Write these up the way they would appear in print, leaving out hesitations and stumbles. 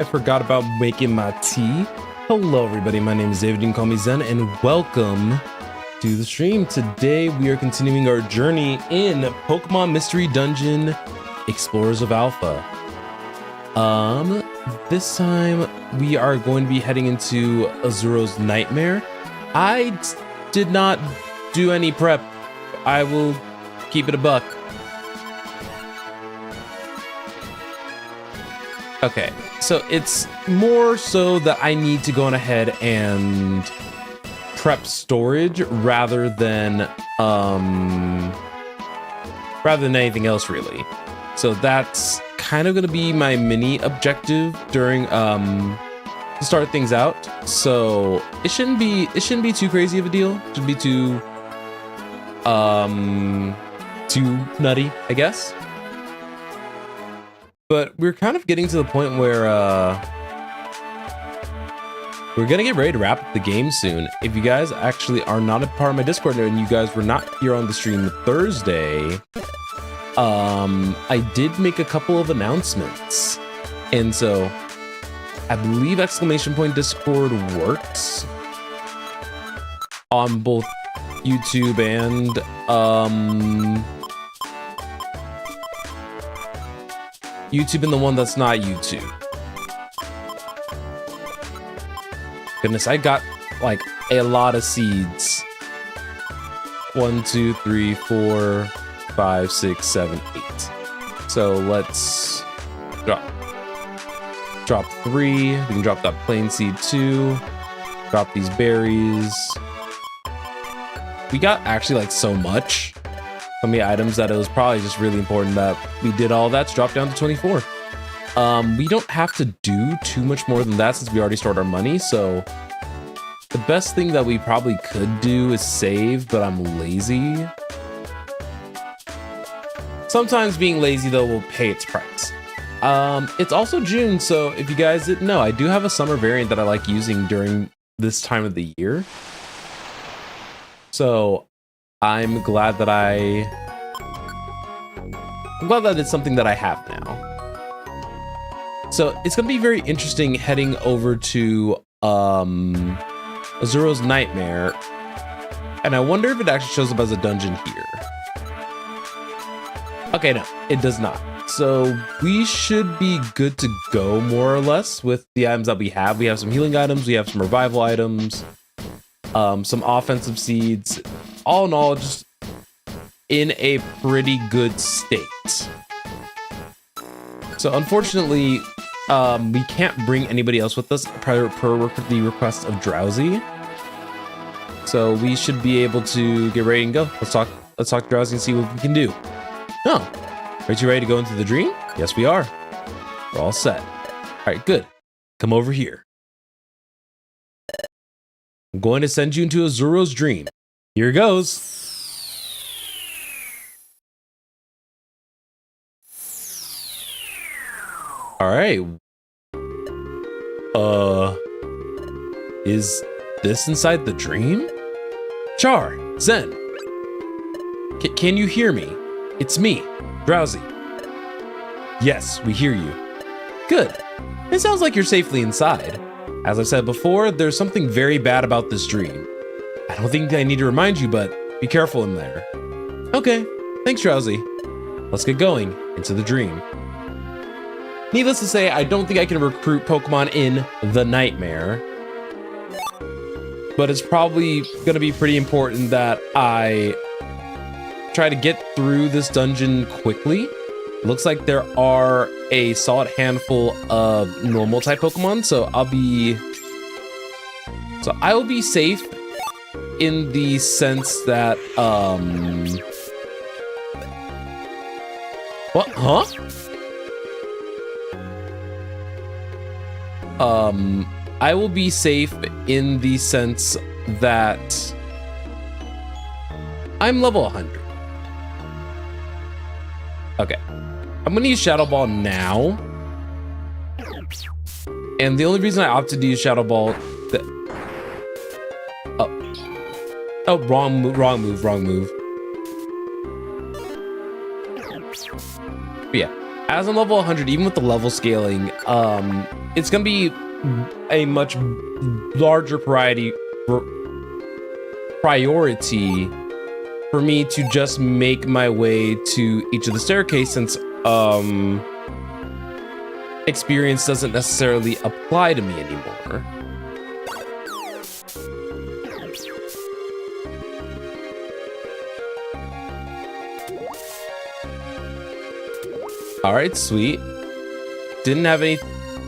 I forgot about making my tea. Hello everybody, my name is David, you can call me Zen, and welcome to the stream. Today we are continuing our journey in Pokemon Mystery Dungeon Explorers of Alpha. This time we are going to be heading into Azuro's Nightmare. I did not do any prep. I will keep it a buck. Okay, so it's more so that I need to go on ahead and prep storage rather than anything else really. So that's kind of going to be my mini objective during to start things out. So it shouldn't be too crazy of a deal. It shouldn't be too nutty, I guess. But we're kind of getting to the point where we're gonna get ready to wrap up the game soon. If you guys actually are not a part of my Discord and you guys were not here on the stream Thursday, I did make a couple of announcements. And so I believe !Discord works on both YouTube and YouTube and the one that's not YouTube. Goodness, I got like a lot of seeds. 1, 2, 3, 4, 5, 6, 7, 8. So let's drop 3. We can drop that plain seed 2. Drop these berries. We got actually like so much. So many items that it was probably just really important that we did all that to drop down to 24. We don't have to do too much more than that since we already stored our money. So the best thing that we probably could do is save, but I'm lazy. Sometimes being lazy though will pay its price. It's also June, so if you guys didn't know, I do have a summer variant that I like using during this time of the year. So I'm glad that it's something that I have now. So it's gonna be very interesting heading over to Azuro's Nightmare, and I wonder if it actually shows up as a dungeon here. Okay, no, it does not. So we should be good to go more or less with the items that we have. We have some healing items, we have some revival items, some offensive seeds. All in all, just in a pretty good state. So unfortunately, we can't bring anybody else with us per the request of Drowsy. So we should be able to get ready and go. Let's talk to Drowsy and see what we can do. Oh, aren't you ready to go into the dream? Yes, we are. We're all set. All right, good. Come over here. I'm going to send you into Azuro's dream. Here goes. All right. Is this inside the dream? Char, Zen. Can you hear me? It's me, Drowsy. Yes, we hear you. Good. It sounds like you're safely inside. As I said before, there's something very bad about this dream. I don't think I need to remind you, but be careful in there. Okay, thanks, Drowsy. Let's get going into the dream. Needless to say, I don't think I can recruit Pokemon in the Nightmare, but it's probably going to be pretty important that I try to get through this dungeon quickly. Looks like there are a solid handful of normal type Pokemon, so I will be safe in the sense that what? Huh? I will be safe in the sense that I'm level 100. Okay. I'm gonna use Shadow Ball now. And the only reason I opted to use Shadow Ball Oh, wrong move. But yeah, As I'm level 100, even with the level scaling, it's gonna be a much larger priority for me to just make my way to each of the staircase, since experience doesn't necessarily apply to me anymore. All right, sweet. Didn't have any.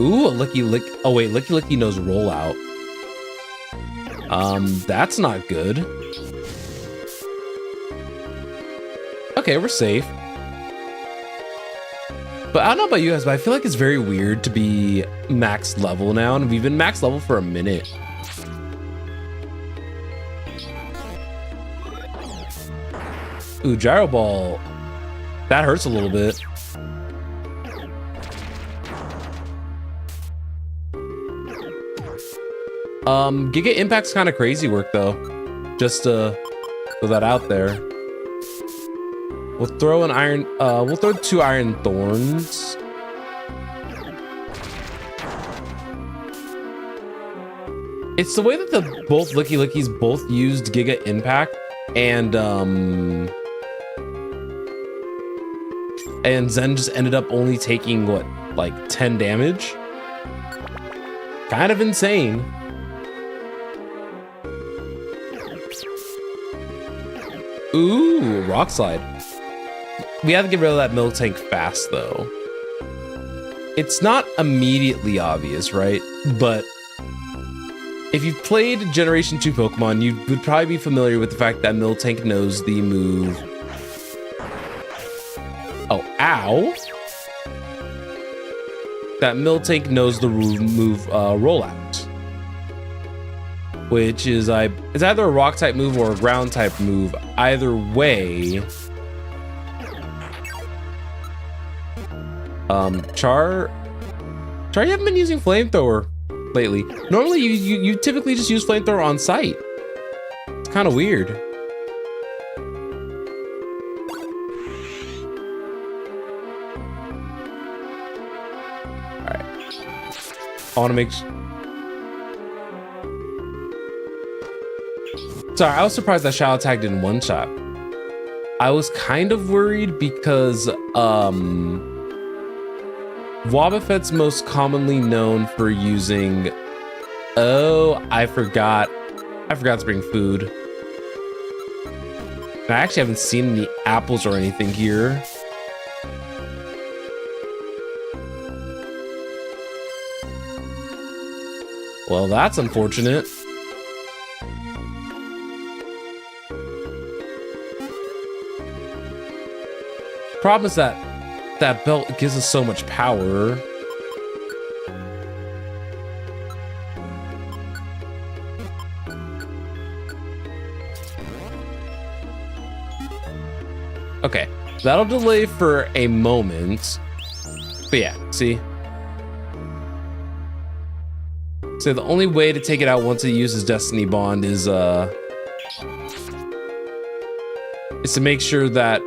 Ooh, a Licky Lick. Oh wait, Licky Licky knows rollout. That's not good. Okay, we're safe. But I don't know about you guys, but I feel like it's very weird to be max level now, and we've been max level for a minute. Ooh, Gyro Ball. That hurts a little bit. Giga Impact's kind of crazy work though. Just to throw that out there. We'll throw an iron, we'll throw 2 Iron Thorns. It's the way that the both Licky Lickies both used Giga Impact, and Zen just ended up only taking what, like 10 damage? Kind of insane. Ooh, Rock Slide. We have to get rid of that Miltank fast though. It's not immediately obvious, right? But if you've played Generation 2 Pokemon, you would probably be familiar with the fact that Miltank knows the move. Oh, ow. That Miltank knows the move Rollout. Which is it's either a rock type move or a ground type move. Either way, Char, you haven't been using Flamethrower lately. Normally, you typically just use Flamethrower on site. It's kind of weird. All right, I want to make sure. Sorry, I was surprised that Shadow Tag didn't one-shot. I was kind of worried because Wobbuffet's most commonly known for using... Oh, I forgot to bring food. And I actually haven't seen any apples or anything here. Well, that's unfortunate. Problem is that belt gives us so much power. Okay, that'll delay for a moment. But yeah, see? So the only way to take it out once it uses Destiny Bond is to make sure that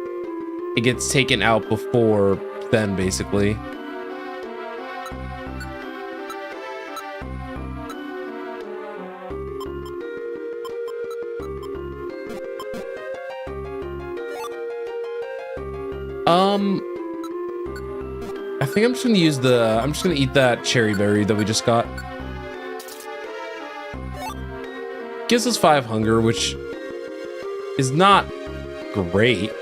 it gets taken out before then, basically. I think I'm just gonna use I'm just gonna eat that cherry berry that we just got. Gives us 5 hunger, which is not great.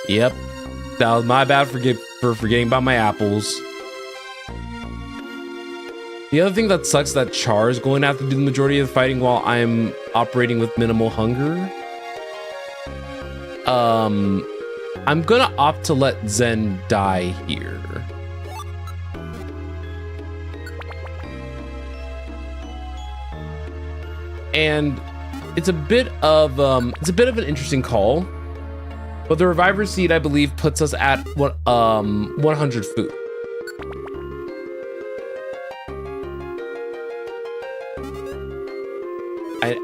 Yep, that was my bad for forgetting about my apples. The other thing that sucks is that Char is going to have to do the majority of the fighting while I'm operating with minimal hunger. I'm gonna opt to let Zen die here. And it's a bit of an interesting call. But the Reviver Seed, I believe, puts us at 100 food.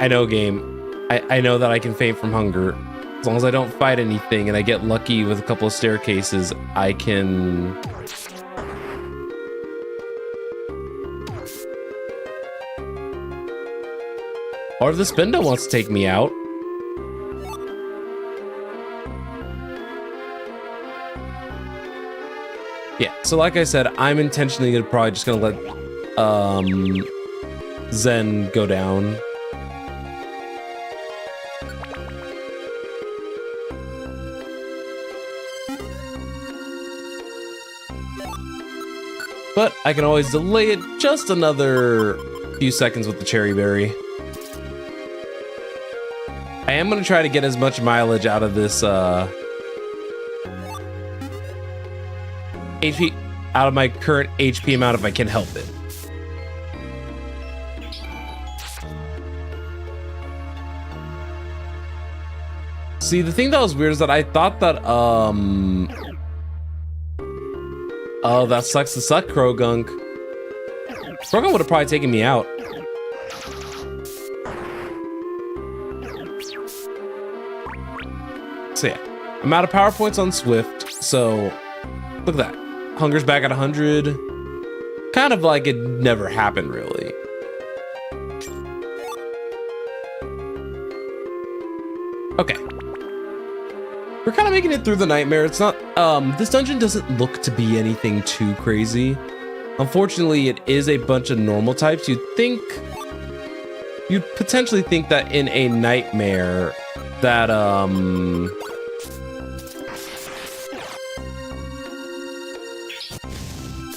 I know, game. I know that I can faint from hunger. As long as I don't fight anything and I get lucky with a couple of staircases, I can... Or if the Spinda wants to take me out. Yeah, so like I said, I'm intentionally probably just gonna let Zen go down. But I can always delay it just another few seconds with the cherry berry. I am gonna try to get as much mileage out of this HP, out of my current HP amount if I can help it. See, the thing that was weird is that I thought that oh, that sucks to suck, Krogunk. Krogunk would have probably taken me out. So yeah, I'm out of power points on Swift, so look at that. Hunger's back at 100. Kind of like it never happened, really. Okay. We're kind of making it through the nightmare. It's not, this dungeon doesn't look to be anything too crazy. Unfortunately, it is a bunch of normal types. You'd potentially think that in a nightmare that,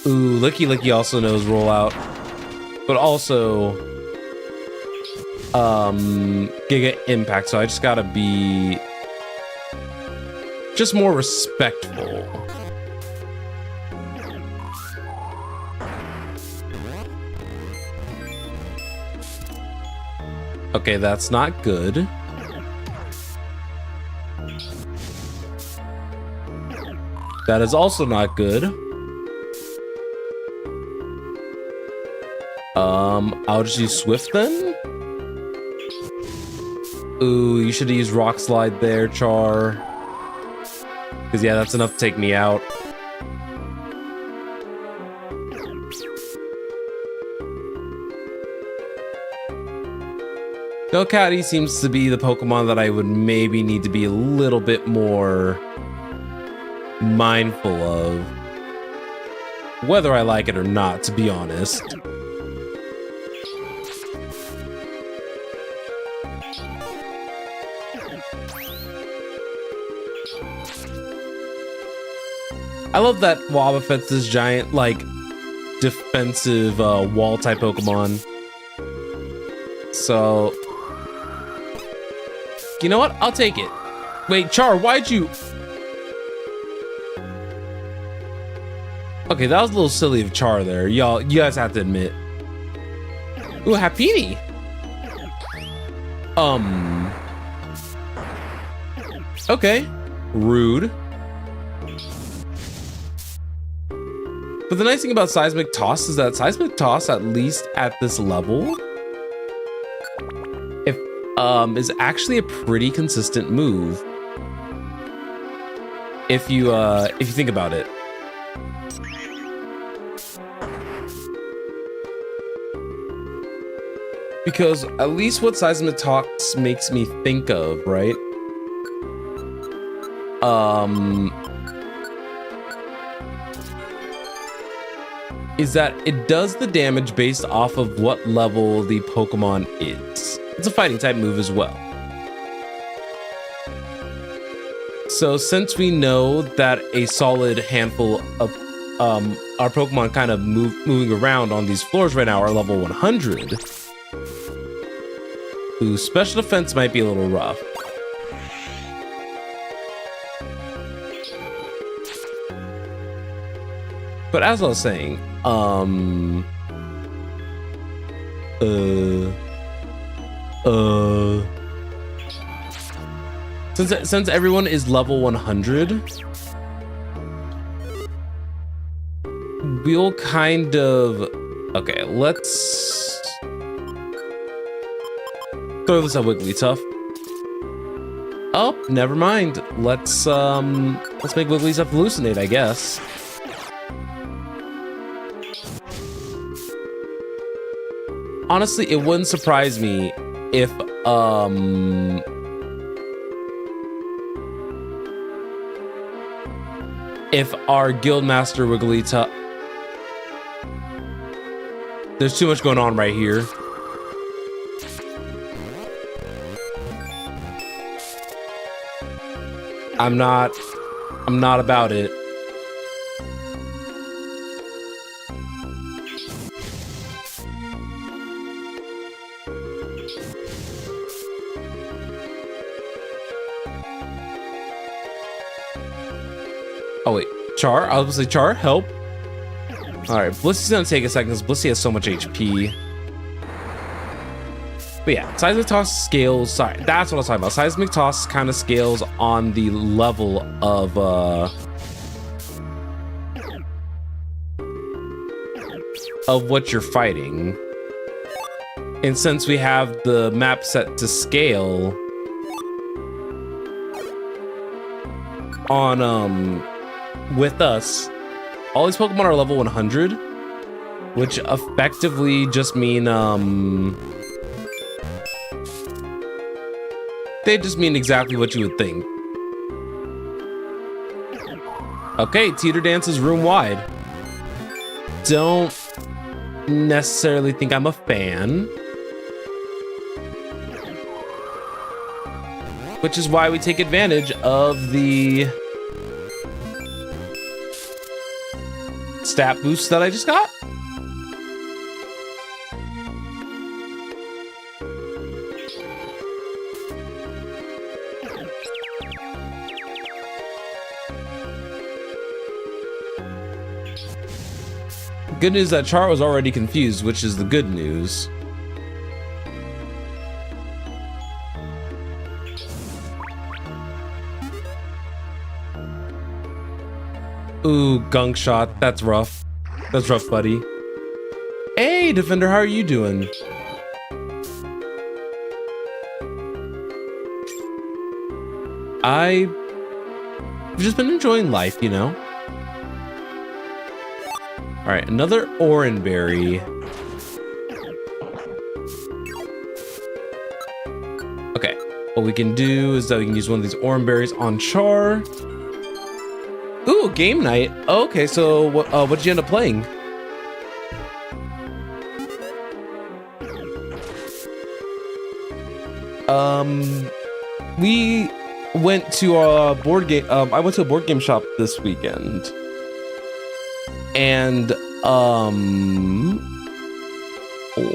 ooh, Licky Licky also knows rollout, but also, Giga Impact, so I just gotta be just more respectful. Okay, that's not good. That is also not good. I'll just use Swift then. Ooh, you should have used Rock Slide there, Char. Because yeah, that's enough to take me out. Delcatty seems to be the Pokemon that I would maybe need to be a little bit more mindful of. Whether I like it or not, to be honest. I love that Wobbuffet's this giant, like, defensive wall type Pokemon. So, you know what? I'll take it. Wait, Char, why'd you? Okay, that was a little silly of Char there. Y'all, you guys have to admit. Ooh, Happiny. Okay. Rude. But the nice thing about Seismic Toss is that Seismic Toss, at least at this level, is actually a pretty consistent move. If you think about it. Because at least what Seismic Toss makes me think of, right? Is that it does the damage based off of what level the Pokemon is. It's a fighting type move as well. So since we know that a solid handful of our Pokemon kind of moving around on these floors right now are level 100, ooh, special defense might be a little rough. But as I was saying, since everyone is level 100, we'll kind of, okay, let's throw this at Wigglytuff. Oh, never mind. Let's make Wigglytuff hallucinate, I guess. Honestly, it wouldn't surprise me if our Guildmaster Wigglytuff... There's too much going on right here. I'm not about it. Oh wait, Char? I was gonna say Char, help. Alright, Blissy's gonna take a second because Blissey has so much HP. But yeah, Seismic Toss scales, sorry, that's what I was talking about. Seismic Toss kind of scales on the level of what you're fighting. And since we have the map set to scale on with us, all these Pokemon are level 100, which effectively just mean they just mean exactly what you would think. Okay, Teeter Dance is room wide. Don't necessarily think I'm a fan. Which is why we take advantage of the stat boost that I just got. Good news that Char was already confused, which is the good news. Ooh, gunk shot. That's rough. That's rough, buddy. Hey, Defender, how are you doing? I've just been enjoying life, you know? All right, another Oranberry. Okay, what we can do is that we can use one of these Oranberries on Char. Ooh, game night. Okay, so what did you end up playing? We went to a board game. I went to a board game shop this weekend. And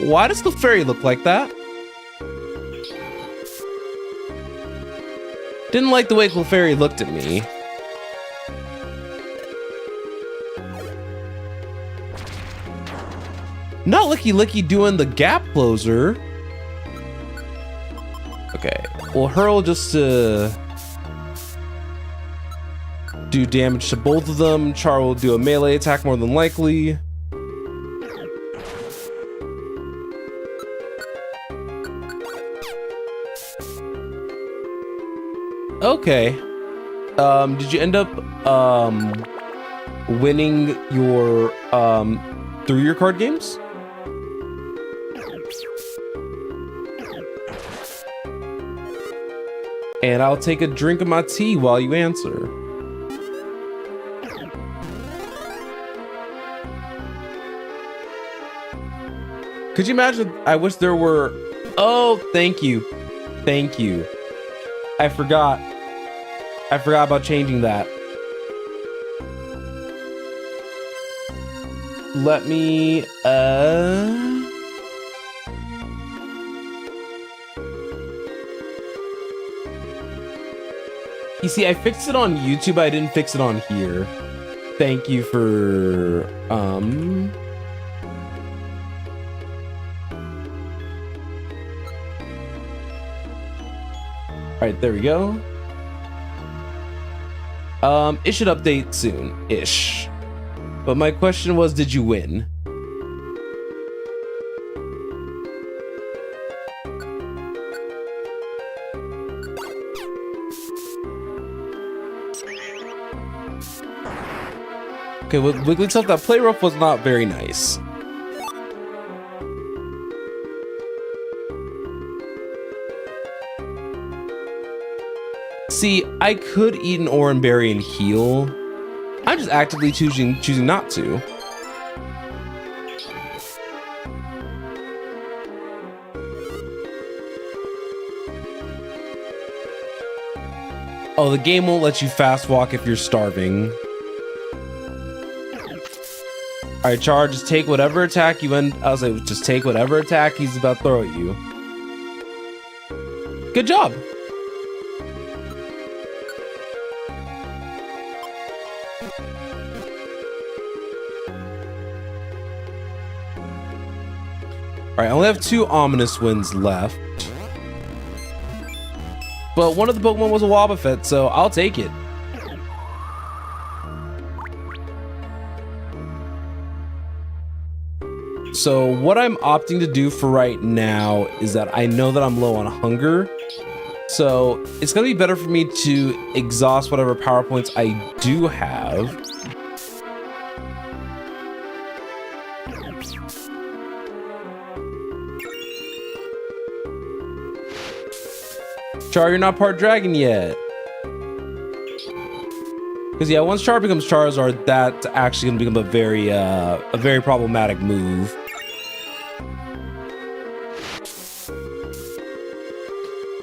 why does the fairy look like that? Didn't like the way Clefairy looked at me. Not Licky Licky doing the gap closer. Okay, we'll hurl just to do damage to both of them. Char will do a melee attack more than likely. Okay. Did you end up winning your through your card games? And I'll take a drink of my tea while you answer. Could you imagine? I wish there were... Oh, thank you. Thank you. I forgot about changing that. Let me... You see, I fixed it on YouTube. I didn't fix it on here. Thank you for... All right, there we go. It should update soon-ish. But my question was, did you win? Okay, with Wigglytuff, that play rough was not very nice. See, I could eat an orange berry and heal. I'm just actively choosing not to. Oh, the game won't let you fast walk if you're starving. All right, Char, just take whatever attack you end. I was like, just take whatever attack he's about to throw at you. Good job. All right, I only have 2 ominous wins left. But one of the Pokemon was a Wobbuffet, so I'll take it. So what I'm opting to do for right now is that I know that I'm low on hunger. So it's gonna be better for me to exhaust whatever power points I do have. Char, you're not part dragon yet. Because yeah, once Char becomes Charizard, that's actually gonna become a very problematic move.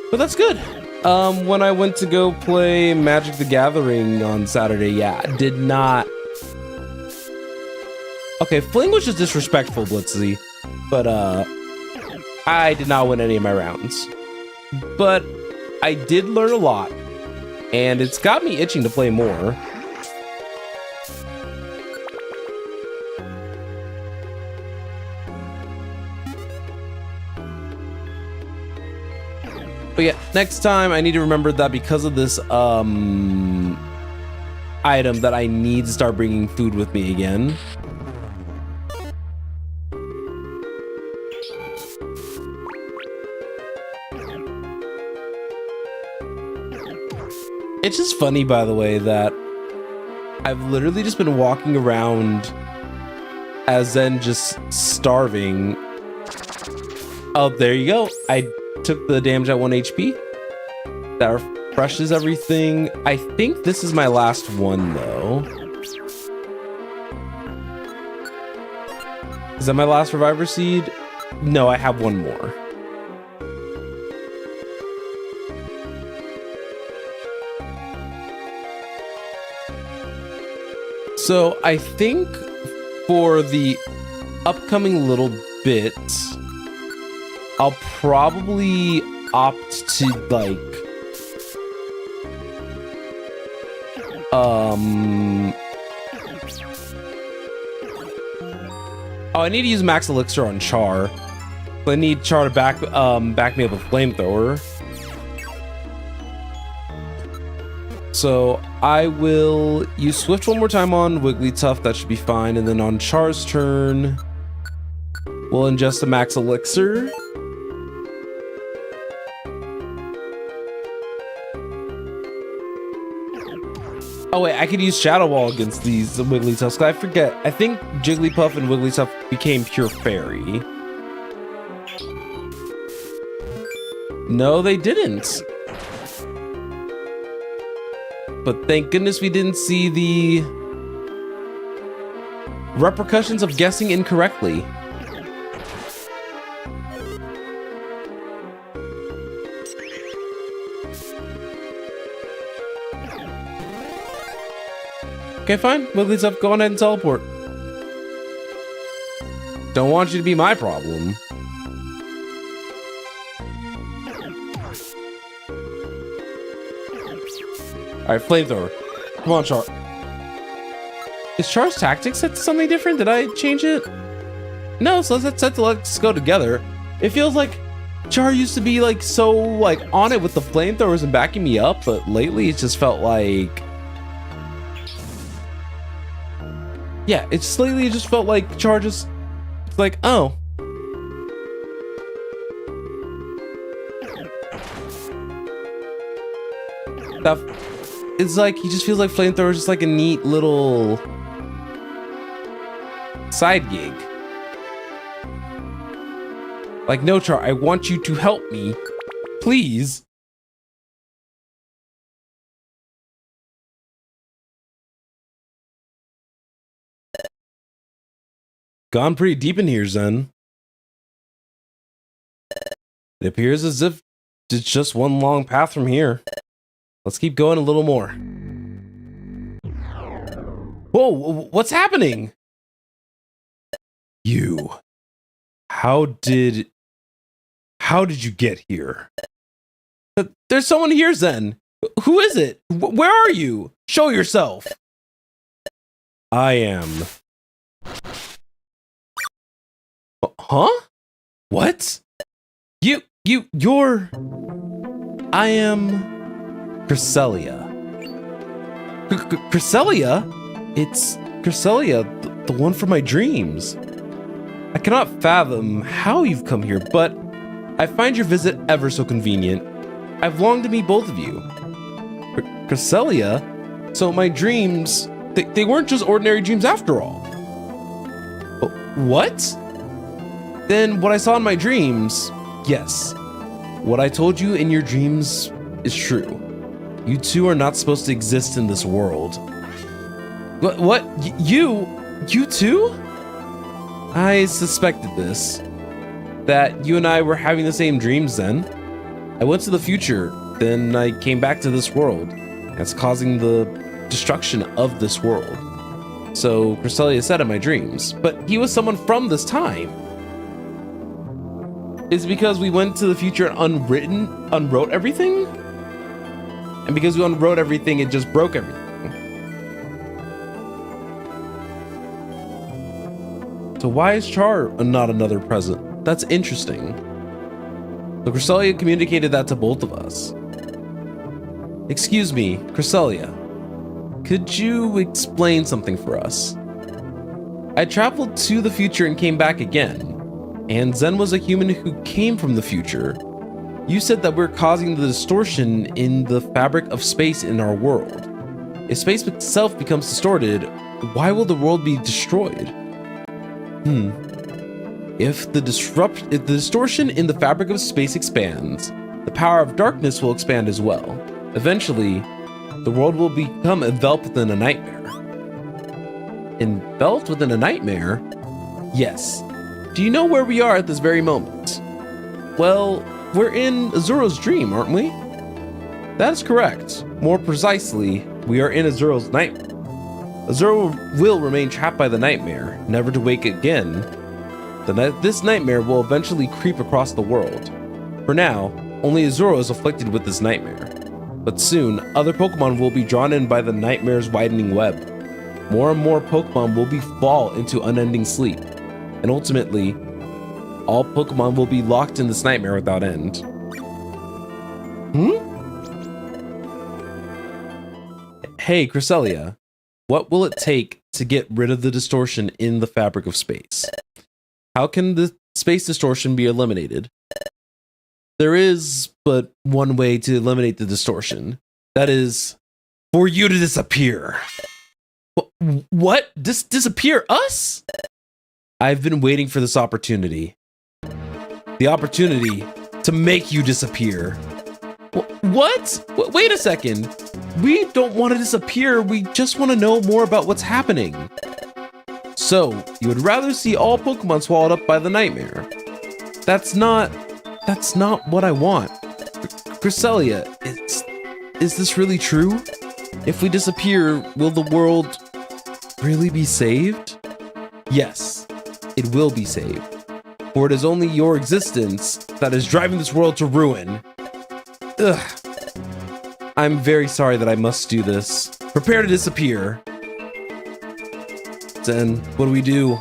But that's good. When I went to go play Magic the Gathering on Saturday, yeah, I did not. Okay, Fling was just disrespectful, Blitzy, but I did not win any of my rounds. But I did learn a lot, and it's got me itching to play more. But yeah, next time I need to remember that because of this item that I need to start bringing food with me again. It's just funny, by the way, that I've literally just been walking around as Zen just starving. Oh, there you go. I took the damage at 1 HP. That refreshes everything. I think this is my last one, though. Is that my last Reviver Seed? No, I have one more. So I think for the upcoming little bit, I'll probably opt to like oh, I need to use Max Elixir on Char. I need Char to back me up with Flamethrower. So I will use Swift one more time on Wigglytuff. That should be fine. And then on Char's turn, we'll ingest a Max Elixir. Oh wait, I could use Shadow Wall against these Wigglytuffs. I forget. I think Jigglypuff and Wigglytuff became pure fairy. No, they didn't. But thank goodness we didn't see the repercussions of guessing incorrectly. Okay, fine. Wigglytuff, go on ahead and teleport. Don't want you to be my problem. Alright, Flamethrower. Come on, Char. Is Char's tactics set to something different? Did I change it? No, so let's set to let's go together. It feels like Char used to be like so like on it with the flamethrowers and backing me up, but lately it just felt like yeah, it's lately it just felt like Char just like, oh. That it's like he just feels like Flamethrower is just like a neat little side gig. Like, no, Char, I want you to help me. Please. Gone pretty deep in here, Zen. It appears as if it's just one long path from here. Let's keep going a little more. Whoa, what's happening? You. How did you get here? There's someone here, Zen. Who is it? Where are you? Show yourself. I am. Huh? What? You're... I am... Cresselia. Cresselia? It's Cresselia, the one from my dreams. I cannot fathom how you've come here, but I find your visit ever so convenient. I've longed to meet both of you. Cresselia? So my dreams, they weren't just ordinary dreams after all. What? Then what I saw in my dreams, yes. What I told you in your dreams is true. You two are not supposed to exist in this world. What? You too? I suspected this. That you and I were having the same dreams then. I went to the future, then I came back to this world. That's causing the destruction of this world. So Cresselia said in my dreams, but he was someone from this time. Is it because we went to the future and unwrote everything? And because we unwrote everything, it just broke everything. So why is Char not another present? That's interesting. So Cresselia communicated that to both of us. Excuse me, Cresselia. Could you explain something for us? I traveled to the future and came back again. And Zen was a human who came from the future. You said that we're causing the distortion in the fabric of space in our world. If space itself becomes distorted, why will the world be destroyed? If the distortion in the fabric of space expands, the power of darkness will expand as well. Eventually, the world will become enveloped within a nightmare. Enveloped within a nightmare? Yes. Do you know where we are at this very moment? Well, we're in Azuro's dream, aren't we? That is correct. More precisely, we are in Azuro's nightmare. Azuro will remain trapped by the nightmare, never to wake again. This nightmare will eventually creep across the world. For now, only Azuro is afflicted with this nightmare. But soon, other Pokemon will be drawn in by the nightmare's widening web. More and more Pokemon will fall into unending sleep. And ultimately, all Pokemon will be locked in this nightmare without end. Hey, Cresselia. What will it take to get rid of the distortion in the fabric of space? How can the space distortion be eliminated? There is but one way to eliminate the distortion. That is, for you to disappear. What? Disappear us? I've been waiting for this opportunity. The opportunity to make you disappear. What? Wait a second. We don't want to disappear. We just want to know more about what's happening. So, you would rather see all Pokemon swallowed up by the nightmare. That's not what I want. Cresselia, is this really true? If we disappear, will the world really be saved? Yes, it will be saved. For it is only your existence that is driving this world to ruin. Ugh. I'm very sorry that I must do this. Prepare to disappear. Then, what do?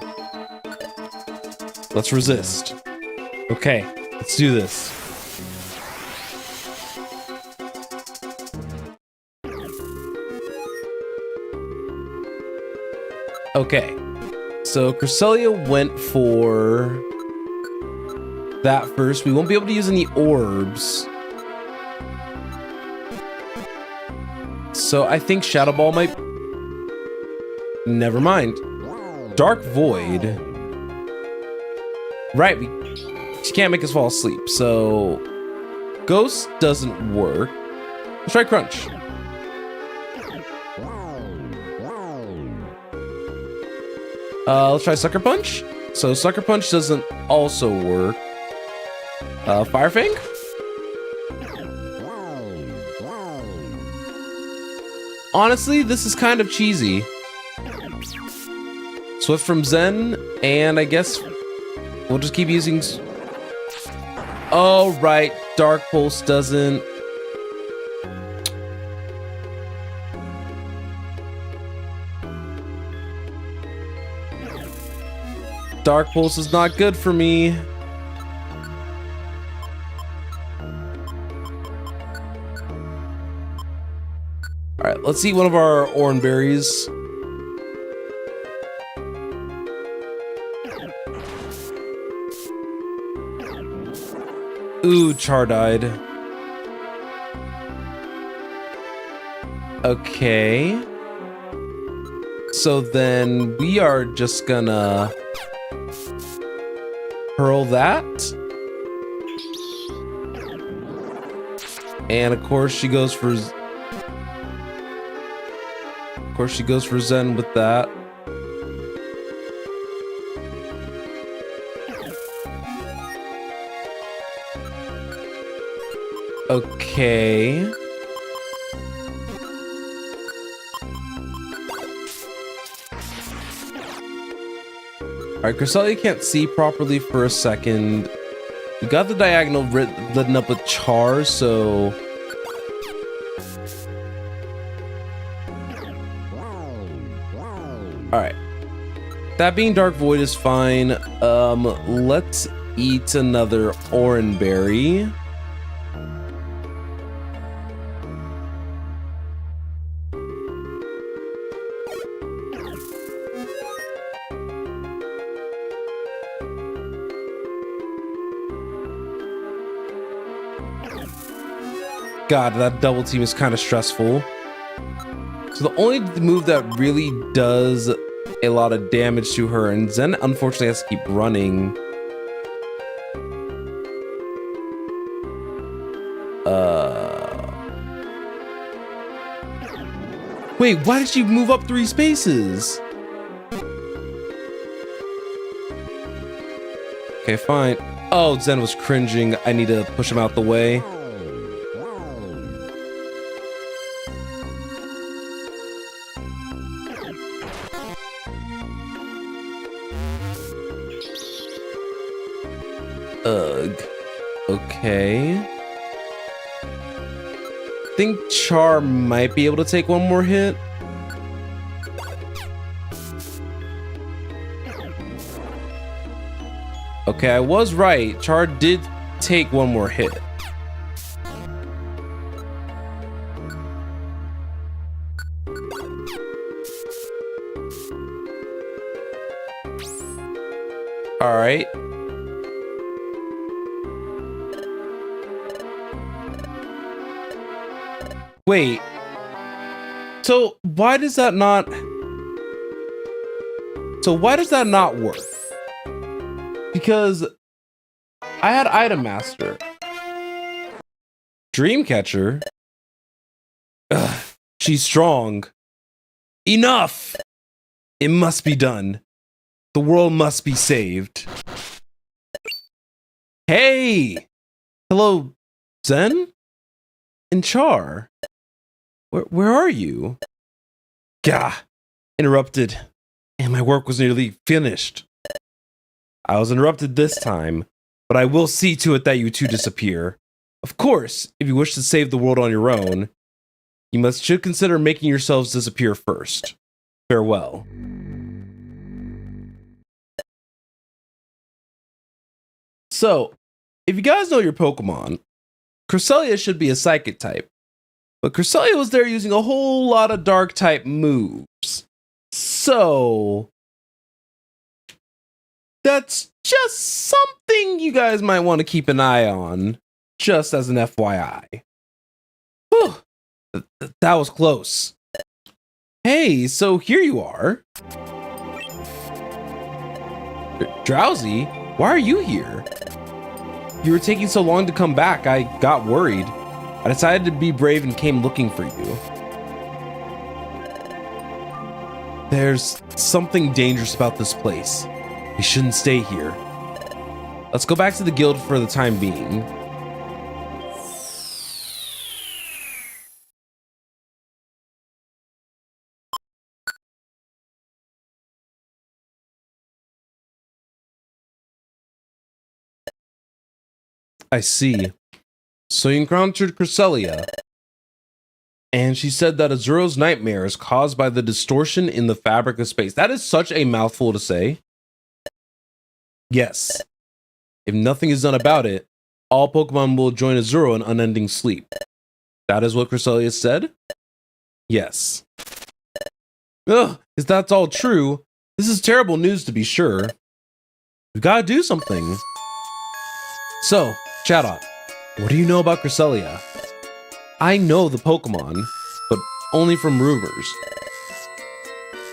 Let's resist. Okay, let's do this. Okay, so Cresselia went for that first. We won't be able to use any orbs. So I think Shadow Ball might... Never mind. Dark Void. Right, she can't make us fall asleep, so Ghost doesn't work. Let's try Crunch. Let's try Sucker Punch. So Sucker Punch doesn't also work. Fire Fang? Honestly, this is kind of cheesy. Swift from Zen, and I guess we'll just keep using... Oh, right. Dark Pulse doesn't... Dark Pulse is not good for me. All right, let's eat one of our orange berries. Ooh, Char died. Okay. So then we are just gonna hurl that. And of course she goes for... Of course she goes for Zen with that. Okay. Alright, Cresselia can't see properly for a second. We got the diagonal lit up with Char, so... Alright. That being Dark Void is fine. Let's eat another orange berry. God, that double team is kind of stressful. So the only move that really does a lot of damage to her, and Zen unfortunately has to keep running. Wait, why did she move up 3 spaces? Okay, fine. Oh, Zen was cringing. I need to push him out the way. Ugh. Okay. I think Char might be able to take one more hit. Okay, I was right. Char did take one more hit. All right. Wait. So why does that not... So why does that not work? Because I had Item Master. Dreamcatcher? Ugh, she's strong. Enough! It must be done. The world must be saved. Hey! Hello, Zen? And Char? Where are you? Gah! Interrupted. And my work was nearly finished. I was interrupted this time, but I will see to it that you two disappear. Of course, if you wish to save the world on your own, you should consider making yourselves disappear first. Farewell. So, if you guys know your Pokemon, Cresselia should be a Psychic type. But Cresselia was there using a whole lot of Dark type moves. So... that's just something you guys might want to keep an eye on, just as an FYI. Whew, that was close. Hey, so here you are. Drowsy, why are you here? You were taking so long to come back, I got worried. I decided to be brave and came looking for you. There's something dangerous about this place. We shouldn't stay here. Let's go back to the guild for the time being. I see. So you encountered Cresselia, and she said that Azuro's nightmare is caused by the distortion in the fabric of space. That is such a mouthful to say. Yes. If nothing is done about it, all Pokemon will join Azuro in unending sleep. That is what Cresselia said? Yes. Ugh, if that's all true, this is terrible news to be sure. We've got to do something. So, Chatot, what do you know about Cresselia? I know the Pokemon, but only from rumors.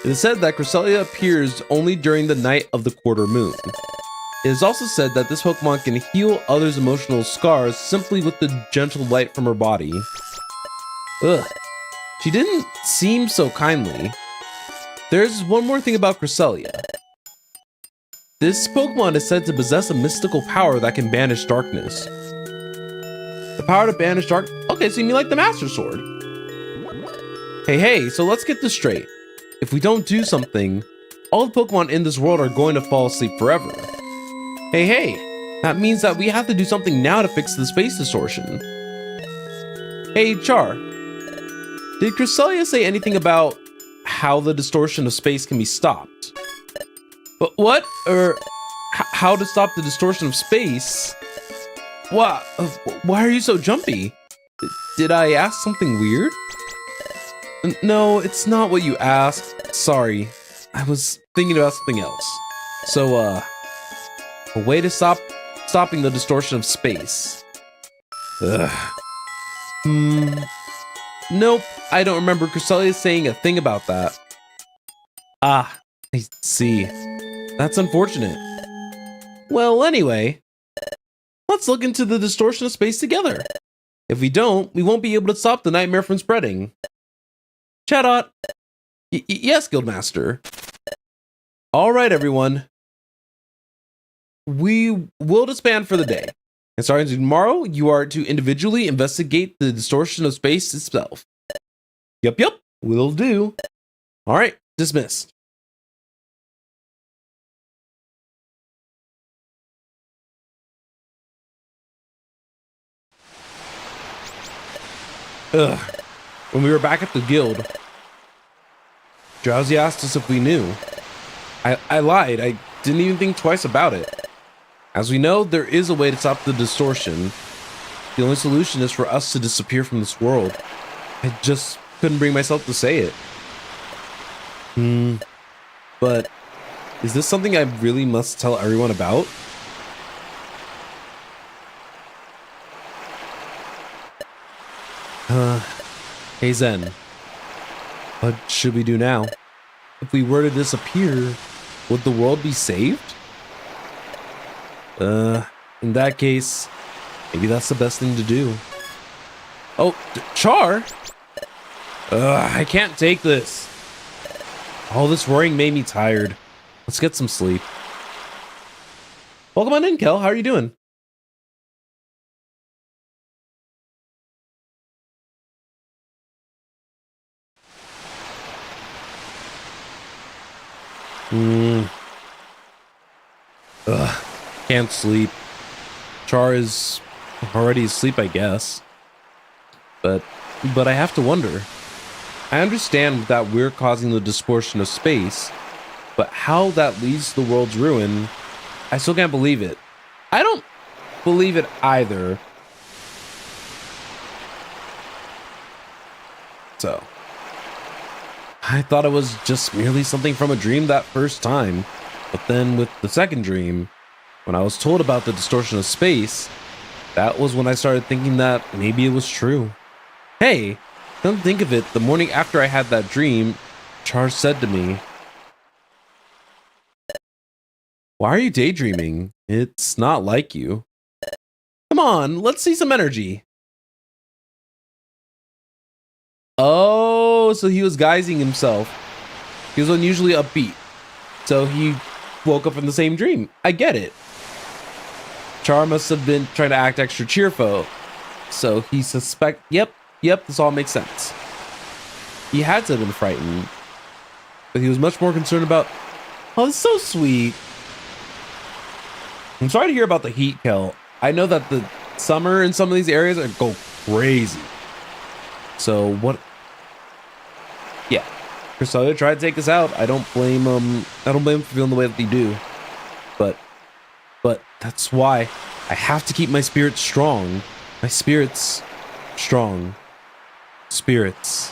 It is said that Cresselia appears only during the night of the quarter moon. It is also said that this Pokemon can heal others' emotional scars simply with the gentle light from her body. Ugh, she didn't seem so kindly. There's one more thing about Cresselia. This Pokemon is said to possess a mystical power that can banish darkness. The power to banish dark... Okay, so you mean like the Master Sword. Hey, so let's get this straight. If we don't do something, all the Pokemon in this world are going to fall asleep forever. Hey, that means that we have to do something now to fix the space distortion. Hey, Char. Did Cresselia say anything about how the distortion of space can be stopped? But what? How to stop the distortion of space? Why are you so jumpy? Did I ask something weird? No, it's not what you asked. Sorry. I was thinking about something else. So, a way to stopping the distortion of space. Ugh. Nope, I don't remember Cresselia saying a thing about that. Ah, I see. That's unfortunate. Well, anyway, let's look into the distortion of space together. If we don't, we won't be able to stop the nightmare from spreading. Chatot. Yes, Guildmaster. All right, everyone. We will disband for the day. And starting tomorrow, you are to individually investigate the distortion of space itself. Yup, will do. All right, dismissed. Ugh. When we were back at the guild, Drowsy asked us if we knew. I lied. I didn't even think twice about it. As we know, there is a way to stop the distortion. The only solution is for us to disappear from this world. I just couldn't bring myself to say it. But is this something I really must tell everyone about? Hey Zen, what should we do now? If we were to disappear, would the world be saved? In that case, maybe that's the best thing to do. Oh, Char? I can't take this. All this worrying made me tired. Let's get some sleep. Welcome on in, Kel. How are you doing? Can't sleep. Char is already asleep, I guess. But I have to wonder. I understand that we're causing the distortion of space, but how that leads to the world's ruin, I still can't believe it. I don't believe it either. So, I thought it was just merely something from a dream that first time. But then with the second dream, when I was told about the distortion of space, that was when I started thinking that maybe it was true. Hey, come think of it, the morning after I had that dream, Char said to me, Why are you daydreaming? It's not like you. Come on, let's see some energy. Oh, so he was guising himself. He was unusually upbeat. So he woke up from the same dream. I get it. Char must have been trying to act extra cheerful. So he yep, this all makes sense. He had to have been frightened. But he was much more concerned about, oh, it's so sweet. I'm sorry to hear about the heat kill. I know that the summer in some of these areas go crazy. So what? Yeah, Cresselia tried to take us out. I don't blame him. I don't blame him for feeling the way that they do. But that's why I have to keep my spirits strong. My spirits strong. Spirits.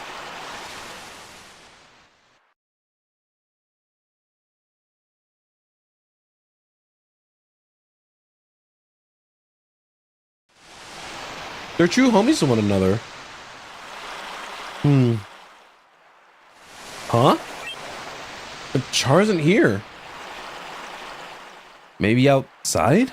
They're true homies to one another. Huh? But Char isn't here. Maybe outside?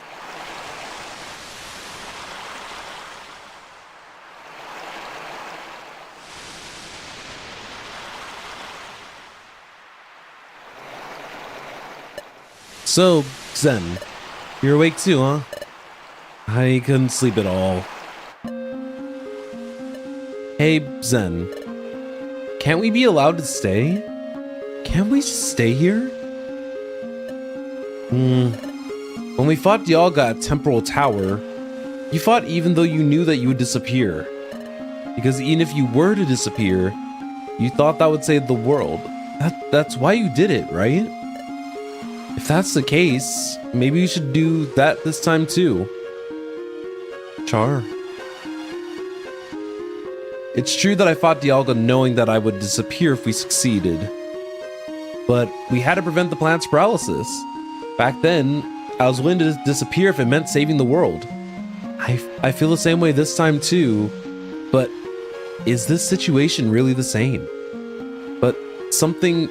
So, Zen, you're awake too, huh? I couldn't sleep at all. Hey, Zen, can't we be allowed to stay? Can't we just stay here? When we fought Dialga at Temporal Tower, you fought even though you knew that you would disappear. Because even if you were to disappear, you thought that would save the world. That's why you did it, right? If that's the case, maybe you should do that this time too. Char. It's true that I fought Dialga knowing that I would disappear if we succeeded. But we had to prevent the planet's paralysis. Back then, I was willing to disappear if it meant saving the world. I feel the same way this time too, but is this situation really the same? But something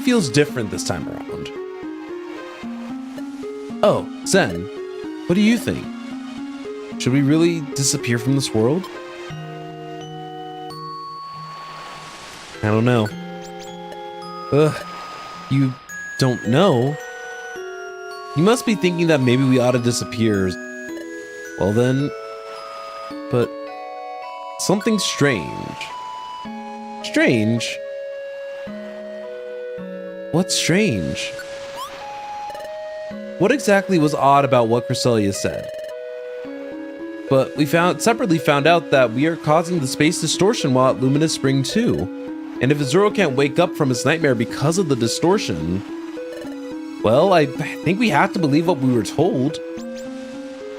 feels different this time around. Oh, Zen, what do you think? Should we really disappear from this world? I don't know. Ugh, you don't know? You must be thinking that maybe we ought to disappear. Well then, but something strange. Strange? What's strange? What exactly was odd about what Cresselia said? But we separately found out that we are causing the space distortion while at Luminous Spring too. And if Azuro can't wake up from his nightmare because of the distortion, well, I think we have to believe what we were told.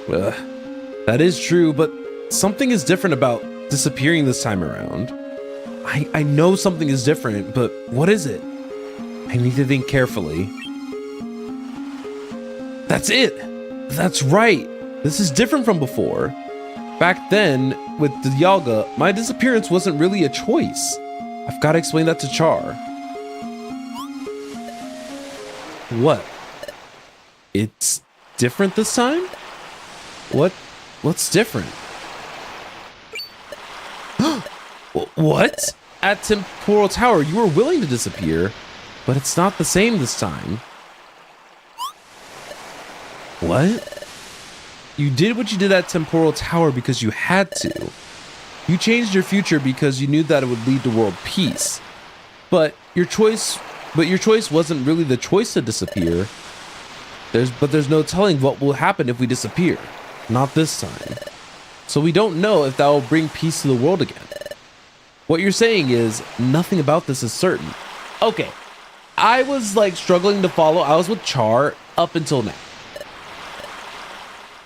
That is true, but something is different about disappearing this time around. I know something is different, but what is it? I need to think carefully. That's it! That's right! This is different from before. Back then, with Dialga, my disappearance wasn't really a choice. I've got to explain that to Char. What? It's different this time? What's different? What? At Temporal Tower, you were willing to disappear, but it's not the same this time. What? You did what you did at Temporal Tower because you had to. You changed your future because you knew that it would lead to world peace. But your choice wasn't really the choice to disappear. There's no telling what will happen if we disappear. Not this time. So we don't know if that will bring peace to the world again. What you're saying is nothing about this is certain. Okay. I was like struggling to follow. I was with Char up until now.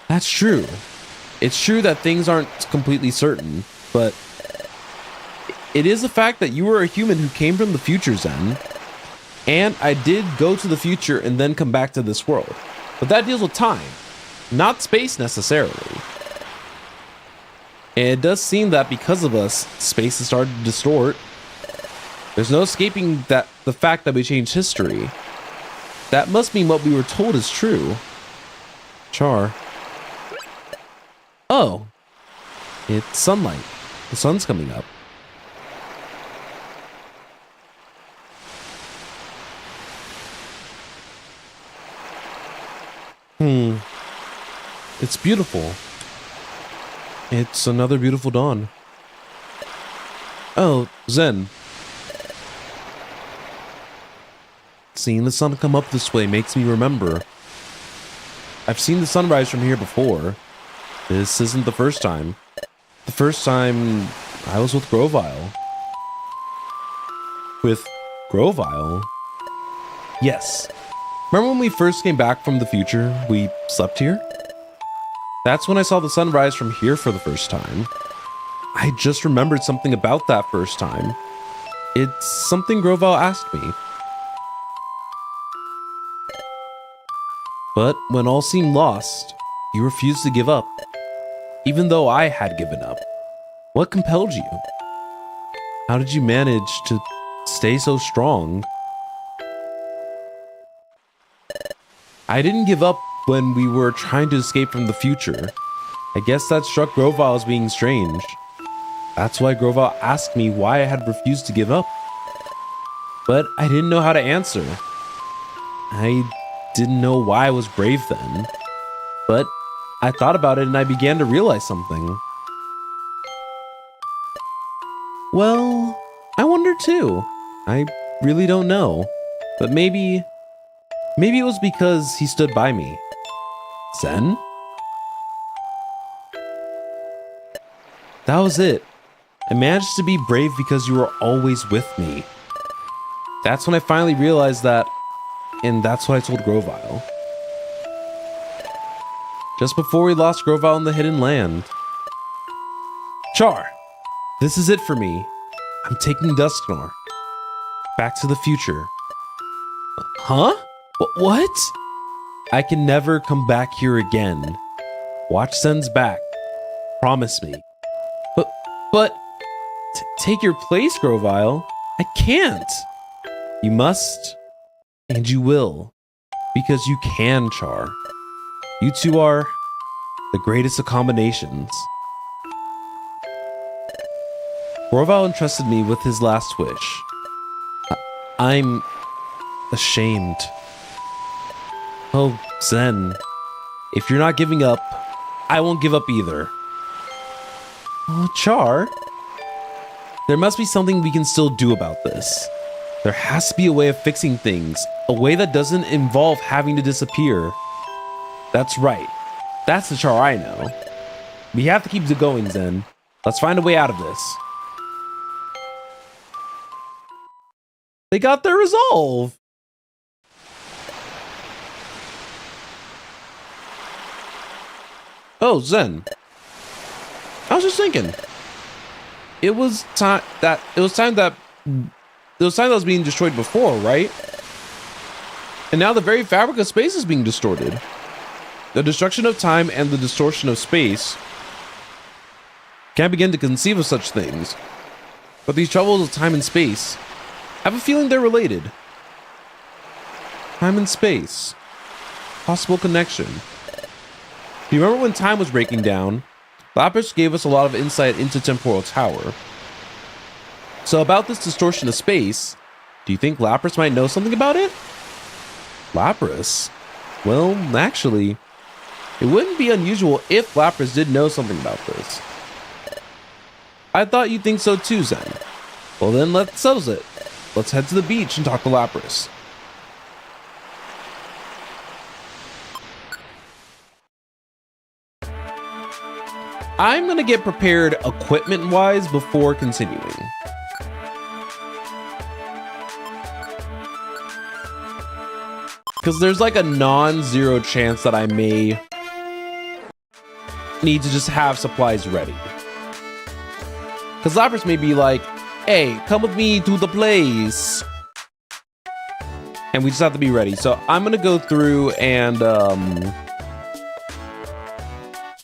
That's true. It's true that things aren't completely certain, but it is a fact that you were a human who came from the future, Zen. And I did go to the future and then come back to this world. But that deals with time, not space necessarily. And it does seem that because of us, space has started to distort. There's no escaping the fact that we changed history. That must mean what we were told is true. Char. Oh. It's sunlight. The sun's coming up. It's beautiful. It's another beautiful dawn. Oh, Zen. Seeing the sun come up this way makes me remember. I've seen the sunrise from here before. This isn't the first time. The first time I was with Grovile. With Grovile? Yes. Remember when we first came back from the future, we slept here? That's when I saw the sunrise from here for the first time. I just remembered something about that first time. It's something Grovile asked me. But when all seemed lost, you refused to give up. Even though I had given up. What compelled you? How did you manage to stay so strong? I didn't give up when we were trying to escape from the future. I guess that struck Grovile as being strange. That's why Grovile asked me why I had refused to give up. But I didn't know how to answer. I didn't know why I was brave then. But I thought about it and I began to realize something. Well, I wonder too. I really don't know. But maybe it was because he stood by me. Zen? That was it. I managed to be brave because you were always with me. That's when I finally realized that, and that's what I told Grovile. Just before we lost Grovile in the hidden land. Char, this is it for me. I'm taking Dusknor. Back to the future. Huh? What? I can never come back here again. Watch Zen's back. Promise me. But take your place, Grovile. I can't. You must, and you will, because you can, Char. You two are the greatest of combinations. Grovile entrusted me with his last wish. I'm ashamed. Oh, Zen, if you're not giving up, I won't give up either. Oh, Char, there must be something we can still do about this. There has to be a way of fixing things, a way that doesn't involve having to disappear. That's right. That's the Char I know. We have to keep it going, Zen. Let's find a way out of this. They got their resolve. Oh, Zen. I was just thinking. It was time that was being destroyed before, right? And now the very fabric of space is being distorted. The destruction of time and the distortion of space. Can't begin to conceive of such things. But these troubles of time and space, I have a feeling they're related. Time and space. Possible connection. You remember when time was breaking down? Lapras gave us a lot of insight into Temporal Tower. So about this distortion of space, do you think Lapras might know something about it? Lapras? Well, actually, it wouldn't be unusual if Lapras did know something about this. I thought you'd think so too, Zen. Well then, let's settle it. Let's head to the beach and talk to Lapras. I'm gonna get prepared equipment-wise before continuing. Because there's like a non-zero chance that I may need to just have supplies ready. Because Lapras may be like, hey, come with me to the place. And we just have to be ready. So I'm gonna go through and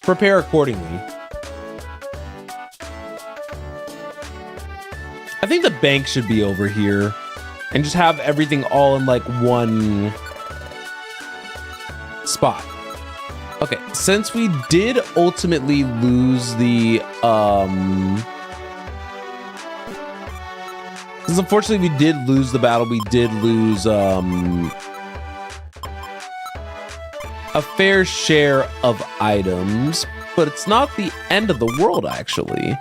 prepare accordingly. I think the bank should be over here and just have everything all in like one spot. Okay, since we did ultimately lose the since unfortunately we did lose the battle, we did lose a fair share of items, but it's not the end of the world actually.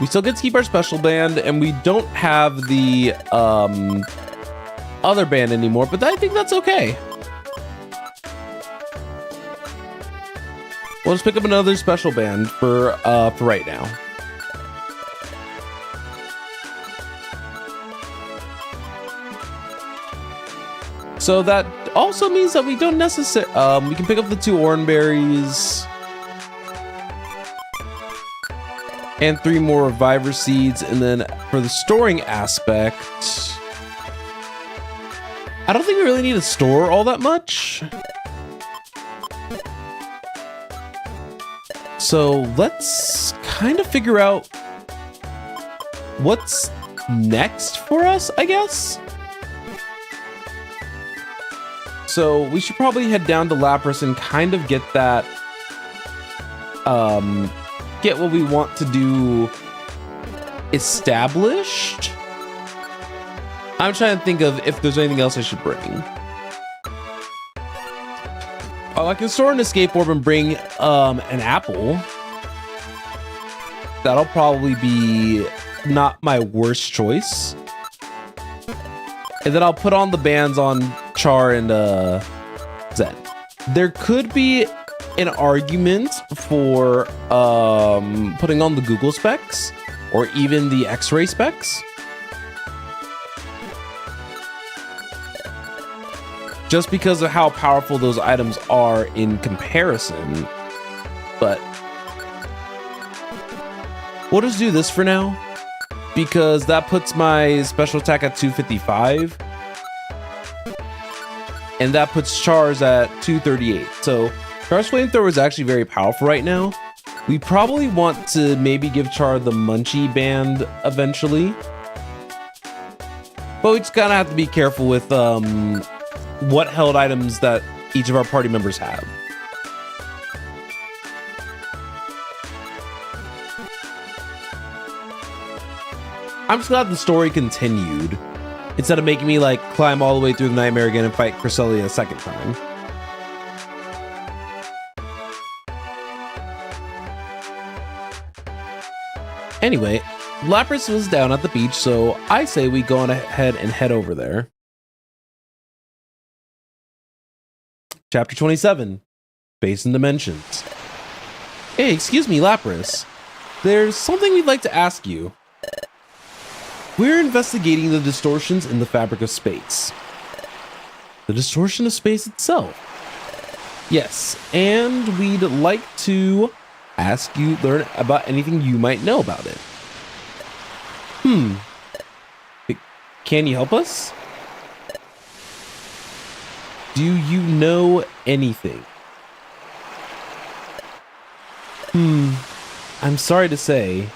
We still get to keep our special band, and we don't have the other band anymore, but I think that's okay. We'll just pick up another special band for right now. So that also means that we don't necessarily we can pick up the 2 oranberries and 3 more reviver seeds, and then for the storing aspect, I don't think we really need to store all that much. So let's kind of figure out what's next for us, I guess. So we should probably head down to Lapras and kind of get that, get what we want to do established. I'm trying to think of if there's anything else I should bring. Oh, I can store an escape orb and bring an apple. That'll probably be not my worst choice. And then I'll put on the bands on Char and Zen. There could be an argument for putting on the Google specs or even the X-ray specs. Just because of how powerful those items are in comparison. But we'll just do this for now, because that puts my special attack at 255. And that puts Char's at 238. So Char's flamethrower is actually very powerful right now. We probably want to maybe give Char the Munchie band eventually. But we just kind of have to be careful with what held items that each of our party members have. I'm just glad the story continued, instead of making me like climb all the way through the nightmare again and fight Cresselia a second time. Anyway, Lapras was down at the beach, so I say we go on ahead and head over there. Chapter 27, Space and Dimensions. Hey, excuse me, Lapras. There's something we'd like to ask you. We're investigating the distortions in the fabric of space. The distortion of space itself. Yes, and we'd like to ask you, learn about anything you might know about it. Can you help us? Do you know anything? I'm sorry to say,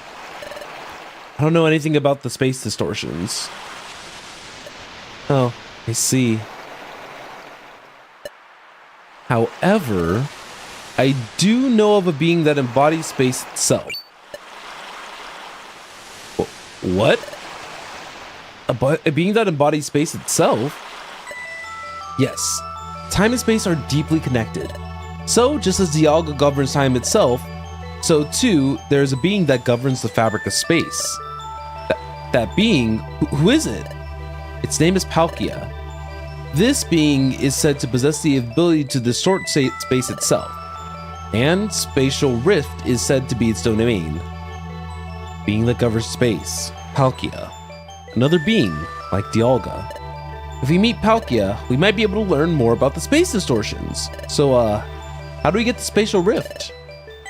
I don't know anything about the space distortions. Oh, I see. However, I do know of a being that embodies space itself. What? A being that embodies space itself? Yes, time and space are deeply connected. So, just as Dialga governs time itself, so too, there is a being that governs the fabric of space. That being, who is it? Its name is Palkia. This being is said to possess the ability to distort space itself, and Spatial Rift is said to be its domain. Being that governs space, Palkia. Another being, like Dialga. If we meet Palkia, we might be able to learn more about the space distortions. So, how do we get to Spatial Rift?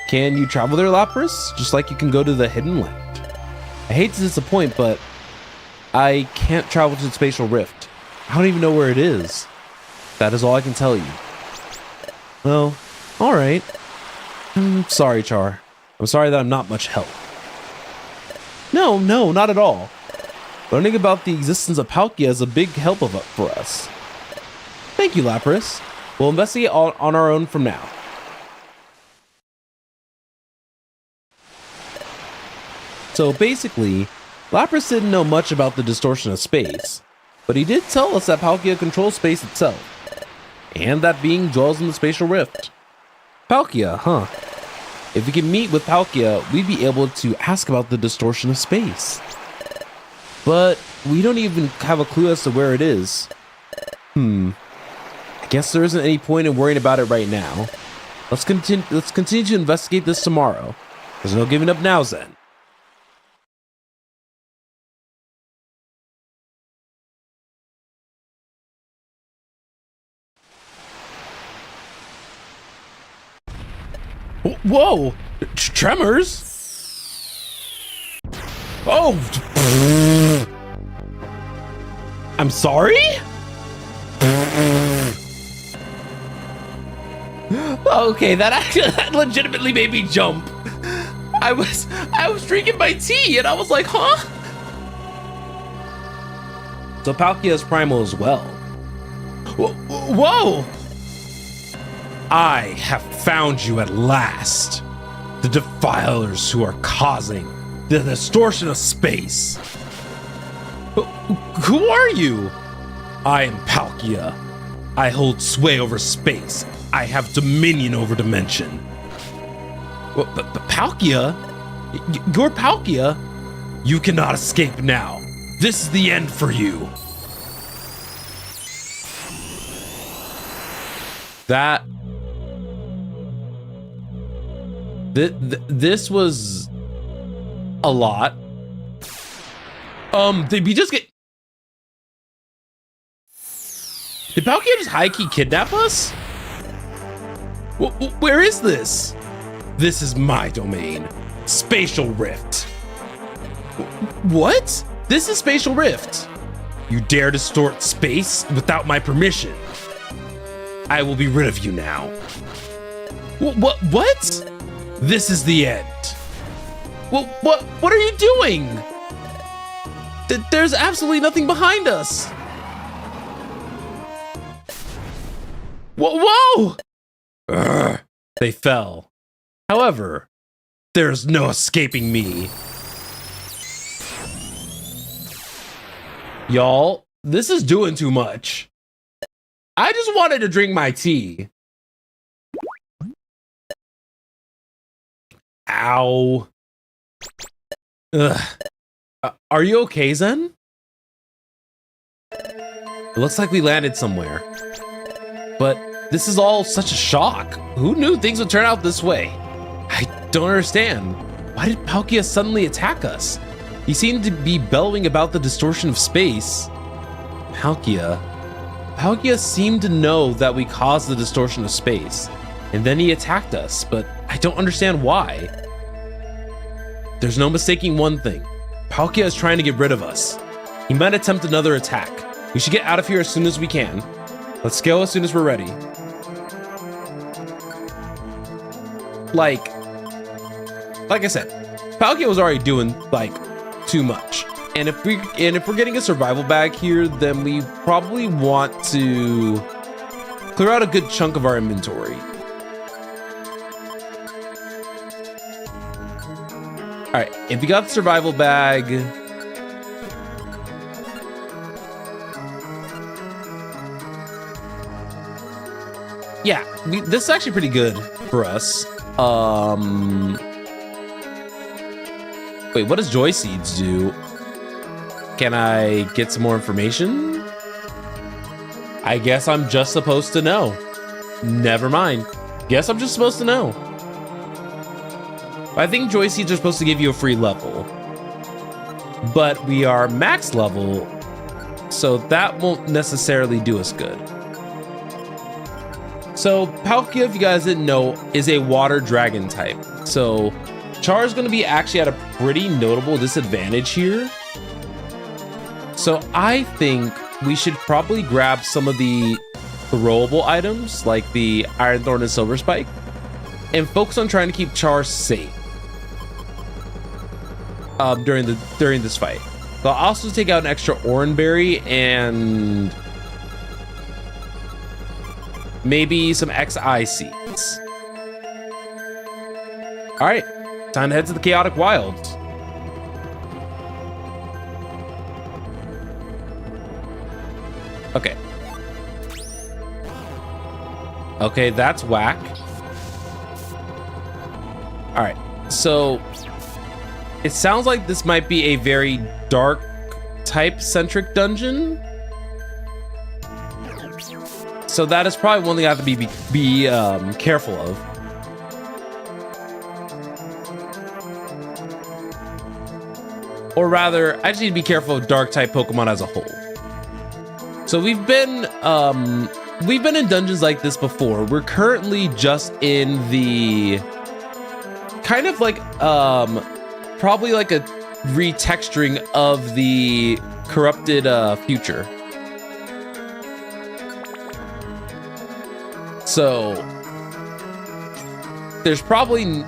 Can you travel there, Lapras? Just like you can go to the Hidden Land. I hate to disappoint, but I can't travel to the Spatial Rift. I don't even know where it is. That is all I can tell you. Well, alright. I'm sorry, Char. I'm sorry that I'm not much help. No, not at all. Learning about the existence of Palkia is a big help for us. Thank you, Lapras. We'll investigate on our own from now. So basically, Lapras didn't know much about the distortion of space, but he did tell us that Palkia controls space itself, and that being dwells in the spatial rift. Palkia, huh? If we can meet with Palkia, we'd be able to ask about the distortion of space. But we don't even have a clue as to where it is. I guess there isn't any point in worrying about it right now. Let's continue to investigate this tomorrow. There's no giving up now, Zen. Whoa! Tremors? Oh! I'm sorry? Okay, that legitimately made me jump. I was drinking my tea and I was like, huh? So Palkia is primal as well. Whoa! I have found you at last. The defilers who are causing the distortion of space. Who are you? I am Palkia. I hold sway over space. I have dominion over dimension. But Palkia? You're Palkia? You cannot escape now. This is the end for you. This was a lot. Did we just get... Did Palkia just high-key kidnap us? Where is this? This is my domain. Spatial Rift. What? This is Spatial Rift. You dare distort space without my permission. I will be rid of you now. What? This is the end. What are you doing? There's absolutely nothing behind us. Whoa! Urgh, they fell. However, there's no escaping me. Y'all, this is doing too much. I just wanted to drink my tea. Ow. Ugh. Are you okay, Zen? It looks like we landed somewhere. But this is all such a shock. Who knew things would turn out this way? I don't understand. Why did Palkia suddenly attack us? He seemed to be bellowing about the distortion of space. Palkia seemed to know that we caused the distortion of space, and then he attacked us, but I don't understand why. There's no mistaking one thing. Palkia is trying to get rid of us. He might attempt another attack. We should get out of here as soon as we can. Let's go as soon as we're ready. Like I said, Palkia was already doing too much. And if we're getting a survival bag here, then we probably want to clear out a good chunk of our inventory. All right, if you got the survival bag, yeah, this is actually pretty good for us. Wait, what does Joy Seeds do? Can I get some more information? I guess I'm just supposed to know. Never mind. Guess I'm just supposed to know. I think Joy Seeds are supposed to give you a free level. But we are max level, so that won't necessarily do us good. So Palkia, if you guys didn't know, is a water dragon type. So Char is going to be actually at a pretty notable disadvantage here. So I think we should probably grab some of the throwable items like the Iron Thorn and Silver Spike and focus on trying to keep Char safe during this fight. So I'll also take out an extra Oran Berry and maybe some XI seeds. All right, time to head to the Chaotic Wilds. Okay. Okay, that's whack. All right, so it sounds like this might be a very dark type centric dungeon. So that is probably one thing I have to be careful of. Or rather, I just need to be careful of dark type Pokemon as a whole. So we've been in dungeons like this before. We're currently just in the kind of like probably like a retexturing of the corrupted future. So there's probably,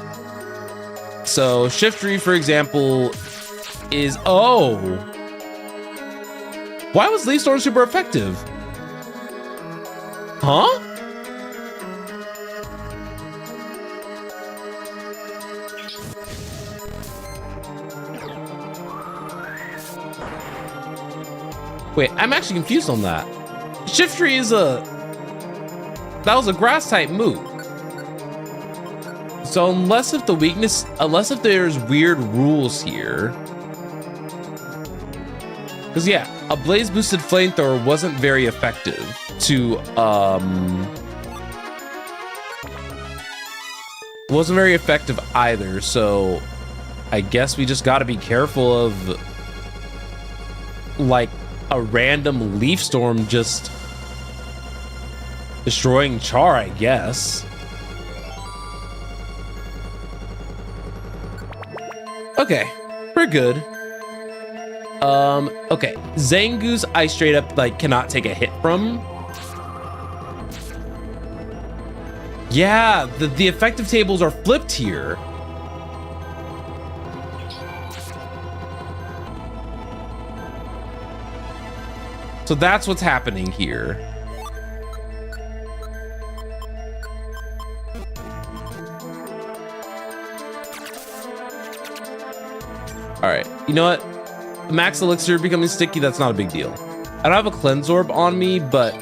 so Shiftry, for example, is, oh, why was Leaf Storm super effective? Huh? Wait, I'm actually confused on that. Shiftry is that was a grass type move. So unless if there's weird rules here. Because yeah, a blaze boosted flamethrower wasn't very effective to wasn't very effective either, so I guess we just got to be careful of like a random leaf storm just destroying Char, I guess. Okay, we're good. Okay, Zangoose I straight up like cannot take a hit from. Yeah, the effective tables are flipped here. So that's what's happening here. All right, you know what? Max Elixir becoming sticky, that's not a big deal. I don't have a Cleanse Orb on me, but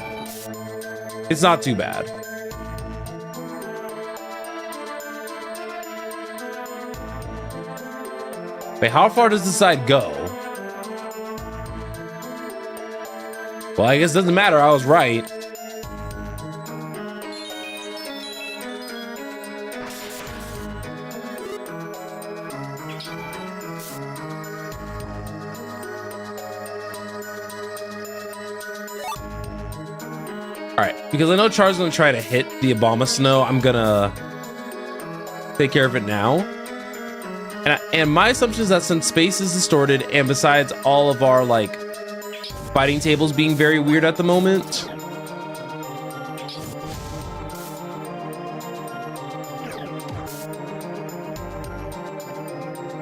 it's not too bad. Wait, how far does this side go? Well, I guess it doesn't matter, I was right. Alright, because I know Char's gonna try to hit the Abomasnow, I'm gonna take care of it now. And my assumption is that since space is distorted, and besides all of our like fighting tables being very weird at the moment,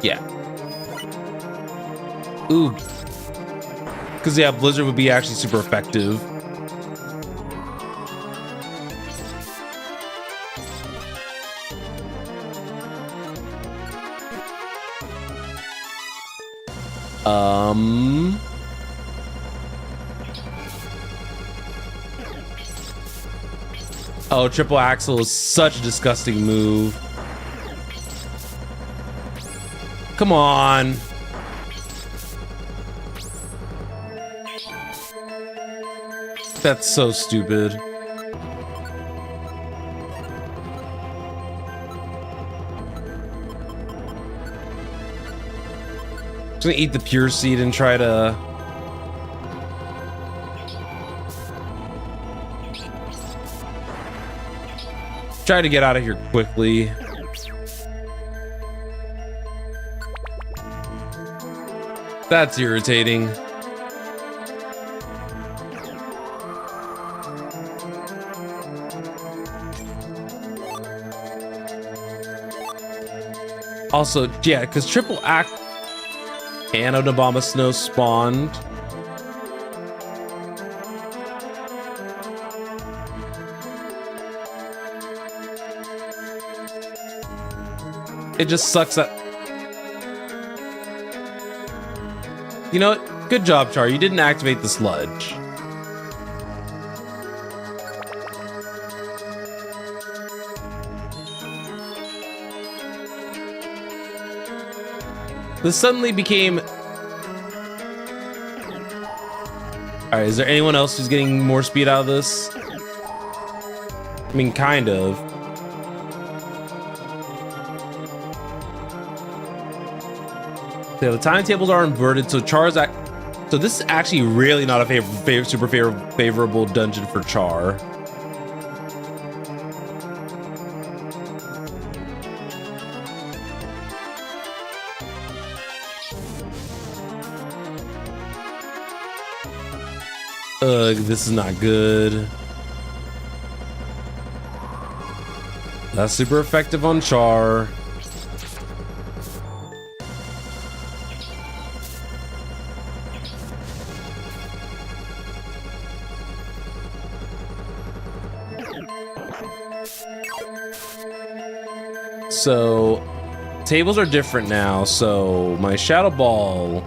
yeah. Ooh. Because yeah, Blizzard would be actually super effective. Oh, triple axle is such a disgusting move. Come on. That's so stupid. Just gonna eat the pure seed and try to get out of here quickly. That's irritating. Also, yeah, because triple act and Abomasnow spawned. It just sucks that... You know what? Good job, Char. You didn't activate the sludge. This suddenly became... Alright, is there anyone else who's getting more speed out of this? I mean, kind of. So the timetables are inverted, so Char's so this is actually really not a super favorable dungeon for Char. Ugh, this is not good. That's super effective on Char. So, tables are different now, so my Shadow Ball...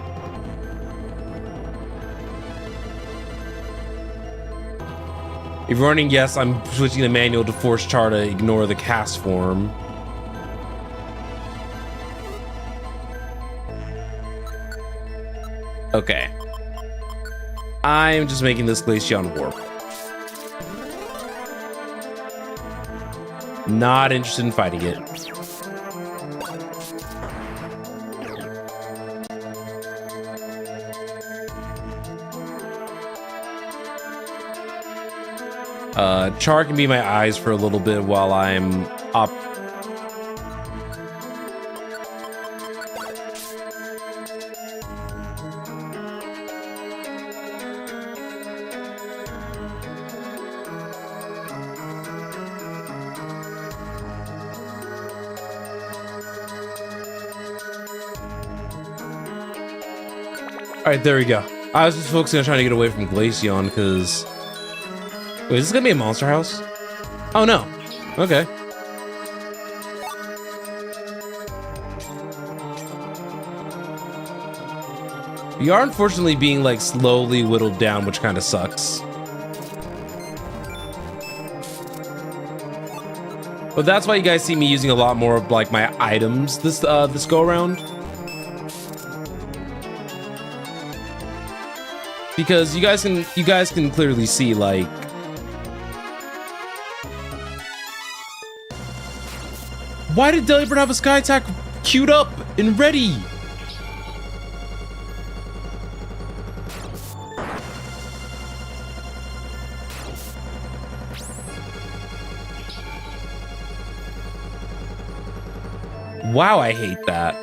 If you're running yes, I'm switching the manual to force Char to ignore the cast form. Okay. I'm just making this Glaceon warp. Not interested in fighting it. Char can be my eyes for a little bit while I'm up. All right, there we go. I was just focusing on trying to get away from Glaceon because... Wait, is this gonna be a monster house? Oh no. Okay. We are unfortunately being like slowly whittled down, which kind of sucks. But that's why you guys see me using a lot more of like my items this go around. Because you guys can clearly see like why did Delibird have a sky attack queued up and ready? Wow, I hate that.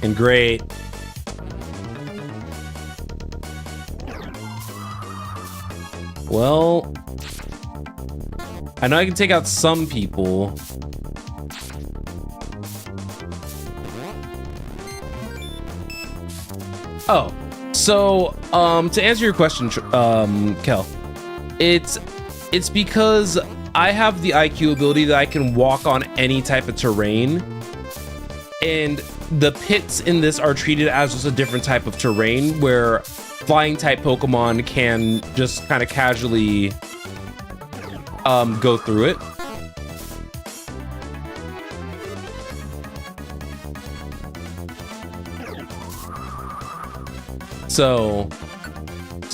And great. Well, I know I can take out some people. Oh, so to answer your question, Kel, it's because I have the IQ ability that I can walk on any type of terrain, and the pits in this are treated as just a different type of terrain where flying type Pokemon can just kind of casually go through it. So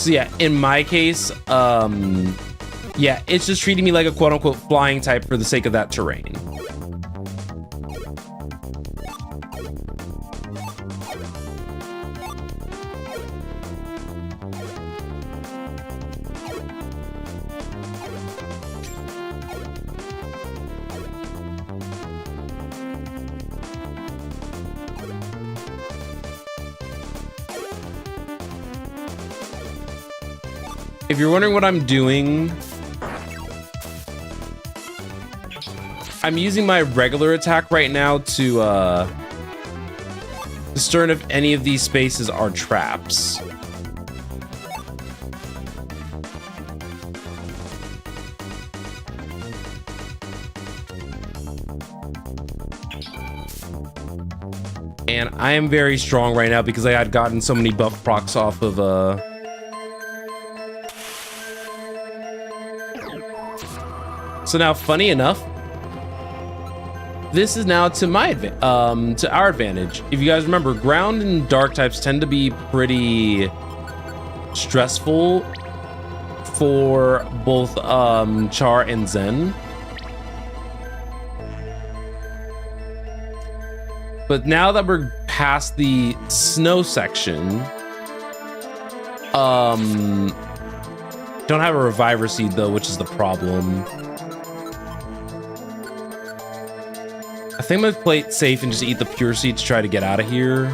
yeah, in my case, yeah, it's just treating me like a quote-unquote flying type for the sake of that terrain. If you're wondering what I'm doing, I'm using my regular attack right now to discern if any of these spaces are traps. And I am very strong right now because I had gotten so many buff procs off of So now, funny enough, this is now to my to our advantage. If you guys remember, ground and dark types tend to be pretty stressful for both Char and Zen. But now that we're past the snow section, don't have a reviver seed though, which is the problem. I think I'm gonna play it safe and just eat the pure seed to try to get out of here.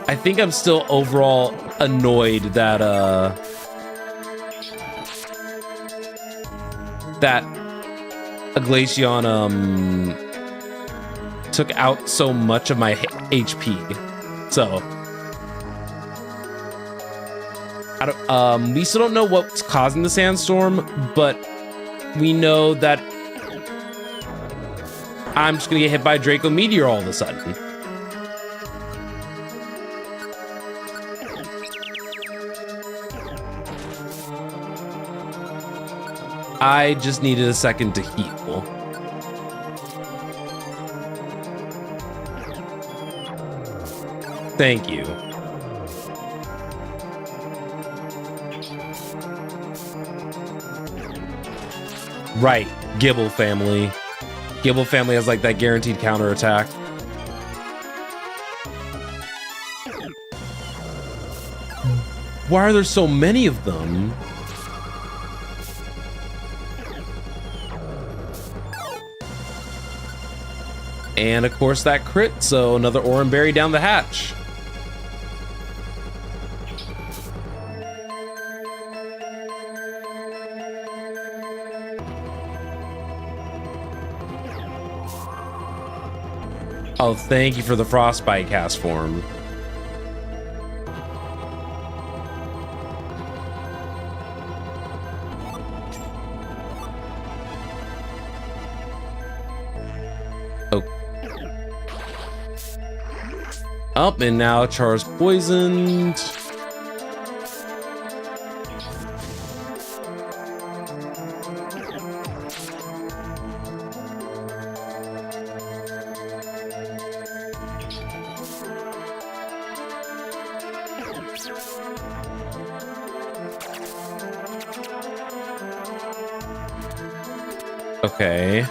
I think I'm still overall annoyed that that Aglacion took out so much of my HP. So I don't, we still don't know what's causing the sandstorm, but we know that I'm just gonna get hit by a Draco Meteor all of a sudden. I just needed a second to heal. Thank you. Right, Gibble family. Gibble family has like that guaranteed counterattack. Why are there so many of them? And of course that crit, so another Oran Berry down the hatch. Oh, thank you for the Frostbite cast form. Up, and now Char's poisoned. Okay.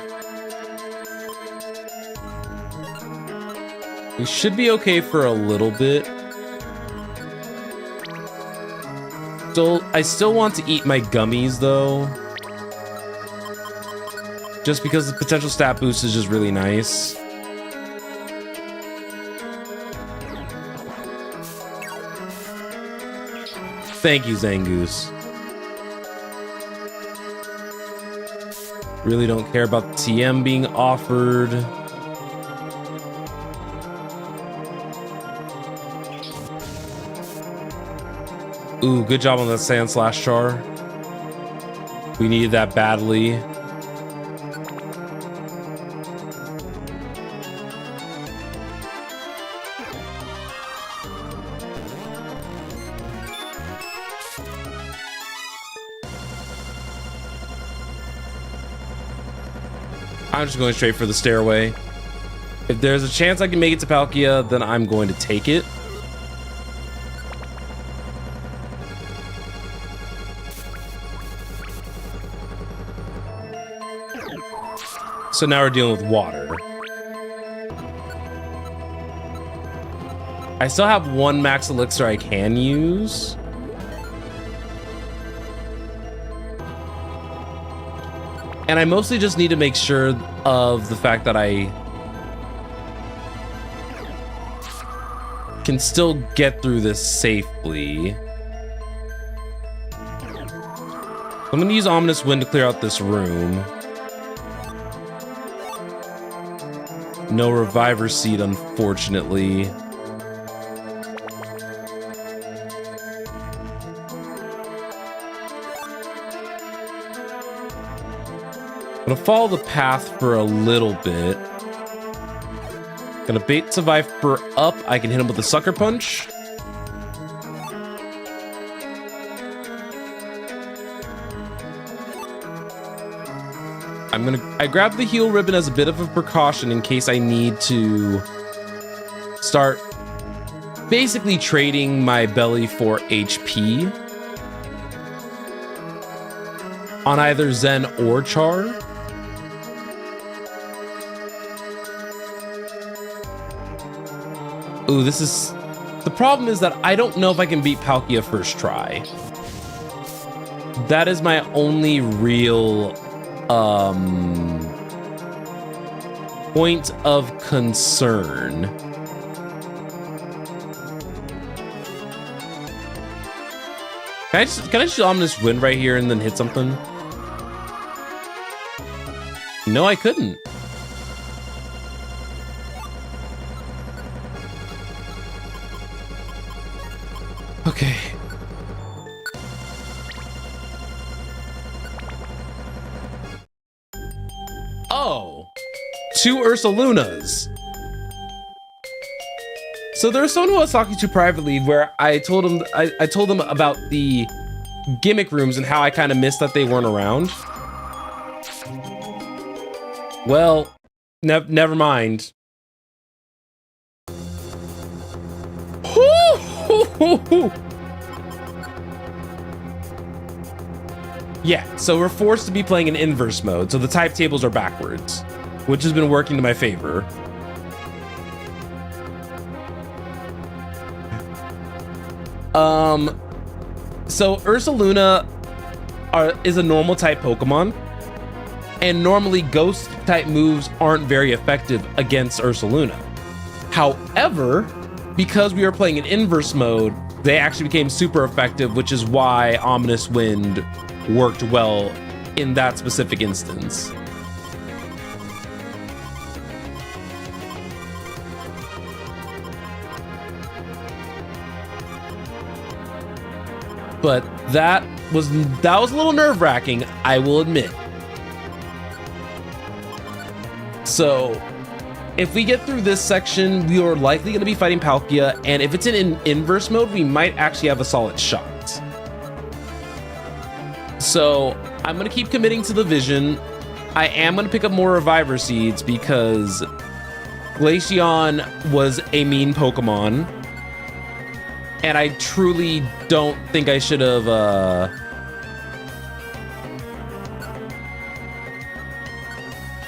We should be okay for a little bit. I still want to eat my gummies though. Just because the potential stat boost is just really nice. Thank you, Zangoose. Really don't care about the TM being offered. Ooh, good job on that Sand Slash Char. We needed that badly. I'm just going straight for the stairway. If there's a chance I can make it to Palkia, then I'm going to take it. So now we're dealing with water. I still have one max elixir I can use. And I mostly just need to make sure of the fact that I can still get through this safely. I'm gonna use Ominous Wind to clear out this room. No Reviver Seed, unfortunately. Gonna follow the path for a little bit. Gonna bait Survivor up. I can hit him with a sucker punch. I grab the heal ribbon as a bit of a precaution in case I need to start basically trading my belly for HP on either Zen or Char. Ooh, this is... The problem is that I don't know if I can beat Palkia first try. That is my only real point of concern. Can I just Ominous Wind right here and then hit something? No, I couldn't. Okay. Oh, 2 Ursalunas. So there was someone who I was talking to privately where I told him I told them about the gimmick rooms and how I kind of missed that they weren't around. Well, never mind. Yeah, so we're forced to be playing in inverse mode, so the type tables are backwards, which has been working to my favor. So Ursaluna is a normal type Pokemon, and normally ghost type moves aren't very effective against Ursaluna. However, because we are playing in inverse mode, they actually became super effective, which is why Ominous Wind worked well in that specific instance. But that was a little nerve-wracking, I will admit. So if we get through this section, we are likely going to be fighting Palkia, and if it's in inverse mode, we might actually have a solid shot. So I'm going to keep committing to the vision. I am going to pick up more Reviver Seeds because Glaceon was a mean Pokemon, and I truly don't think I should have all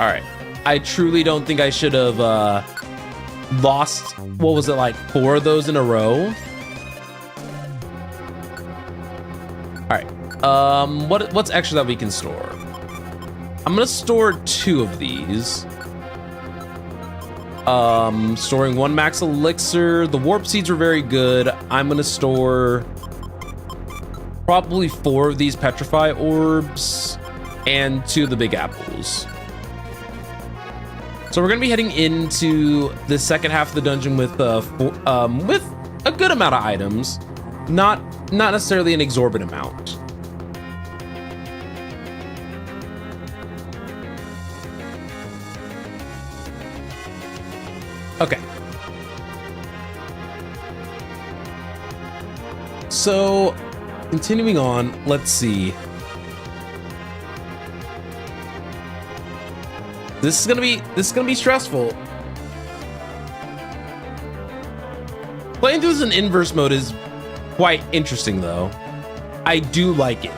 right. I truly don't think I should have lost, what was it, like 4 of those in a row? All right. What's extra that we can store? I'm gonna store 2 of these. Storing 1 max elixir. The warp seeds are very good. I'm gonna store probably 4 of these petrify orbs and 2 of the big apples. So we're gonna be heading into the second half of the dungeon with a good amount of items, not necessarily an exorbitant amount. Okay. So continuing on, let's see. This is gonna be stressful. Playing through this in inverse mode is quite interesting though. I do like it.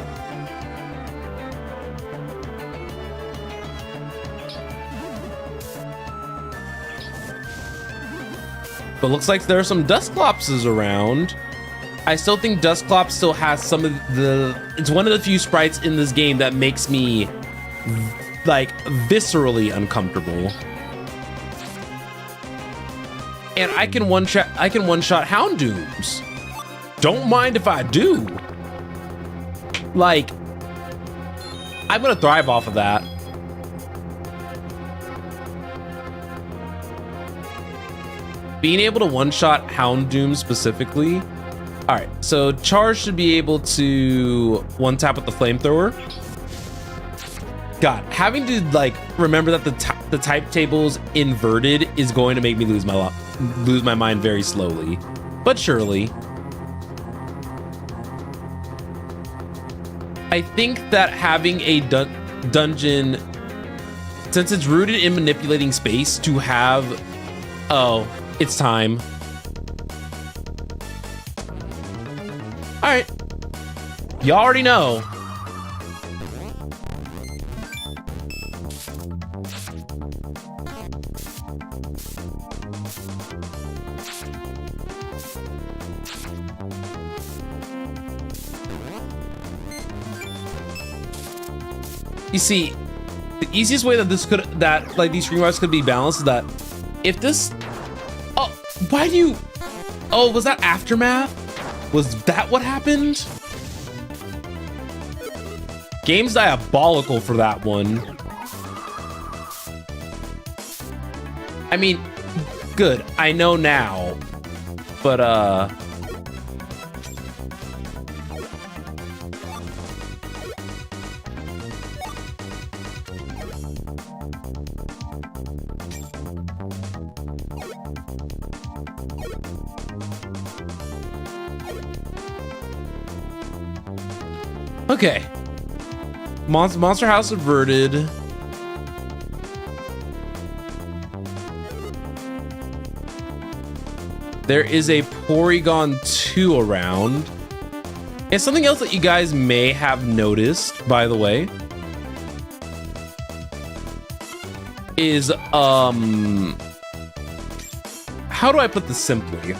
But looks like there are some Dusclopses around. I still think Dusclops still has some of it's one of the few sprites in this game that makes me like viscerally uncomfortable. And I can one-shot Houndooms. Don't mind if I do. Like, I'm gonna thrive off of that. Being able to one-shot Houndoom specifically. All right, so Char should be able to one-tap with the flamethrower. God, having to like remember that the type table's inverted is going to make me lose my mind very slowly, but surely. I think that having a dungeon, since it's rooted in manipulating space, to have, oh, it's time. All right, you already know. You see, the easiest way that these stream rights could be balanced is that if this, oh, why do you, oh, was that Aftermath? Was that what happened? Game's diabolical for that one. I mean, good, I know now, but okay. Monster House averted. There is a Porygon 2 around. And something else that you guys may have noticed, by the way, is how do I put this simply?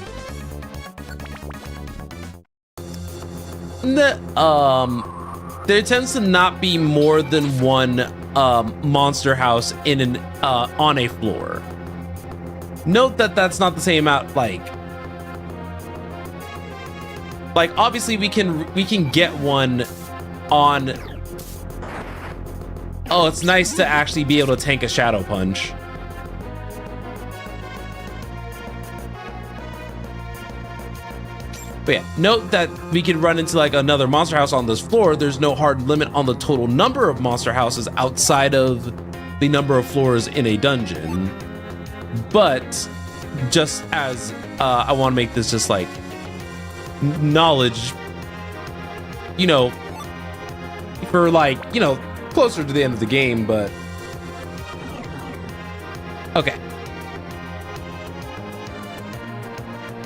There tends to not be more than one monster house in an on a floor. Note that that's not the same amount. Like obviously we can get one on. Oh, it's nice to actually be able to tank a Shadow Punch. But yeah, note that we can run into like another monster house on this floor. There's no hard limit on the total number of monster houses outside of the number of floors in a dungeon. But just as I want to make this just like knowledge, you know, for like, you know, closer to the end of the game, but okay.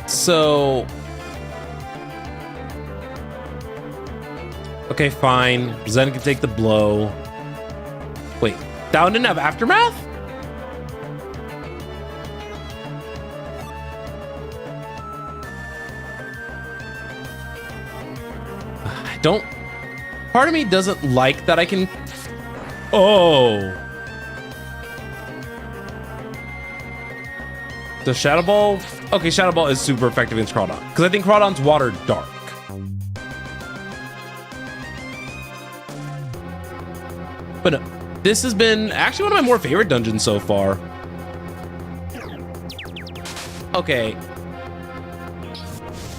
So okay, fine. Zen can take the blow. Wait, that one didn't have Aftermath? I don't... Part of me doesn't like that I can... Oh. The Shadow Ball? Okay, Shadow Ball is super effective against Crawdon, because I think Crawdon's water dark. But no, this has been actually one of my more favorite dungeons so far. Okay.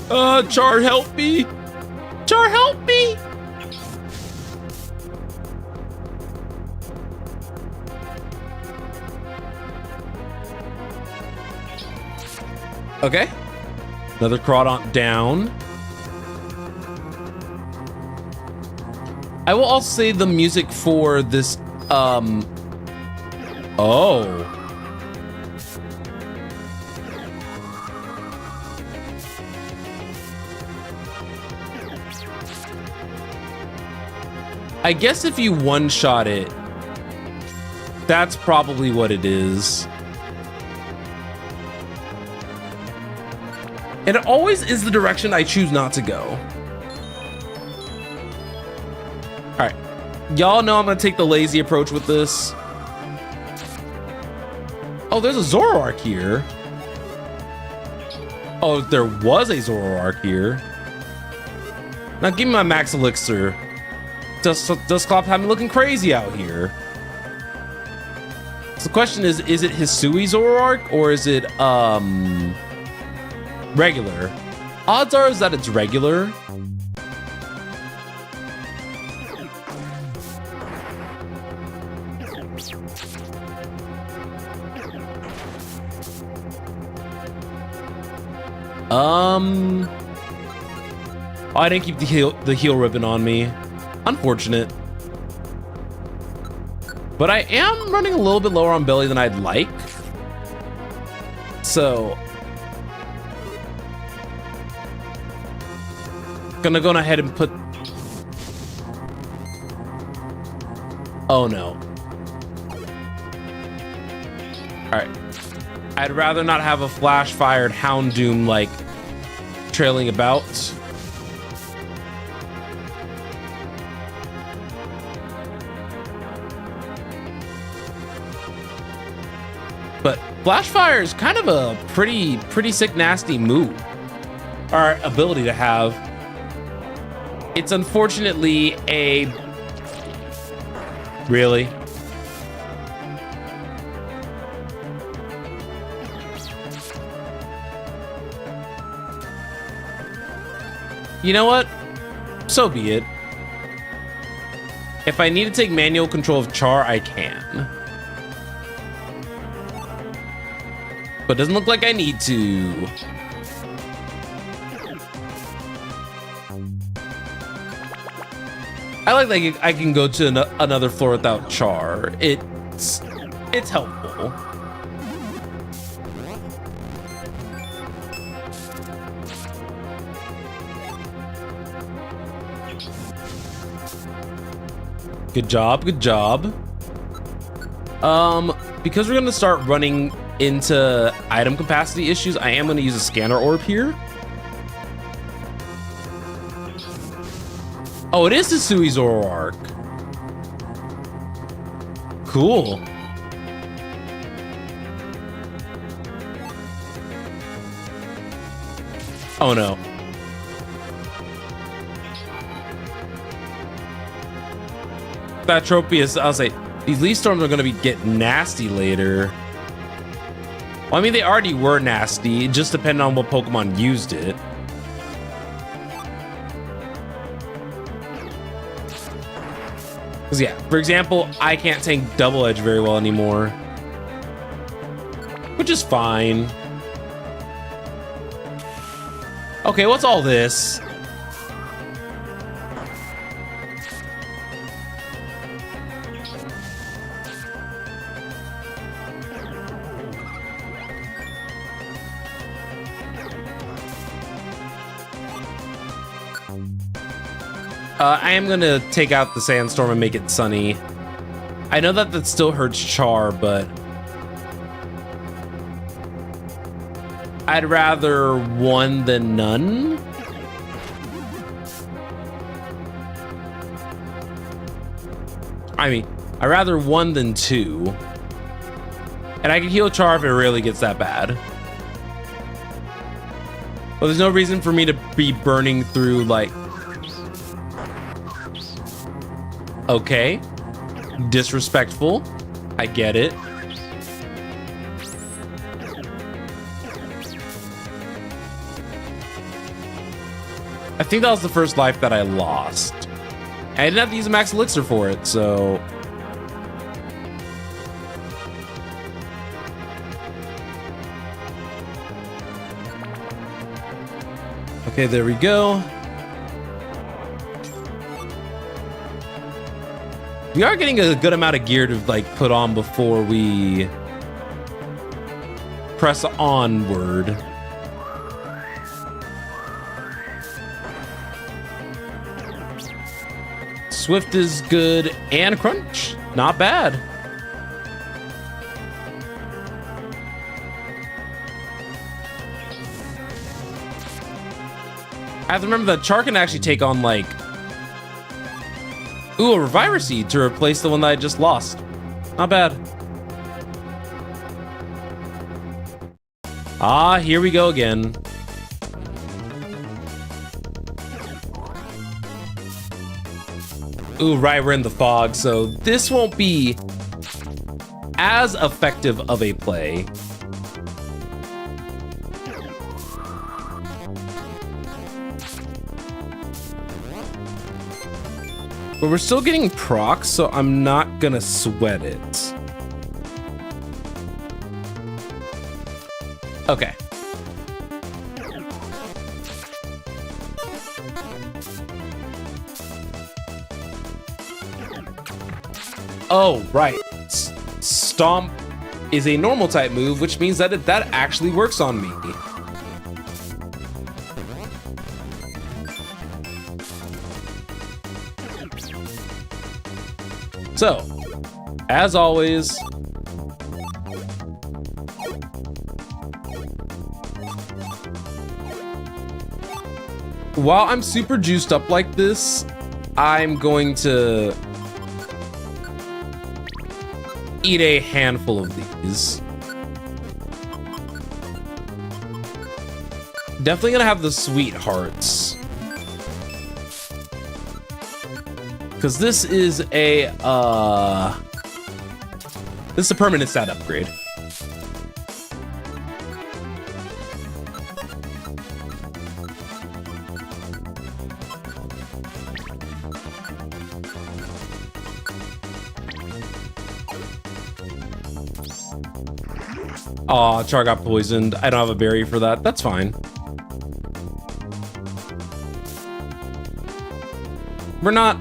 Char, help me! Char, help me! Okay. Another Crawdon down. I will also say the music for this, oh. I guess if you one-shot it, that's probably what it is. And it always is the direction I choose not to go. All right, y'all know I'm gonna take the lazy approach with this. Oh, there's a Zoroark here. Oh, there was a Zoroark here. Now give me my max elixir. Dusclops have me looking crazy out here. So the question is it Hisui Zoroark or is it regular? Odds are is that it's regular. Oh, I didn't keep the heal ribbon on me. Unfortunate. But I am running a little bit lower on belly than I'd like. So gonna go ahead and put... Oh no. Alright. I'd rather not have a flash-fired Houndoom, like, trailing about. But Flashfire is kind of a pretty sick, nasty move, or ability to have. It's unfortunately a... Really? You know what? So be it. If I need to take manual control of Char, I can. But it doesn't look like I need to. I like that I can go to another floor without Char. It's helpful. Good job, good job. Because we're gonna start running into item capacity issues, I am gonna use a scanner orb here. Oh, it is the Sui Zoroark. Cool. Oh no. That Tropius, I'll say, these Leaf Storms are gonna get nasty later. Well, I mean, they already were nasty, it just depended on what Pokemon used it. Because yeah, for example, I can't tank Double Edge very well anymore, which is fine. Okay, what's all this? I am gonna take out the Sandstorm and make it sunny. I know that still hurts Char, but I'd rather one than none. I mean, I'd rather one than two. And I can heal Char if it really gets that bad. But there's no reason for me to be burning through, like... Okay. Disrespectful. I get it. I think that was the first life that I lost. I didn't have to use a max elixir for it, so... Okay, there we go. We are getting a good amount of gear to like put on before we press onward. Swift is good and Crunch, not bad. I have to remember that Char can actually take on like... Ooh, a Reviver Seed to replace the one that I just lost. Not bad. Ah, here we go again. Ooh, right, we're in the fog, so this won't be as effective of a play. But we're still getting procs, so I'm not gonna sweat it. Oh, right. Stomp is a normal type move, which means that that actually works on me. So, as always, while I'm super juiced up like this, I'm going to eat a handful of these. Definitely gonna have the sweethearts, because this is a permanent stat upgrade. Aw, Char got poisoned. I don't have a berry for that. That's fine. We're not,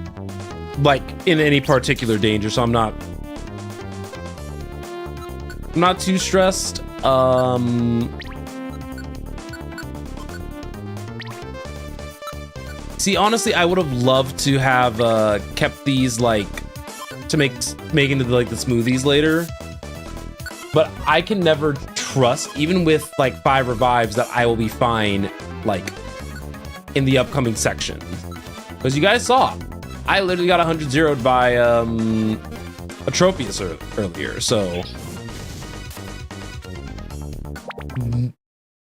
like, in any particular danger, so I'm not too stressed. See, honestly, I would have loved to have kept these, like, to make into, like, the smoothies later. But I can never trust, even with like 5 revives, that I will be fine, like, in the upcoming section. Because you guys saw, I literally got 100 zeroed by Atropius earlier, so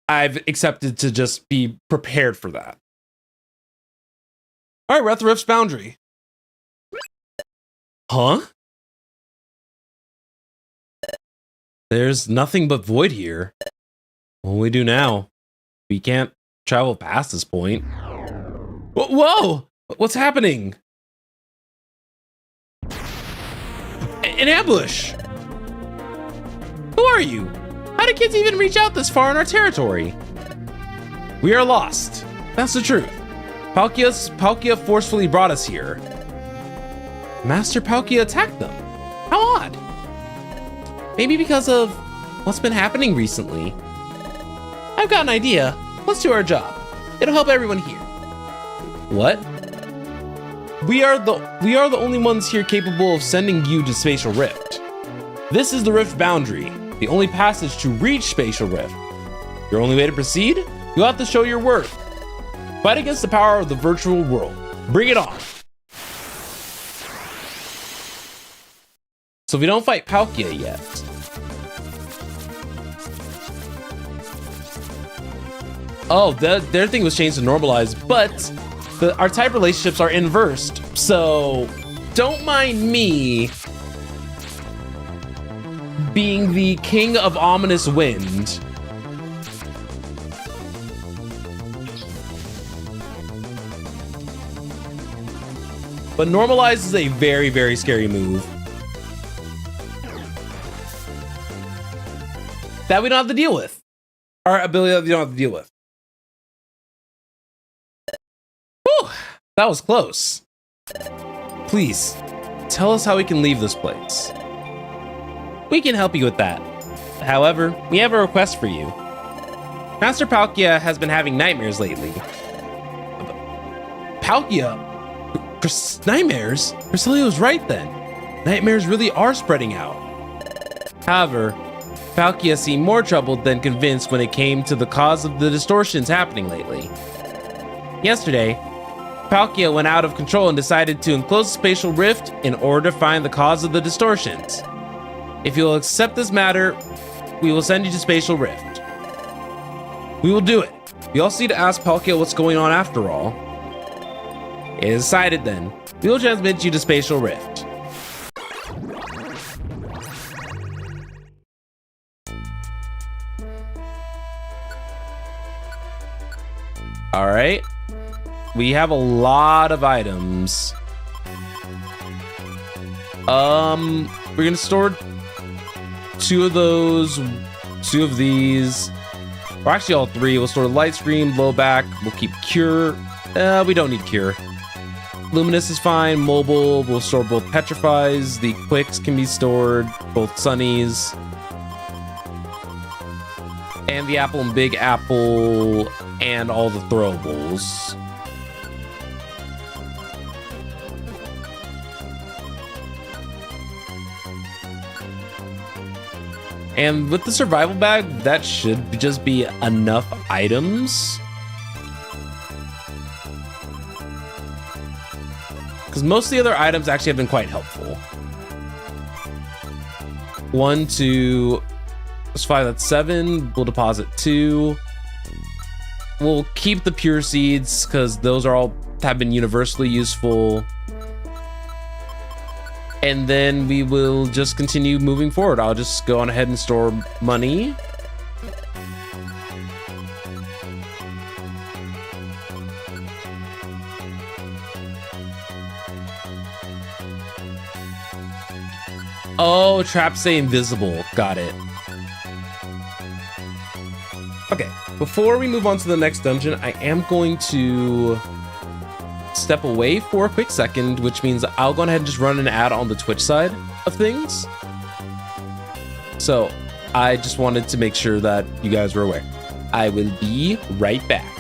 I've accepted to just be prepared for that. All right, we're at the Rift's boundary. Huh? There's nothing but void here. What do we do now? We can't travel past this point. Whoa! What's happening? An ambush! Who are you? How did kids even reach out this far in our territory? We are lost. That's the truth. Palkia forcefully brought us here. Master Palkia attacked them. How odd. Maybe because of what's been happening recently. I've got an idea. Let's do our job. It'll help everyone here. What? We are the only ones here capable of sending you to Spatial Rift. This is the Rift boundary, the only passage to reach Spatial Rift. Your only way to proceed? You'll have to show your worth. Fight against the power of the virtual world. Bring it on. So we don't fight Palkia yet. Oh, their thing was changed to normalized, but our type relationships are inversed. So don't mind me being the king of ominous wind. But normalized is a very, very scary move that we don't have to deal with. Our ability that we don't have to deal with. Whew, that was close. Please, tell us how we can leave this place. We can help you with that. However, we have a request for you. Master Palkia has been having nightmares lately. Palkia? Nightmares? Priscilla was right then. Nightmares really are spreading out. However, Palkia seemed more troubled than convinced when it came to the cause of the distortions happening lately. Yesterday, Palkia went out of control and decided to enclose the Spatial Rift in order to find the cause of the distortions. If you'll accept this matter, we will send you to Spatial Rift. We will do it. We also need to ask Palkia what's going on after all. It is decided then. We will transmit you to Spatial Rift. All right. We have a lot of items. We're gonna store 2 of those, 2 of these. Or actually all three. We'll store Light Screen, Blowback. We'll keep Cure. We don't need Cure. Luminous is fine. Mobile, we'll store both Petrifies. The Quicks can be stored, both Sunnies. And the Apple and Big Apple and all the throwables. And with the survival bag, that should just be enough items. Because most of the other items actually have been quite helpful. 1, 2, that's 5, that's 7. We'll deposit 2. We'll keep the pure seeds because those are all have been universally useful. And then we will just continue moving forward. I'll just go on ahead and store money. Oh, traps say invisible. Got it. Okay, before we move on to the next dungeon, I am going to step away for a quick second, which means I'll go ahead and just run an ad on the Twitch side of things. So I just wanted to make sure that you guys were aware. I will be right back.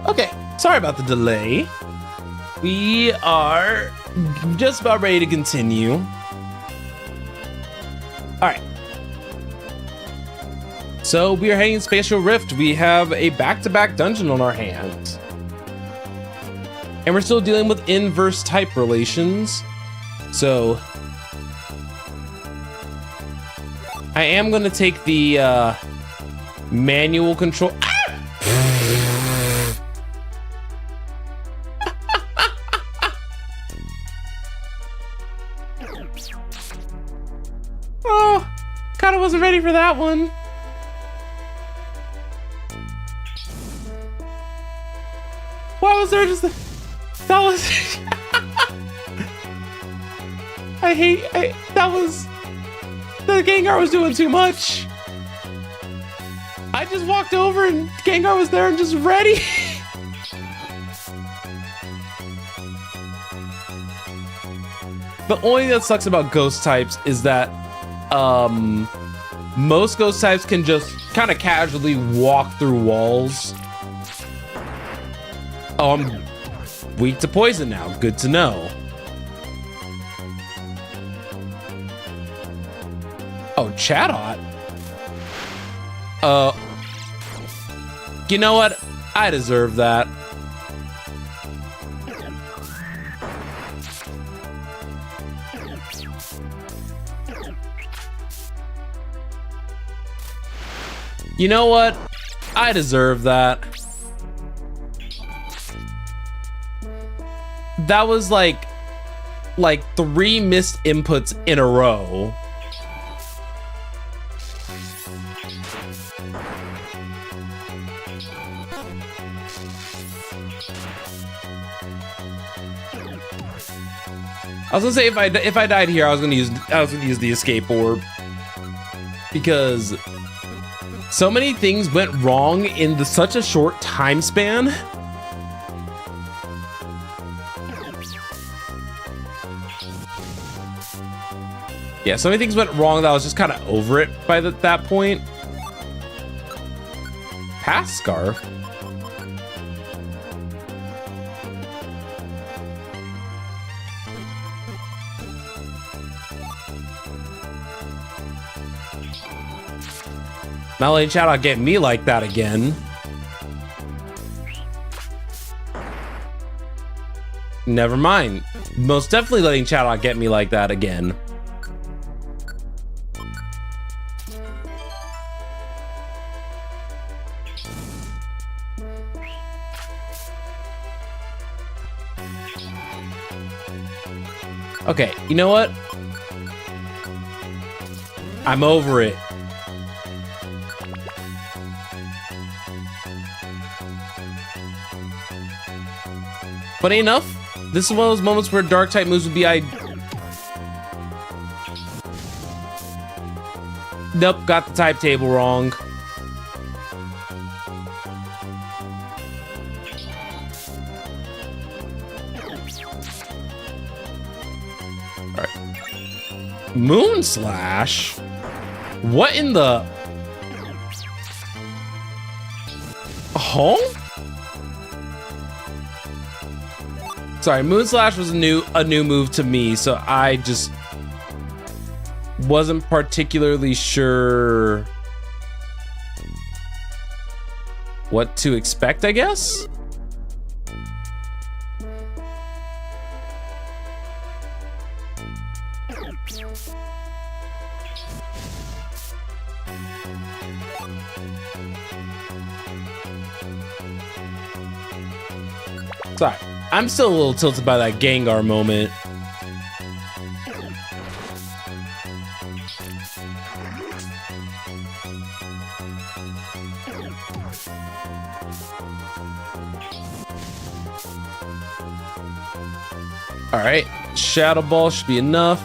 Okay, sorry about the delay. We are just about ready to continue. All right. So we are heading to Spatial Rift. We have a back-to-back dungeon on our hands. And we're still dealing with inverse type relations. So I am going to take the manual control. Oh, kind of wasn't ready for that one. Why was there just that was that was the Gengar was doing too much. I just walked over and Gengar was there and just ready. The only thing that sucks about ghost types is that most ghost types can just kind of casually walk through walls. Oh, I'm weak to poison now. Good to know. Oh, Chatot. You know what? I deserve that. You know what? I deserve that. That was like 3 missed inputs in a row. I was gonna say if I died here, I was gonna use the escape orb, because so many things went wrong in such a short time span. Yeah, so many things went wrong that I was just kind of over it by that point. Pass scarf. Not letting chat out get me like that again. Never mind. Most definitely letting chat out get me like that again. Okay, you know what? I'm over it. Funny enough, this is one of those moments where dark type moves would be Nope, got the type table wrong. Alright. Moon Slash? What in the... Home? Sorry, Moon Slash was a new move to me, so I just wasn't particularly sure what to expect, I guess. Sorry. I'm still a little tilted by that Gengar moment. All right, Shadow Ball should be enough.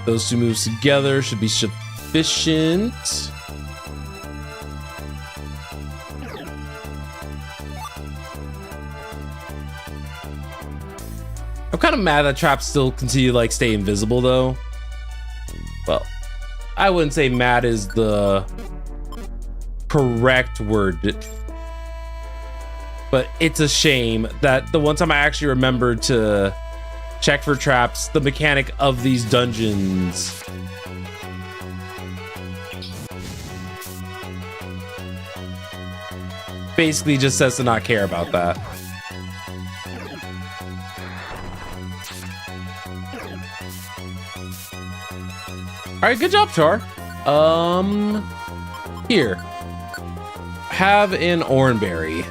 Those two moves together should be sufficient. I'm kind of mad that traps still continue to like stay invisible though. Well, I wouldn't say mad is the correct word, but it's a shame that the one time I actually remembered to check for traps, the mechanic of these dungeons basically just says to not care about that. All right, good job, Char. Here, have an Oranberry.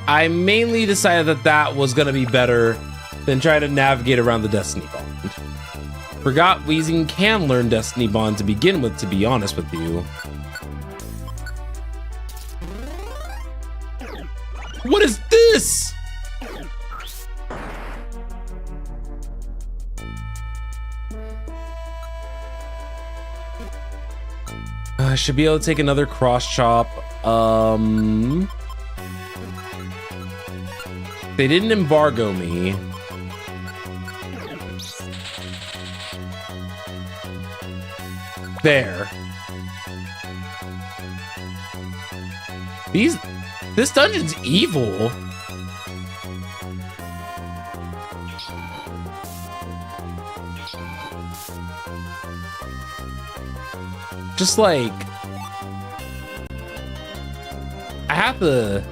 I mainly decided that that was going to be better than trying to navigate around the Destiny Bond. Forgot Weezing can learn Destiny Bond to begin with, to be honest with you. What is this? I should be able to take another cross chop. They didn't embargo me. There. This dungeon's evil. Just like, I have to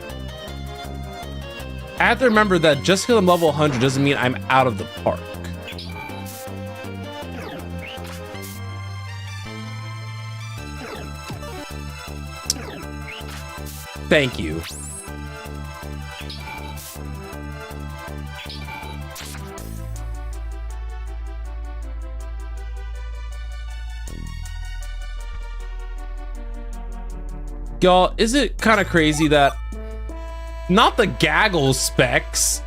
remember that just because I'm level 100 doesn't mean I'm out of the park. Thank you. Y'all, is it kind of crazy that not the gaggle specs,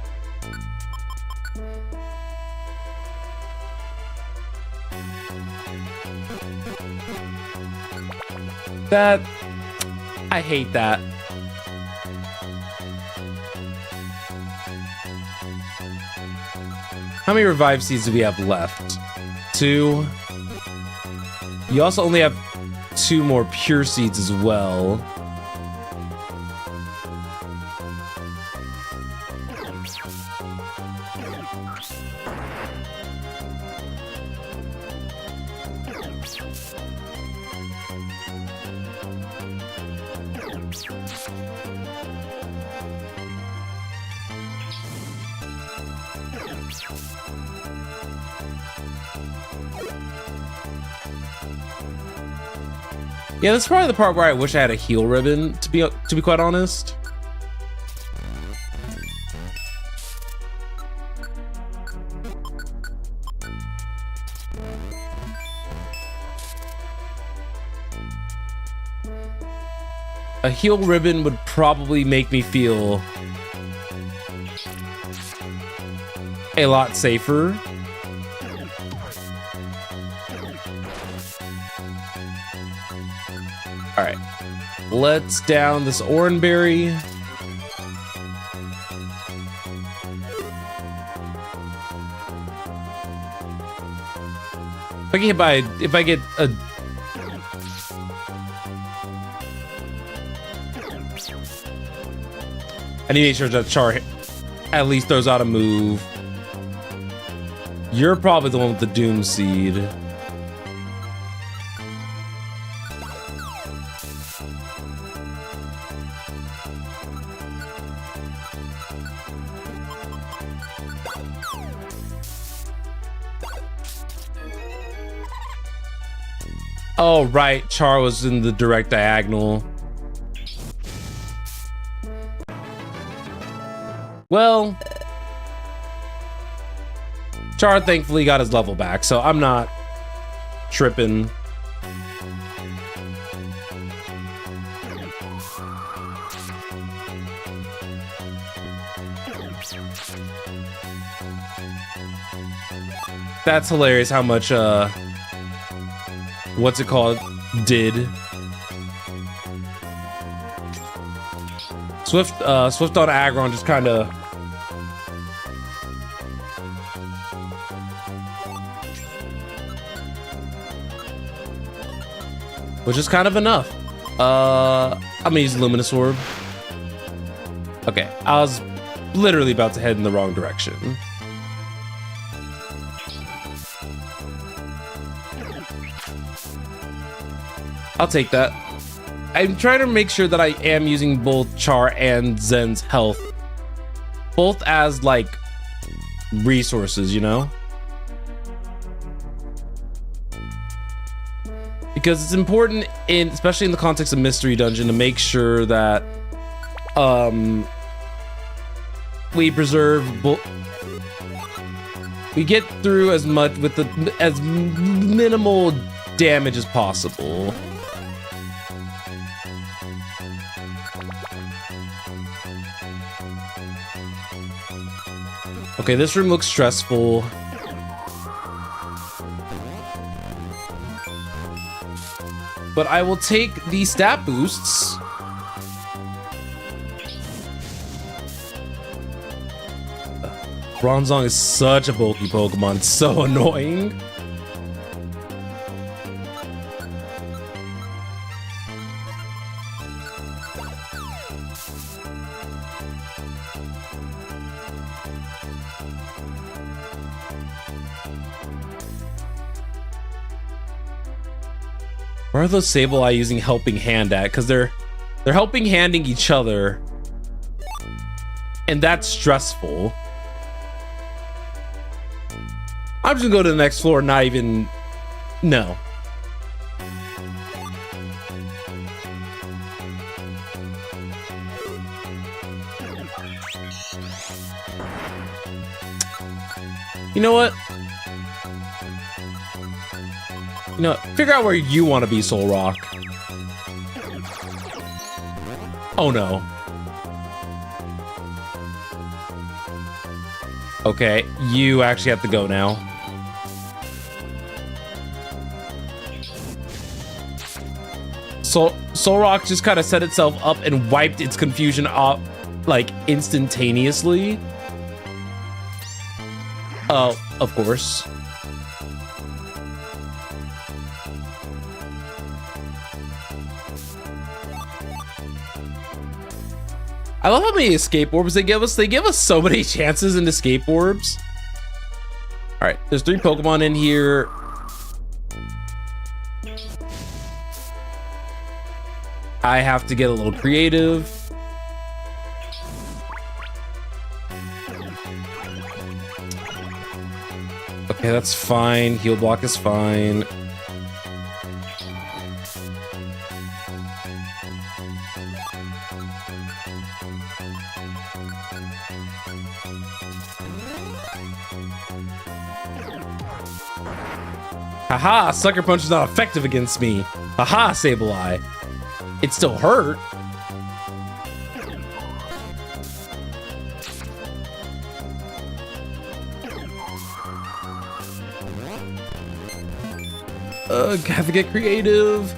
that I hate that. How many revive seeds do we have left? 2. You also only have 2 more pure seeds as well. Yeah, that's probably the part where I wish I had a heal ribbon, to be quite honest. A heal ribbon would probably make me feel a lot safer. All right, let's down this oranberry. If I get a I need to make sure that Char at least throws out a move. You're probably the one with the Doom Seed. Oh, right. Char was in the direct diagonal. Well, Char thankfully got his level back, so I'm not tripping. That's hilarious how much, what's it called? Did. Swift on Aggron just kind of which is kind of enough. I'm gonna use Luminous Orb. Okay, I was literally about to head in the wrong direction. I'll take that. I'm trying to make sure that I am using both Char and Zen's health, both as like resources, you know? Because it's important especially in the context of Mystery Dungeon, to make sure that we preserve we get through as much with as minimal damage as possible. Okay, this room looks stressful. But I will take the stat boosts. Bronzong is such a bulky Pokemon. It's so annoying. Where are those Sableye using Helping Hand at? Because they're helping handing each other. And that's stressful. I'm just gonna go to the next floor, not even... No. You know what? You know, figure out where you want to be, Solrock. Oh no. Okay, you actually have to go now. Solrock just kind of set itself up and wiped its confusion off, like, instantaneously. Oh, of course. I love how many escape orbs they give us. They give us so many chances in escape orbs. All right, there's 3 Pokemon in here. I have to get a little creative. Okay, that's fine. Heal block is fine. Haha, Sucker Punch is not effective against me. Haha, Sableye. It still hurt. Have to get creative.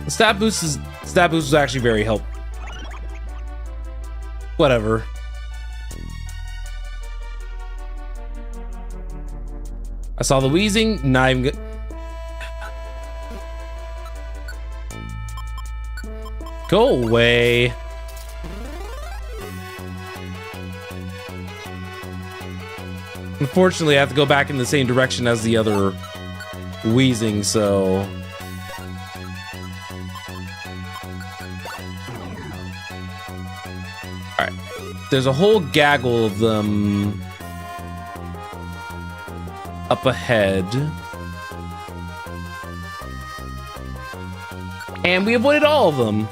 The stat boost is actually very helpful. Whatever. I saw the wheezing, not even good. Go away. Unfortunately, I have to go back in the same direction as the other wheezing, so... Alright. There's a whole gaggle of them up ahead. And we avoided all of them.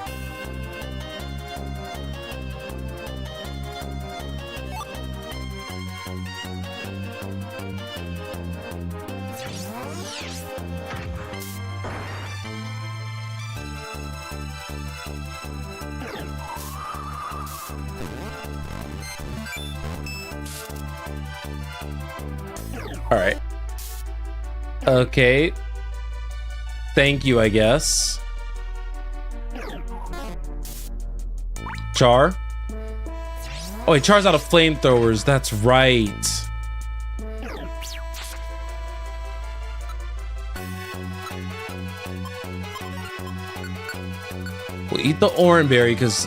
All right. Okay. Thank you, I guess. Char. Oh, he Char's out of flamethrowers. That's right. We'll eat the orange berry because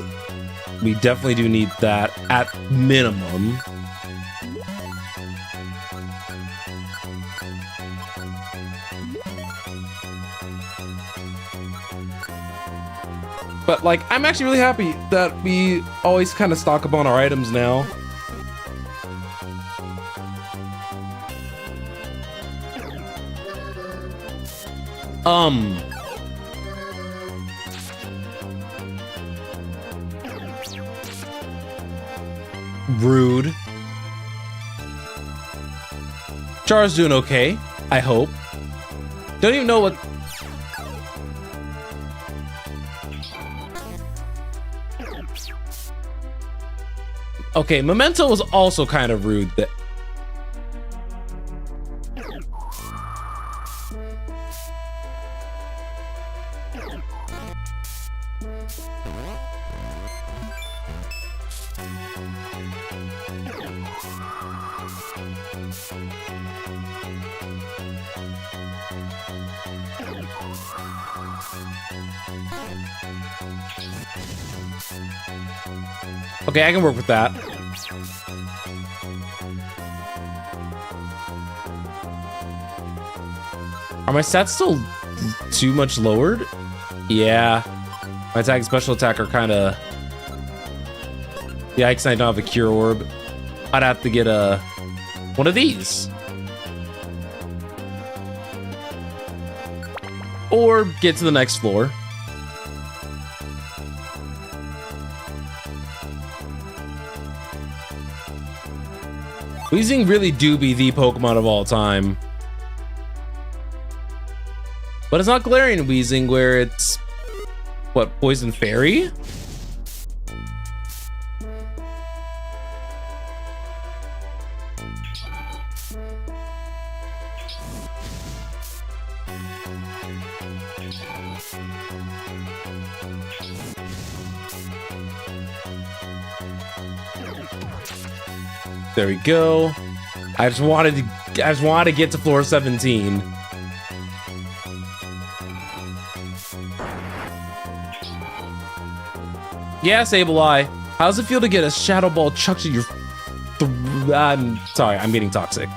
we definitely do need that at minimum. But like, I'm actually really happy that we always kind of stock up on our items now. Rude. Char's doing okay, I hope. Don't even know what... Okay, Memento was also kind of rude. That Okay, I can work with that. Are my stats still too much lowered? Yeah. My attack and special attack are kind of... Yikes, I don't have a cure orb. I'd have to get one of these. Or get to the next floor. Weezing really do be the Pokemon of all time. But it's not Galarian Weezing where it's, what, Poison Fairy? There we go. I just wanted to get to floor 17. Yeah, Sableye. How does it feel to get a Shadow Ball chucked to your... I'm sorry, I'm getting toxic.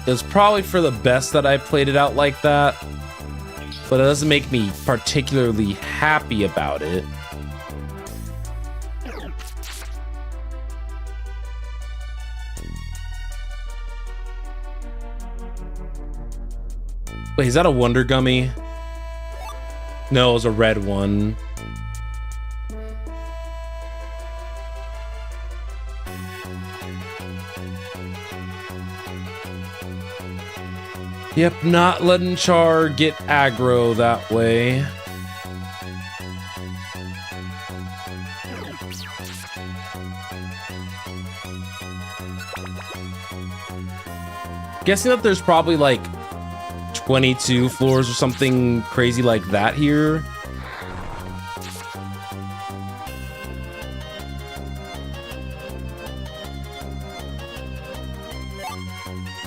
It was probably for the best that I played it out like that, but it doesn't make me particularly happy about it. Wait, is that a Wonder Gummy? No, it was a red one. Yep, not letting Char get aggro that way. Guessing that there's probably like 22 floors or something crazy like that here.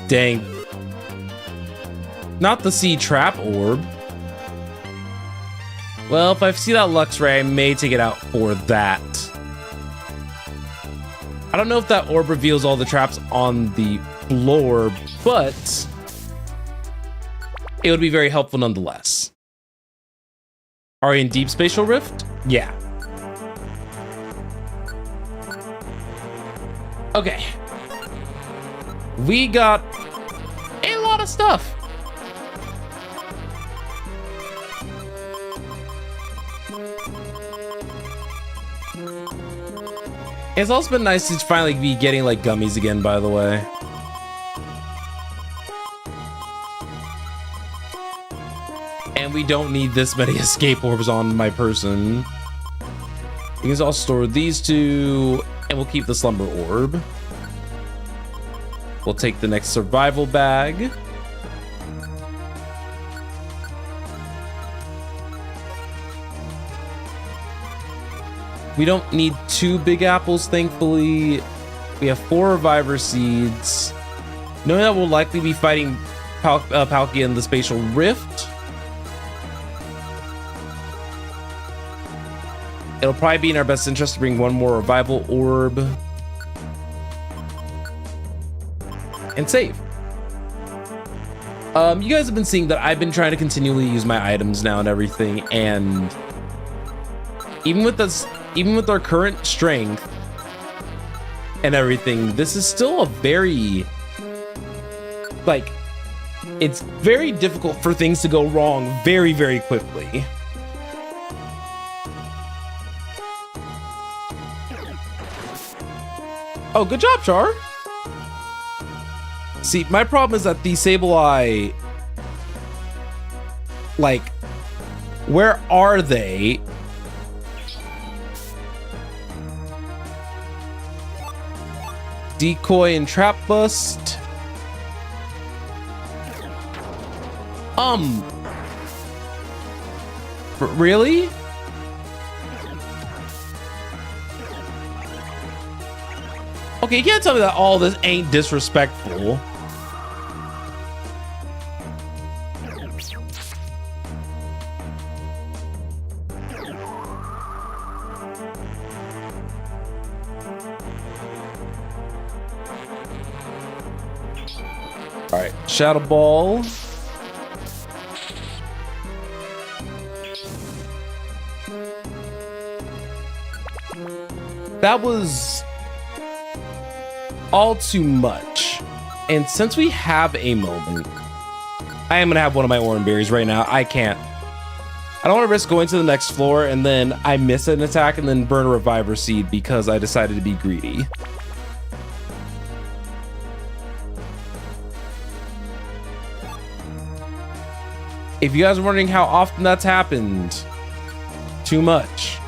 Dang. Not the Sea Trap Orb. Well, if I see that Luxray, I may take it out for that. I don't know if that orb reveals all the traps on the floor, but it would be very helpful nonetheless. Are you in Deep Spatial Rift? Yeah. Okay. We got a lot of stuff. It's also been nice to finally be getting like gummies again, by the way. And we don't need this many escape orbs on my person. We can also store these two, and we'll keep the slumber orb. We'll take the next survival bag. We don't need 2 big apples, thankfully. We have 4 Reviver Seeds. Knowing that we'll likely be fighting Palkia in the Spatial Rift, it'll probably be in our best interest to bring 1 more Revival Orb and save. You guys have been seeing that I've been trying to continually use my items now and everything, and even with our current strength and everything, this is still a very, like, it's very difficult for things to go wrong very, very quickly. Oh, good job, Char. See, my problem is that the Sableye, like, where are they? decoy and trap bust. Really? Okay, you can't tell me that all this ain't disrespectful. All right, Shadow Ball. That was all too much. And since we have a moment, I am gonna have one of my orange berries right now. I can't. I don't want to risk going to the next floor and then I miss an attack and then burn a reviver seed because I decided to be greedy. If you guys are wondering how often that's happened, too much.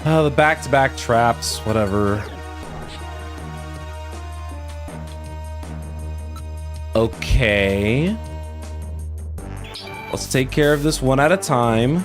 The back-to-back traps, whatever. Okay. Let's take care of this one at a time.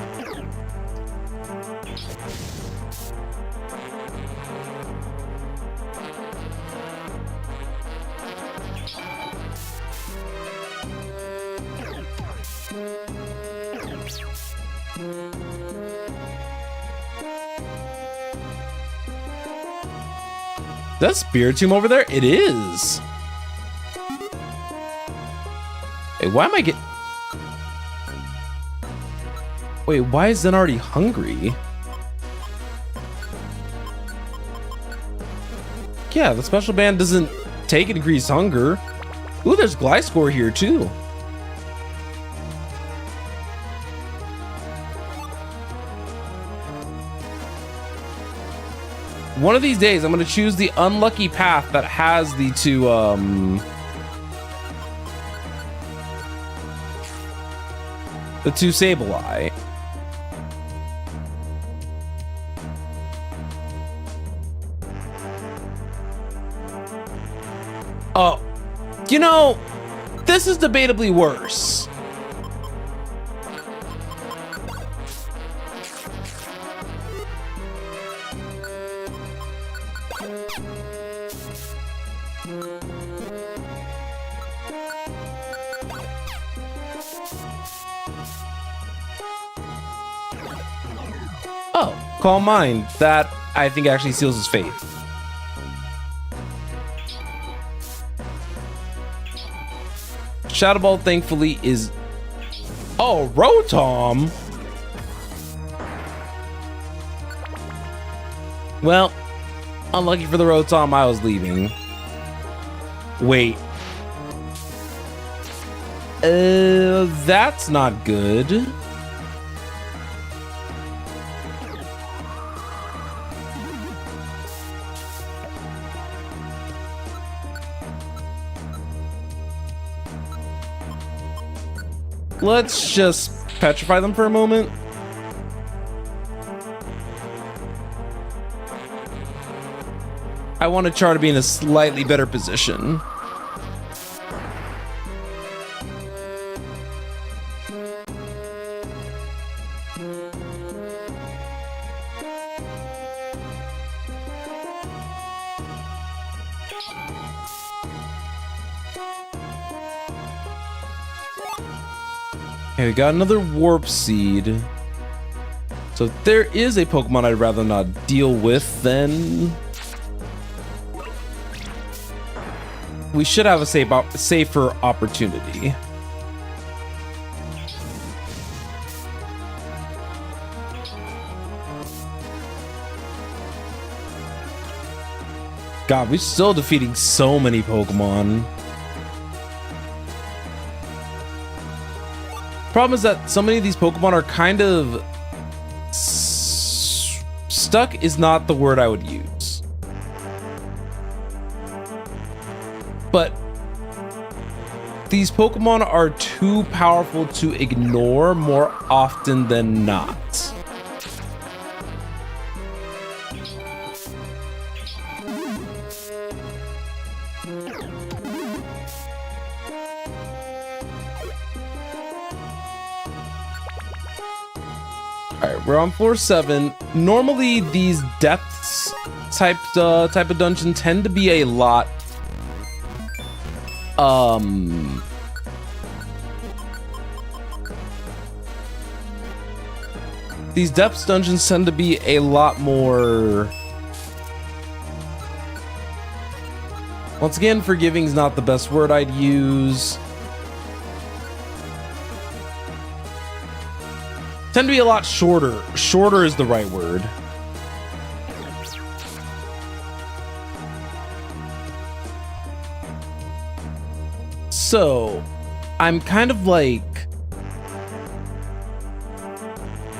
Is that Spirit Tomb over there? It is. Hey, why am I get? Wait, why is Zen already hungry? Yeah, the special band doesn't take increased hunger. Ooh, there's Gliscor here too. One of these days, I'm going to choose the unlucky path that has the two, Sableye. Oh, you know, this is debatably worse. Oh, Calm Mind. That, I think, actually seals his fate. Shadow Ball, thankfully, is... Oh, Rotom! Well, unlucky for the Rotom, I was leaving. Wait. That's not good. Let's just petrify them for a moment. I want Char to be in a slightly better position. Okay, we got another Warp Seed. So if there is a Pokemon I'd rather not deal with, then we should have a safer opportunity. God, we're still defeating so many Pokemon. Problem is that so many of these Pokemon are kind of stuck is not the word I would use. These Pokemon are too powerful to ignore more often than not. Alright, we're on floor 7. Normally these depths type of dungeon tend to be a lot these depths dungeons tend to be a lot more, once again, forgiving is not the best word I'd use. Tend to be a lot shorter. Shorter is the right word. So, I'm kind of like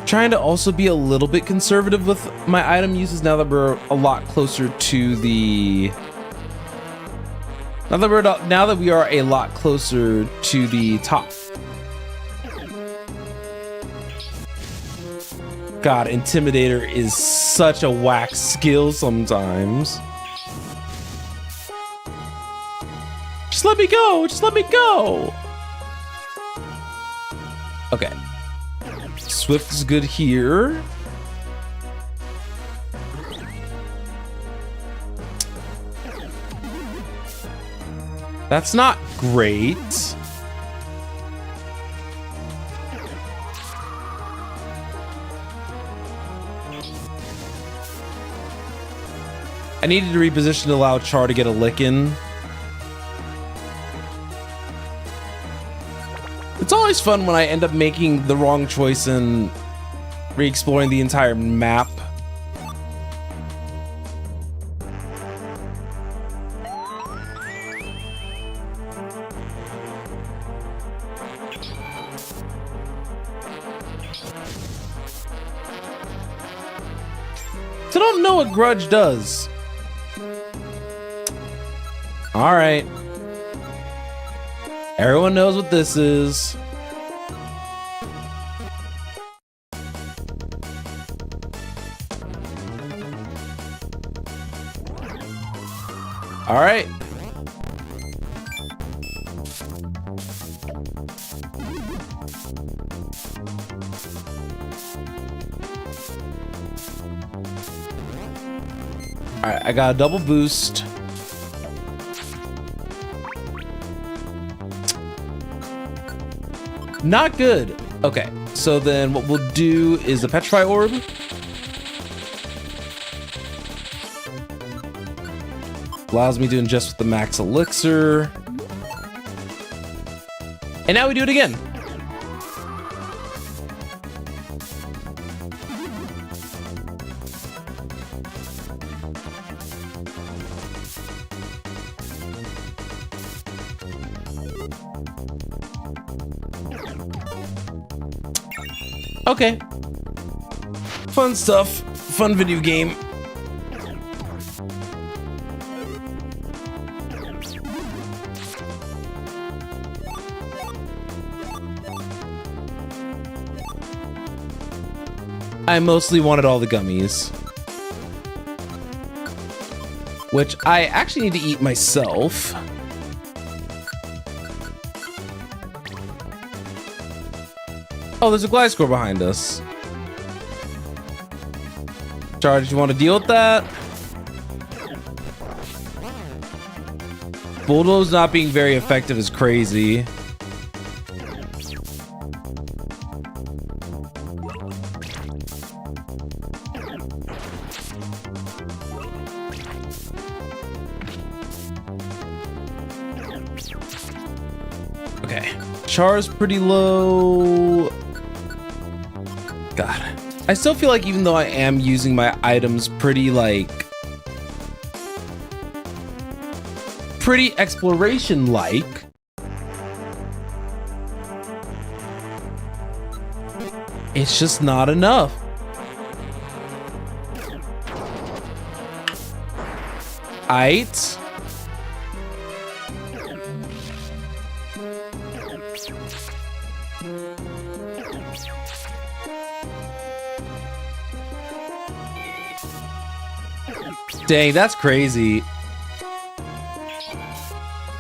trying to also be a little bit conservative with my item uses now that we're a lot closer to the now that we are a lot closer to the top. God, Intimidator is such a whack skill sometimes. Just let me go! Just let me go! Okay. Swift is good here. That's not great. I needed to reposition to allow Char to get a lick in. It's always fun when I end up making the wrong choice and re-exploring the entire map. So I don't know what Grudge does. All right. Everyone knows what this is. All right. All right, I got a double boost. Not good. Okay, so then what we'll do is a Petrify Orb. Allows me to ingest with the max elixir. And now we do it again. Okay. Fun stuff. Fun video game. I mostly wanted all the gummies, which I actually need to eat myself. Oh, there's a Gliscor behind us. Char, did you want to deal with that? Bulldoze not being very effective is crazy. Okay, Char's pretty low. God, I still feel like even though I am using my items pretty exploration-like, it's just not enough. Aight. Dang, that's crazy.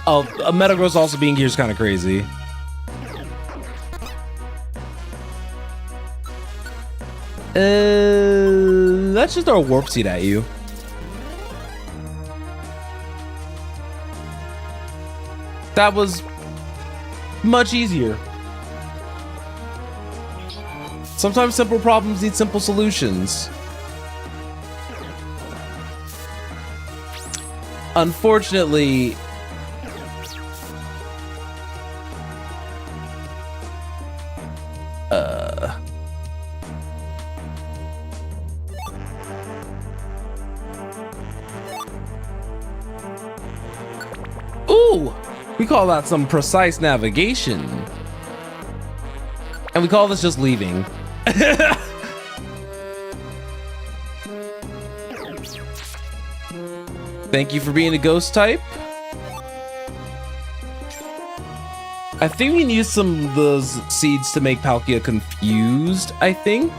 Oh, a Metagross also being here is kind of crazy. Let's just throw a Warp Seed at you. That was much easier. Sometimes simple problems need simple solutions. Unfortunately, ooh, we call that some precise navigation. And we call this just leaving. Thank you for being a ghost type. I think we need some of those seeds to make Palkia confused, I think.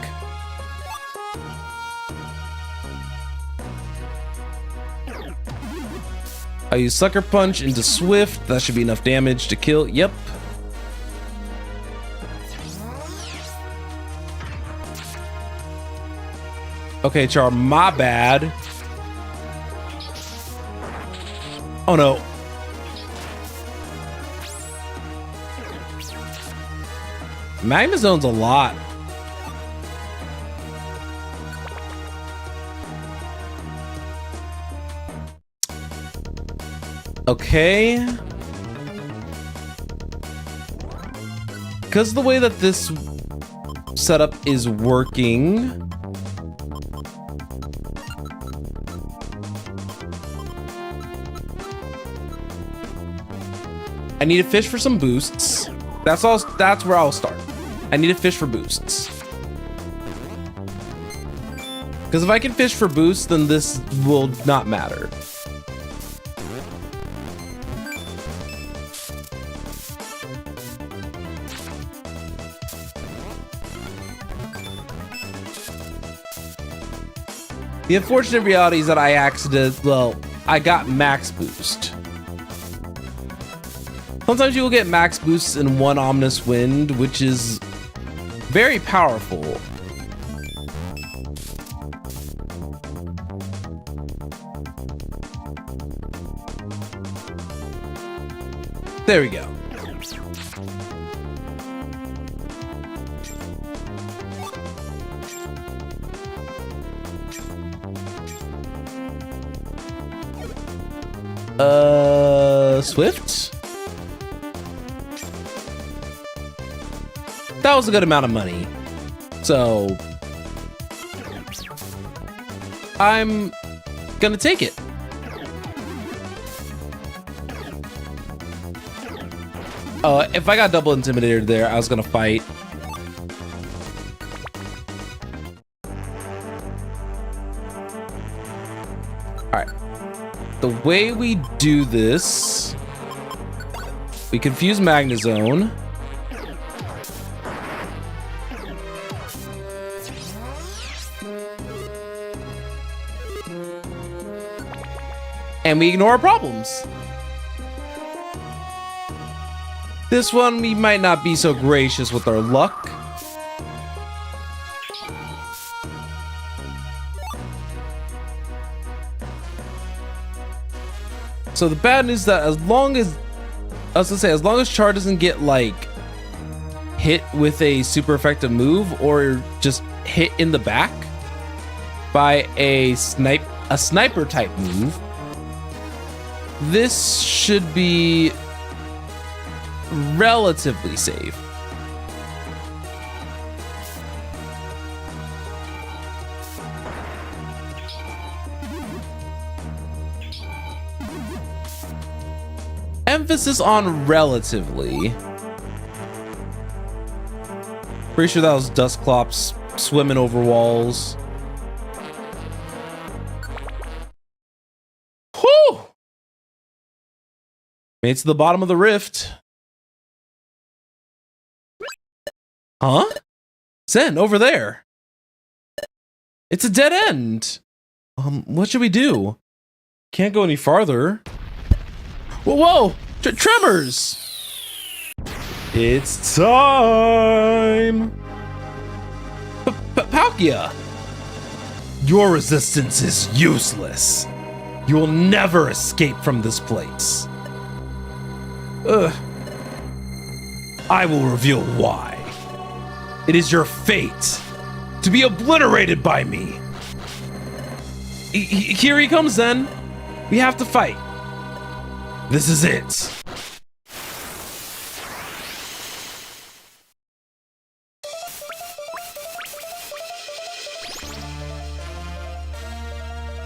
I use Sucker Punch into Swift. That should be enough damage to kill. Yep. Okay, Char, my bad. Oh no. Magnezone's a lot. Okay. Because the way that this setup is working, I need a fish for some boosts. That's where I'll start. I need a fish for boosts. Because if I can fish for boosts, then this will not matter. The unfortunate reality is that I got max boost. Sometimes you will get max boosts in one Ominous Wind, which is very powerful. There we go. Swift? That was a good amount of money. So I'm gonna take it. If I got double intimidated there, I was gonna fight. All right. The way we do this, we confuse Magnezone. And we ignore our problems. This one, we might not be so gracious with our luck. So the bad news is that as long as Char doesn't get like hit with a super effective move or just hit in the back by a sniper type move, this should be relatively safe. Emphasis on relatively. Pretty sure that was Dusclops swimming over walls. Whew! Made it to the bottom of the rift. Huh? Zen, over there. It's a dead end. What should we do? Can't go any farther. Whoa! Tremors! It's time! Palkia! Your resistance is useless. You will never escape from this place. I will reveal why. It is your fate to be obliterated by me. Here he comes then. We have to fight. This is it.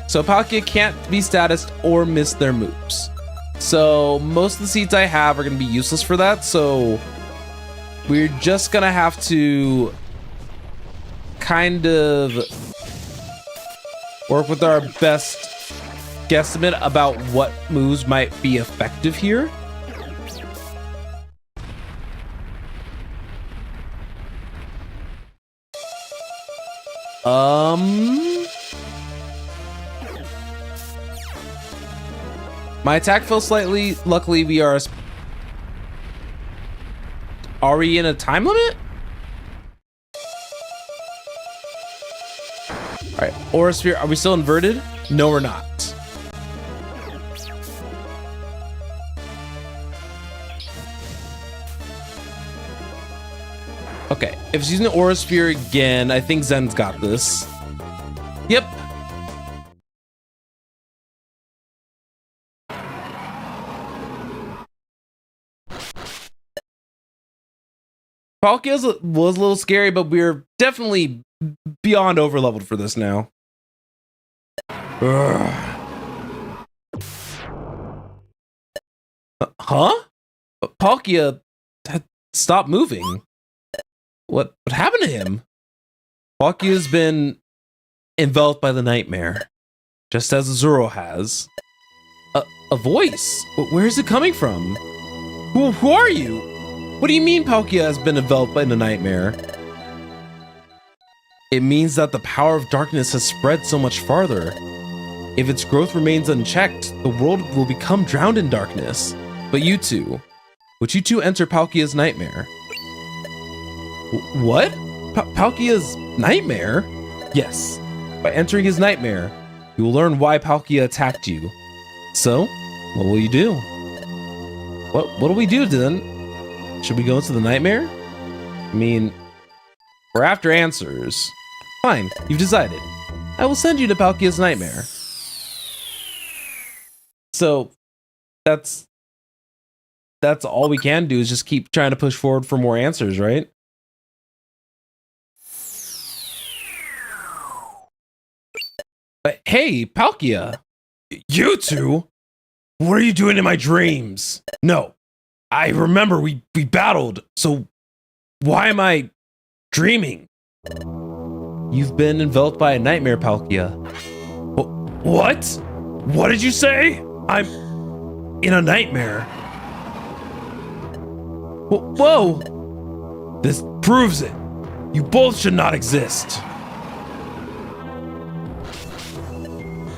So Palkia can't be statused or miss their moves. So most of the seeds I have are going to be useless for that. So we're just going to have to kind of work with our best guesstimate about what moves might be effective here. My attack fell slightly. Luckily, we are we in a time limit? All right, Aura Sphere. Are we still inverted? No, we're not. Okay, if she's using the Aura Sphere again, I think Zen's got this. Yep. Palkia was a little scary, but we're definitely beyond overleveled for this now. Huh? Palkia had stopped moving. What happened to him? Palkia's been enveloped by the nightmare, just as Azuro has. A voice? Where is it coming from? Who are you? What do you mean Palkia has been enveloped by the nightmare? It means that the power of darkness has spread so much farther. If its growth remains unchecked, the world will become drowned in darkness. But you two, would you two enter Palkia's nightmare? What? Palkia's nightmare? Yes. By entering his nightmare, you will learn why Palkia attacked you. So, what will you do? What do we do then? Should we go into the nightmare? I mean, we're after answers. Fine, you've decided. I will send you to Palkia's nightmare. So, that's all we can do is just keep trying to push forward for more answers, right? But hey, Palkia! You two? What are you doing in my dreams? No. I remember we battled, so why am I dreaming? You've been enveloped by a nightmare, Palkia. What? What did you say? I'm in a nightmare. Whoa! This proves it. You both should not exist.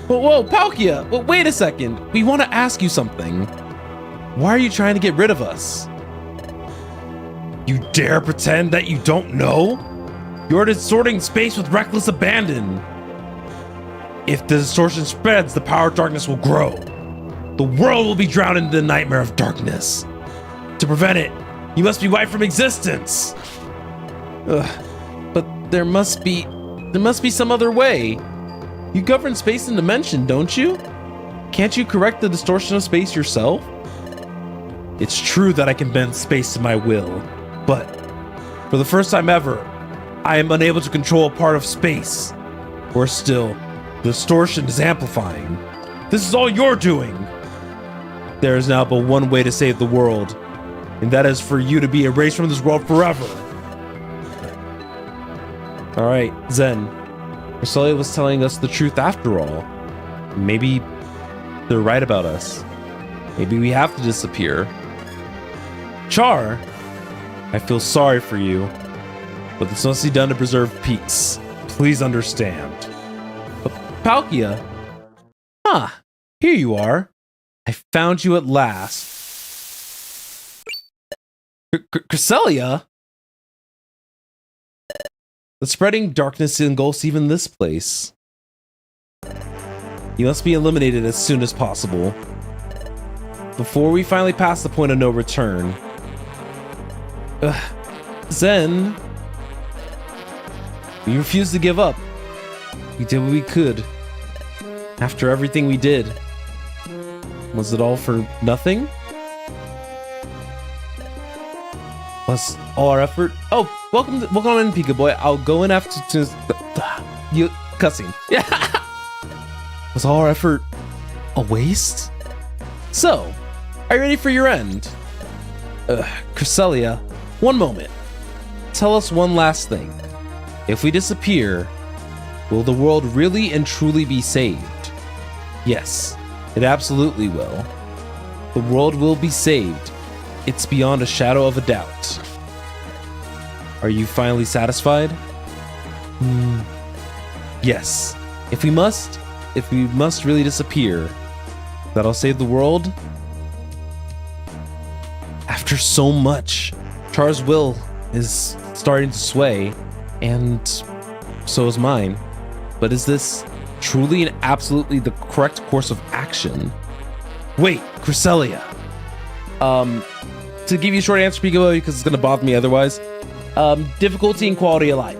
Whoa, Palkia! Wait a second. We want to ask you something. Why are you trying to get rid of us? You dare pretend that you don't know? You're distorting space with reckless abandon. If the distortion spreads, the power of darkness will grow. The world will be drowned in the nightmare of darkness. To prevent it, you must be wiped from existence. But there must be some other way. You govern space and dimension, don't you? Can't you correct the distortion of space yourself? It's true that I can bend space to my will, but for the first time ever, I am unable to control a part of space. Or still, the distortion is amplifying. This is all you're doing. There is now but one way to save the world, and that is for you to be erased from this world forever. All right, Zen. Rosalia was telling us the truth after all. Maybe they're right about us. Maybe we have to disappear. Char, I feel sorry for you, but this must be done to preserve peace. Please understand. Palkia. Ah, here you are. I found you at last. Cresselia? The spreading darkness engulfs even this place. You must be eliminated as soon as possible, before we finally pass the point of no return. Zen, we refused to give up. We did what we could. After everything we did, was it all for nothing? Was all our effort? Oh, welcome in, Pika Boy. I'll go in after you cussing. Yeah. Was all our effort a waste? So, are you ready for your end? Cresselia, one moment. Tell us one last thing. If we disappear, will the world really and truly be saved? Yes, it absolutely will. The world will be saved. It's beyond a shadow of a doubt. Are you finally satisfied? Yes. If we must really disappear, that'll save the world? After so much, Char's will is starting to sway, and so is mine. But is this truly and absolutely the correct course of action? Wait, Cresselia. To give you a short answer, Pika, because it's going to bother me otherwise. Difficulty and quality of life.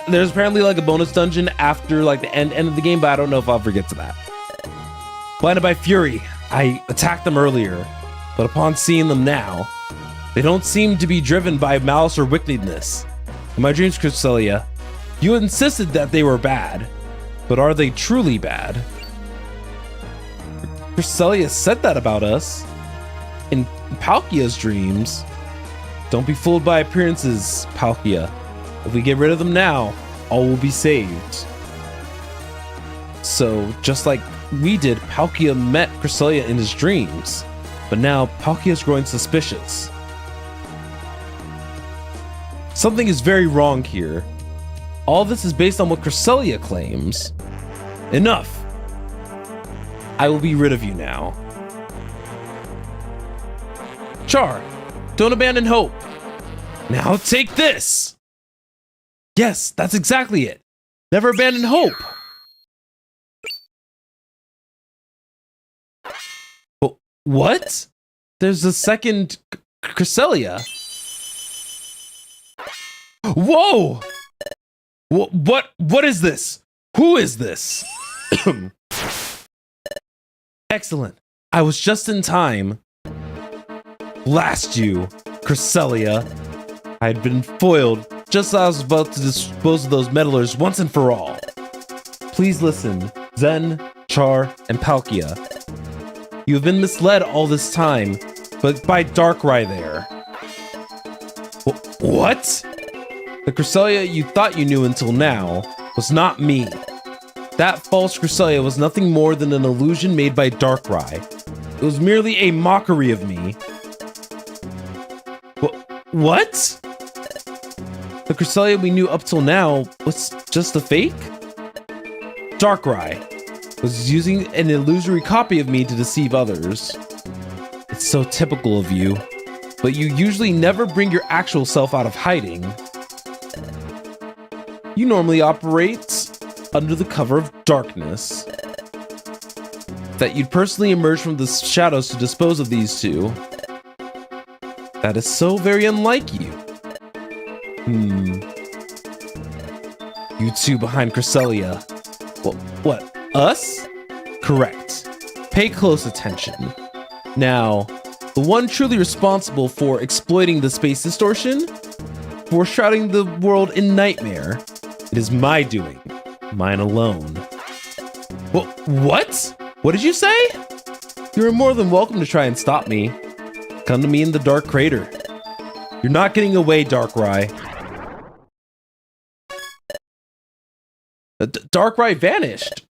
There's apparently like a bonus dungeon after like the end of the game, but I don't know if I'll ever get to that. Blinded by fury, I attacked them earlier, but upon seeing them now, they don't seem to be driven by malice or wickedness. In my dreams, Cresselia, you insisted that they were bad, but are they truly bad? Cresselia said that about us. In Palkia's dreams. Don't be fooled by appearances, Palkia. If we get rid of them now, all will be saved. So, just like we did, Palkia met Cresselia in his dreams. But now, Palkia's growing suspicious. Something is very wrong here. All this is based on what Cresselia claims. Enough! I will be rid of you now. Char, don't abandon hope. Now take this! Yes, that's exactly it. Never abandon hope. What? There's a second Cresselia. Whoa! What is this? Who is this? Excellent. I was just in time. Blast you, Cresselia. I had been foiled just as I was about to dispose of those meddlers once and for all. Please listen, Zen, Char, and Palkia. You have been misled all this time, but by Darkrai there. What? The Cresselia you thought you knew until now was not me. That false Cresselia was nothing more than an illusion made by Darkrai. It was merely a mockery of me. What? The Cresselia we knew up till now was just a fake? Darkrai was using an illusory copy of me to deceive others. It's so typical of you, but you usually never bring your actual self out of hiding. You normally operate under the cover of darkness. That you'd personally emerge from the shadows to dispose of these two. That is so very unlike you. You two behind Cresselia. What? Us? Correct. Pay close attention. Now, the one truly responsible for exploiting the space distortion, for shrouding the world in nightmare, it is my doing. Mine alone. What? What did you say? You are more than welcome to try and stop me. Come to me in the Dark Crater. You're not getting away, Darkrai. Darkrai vanished.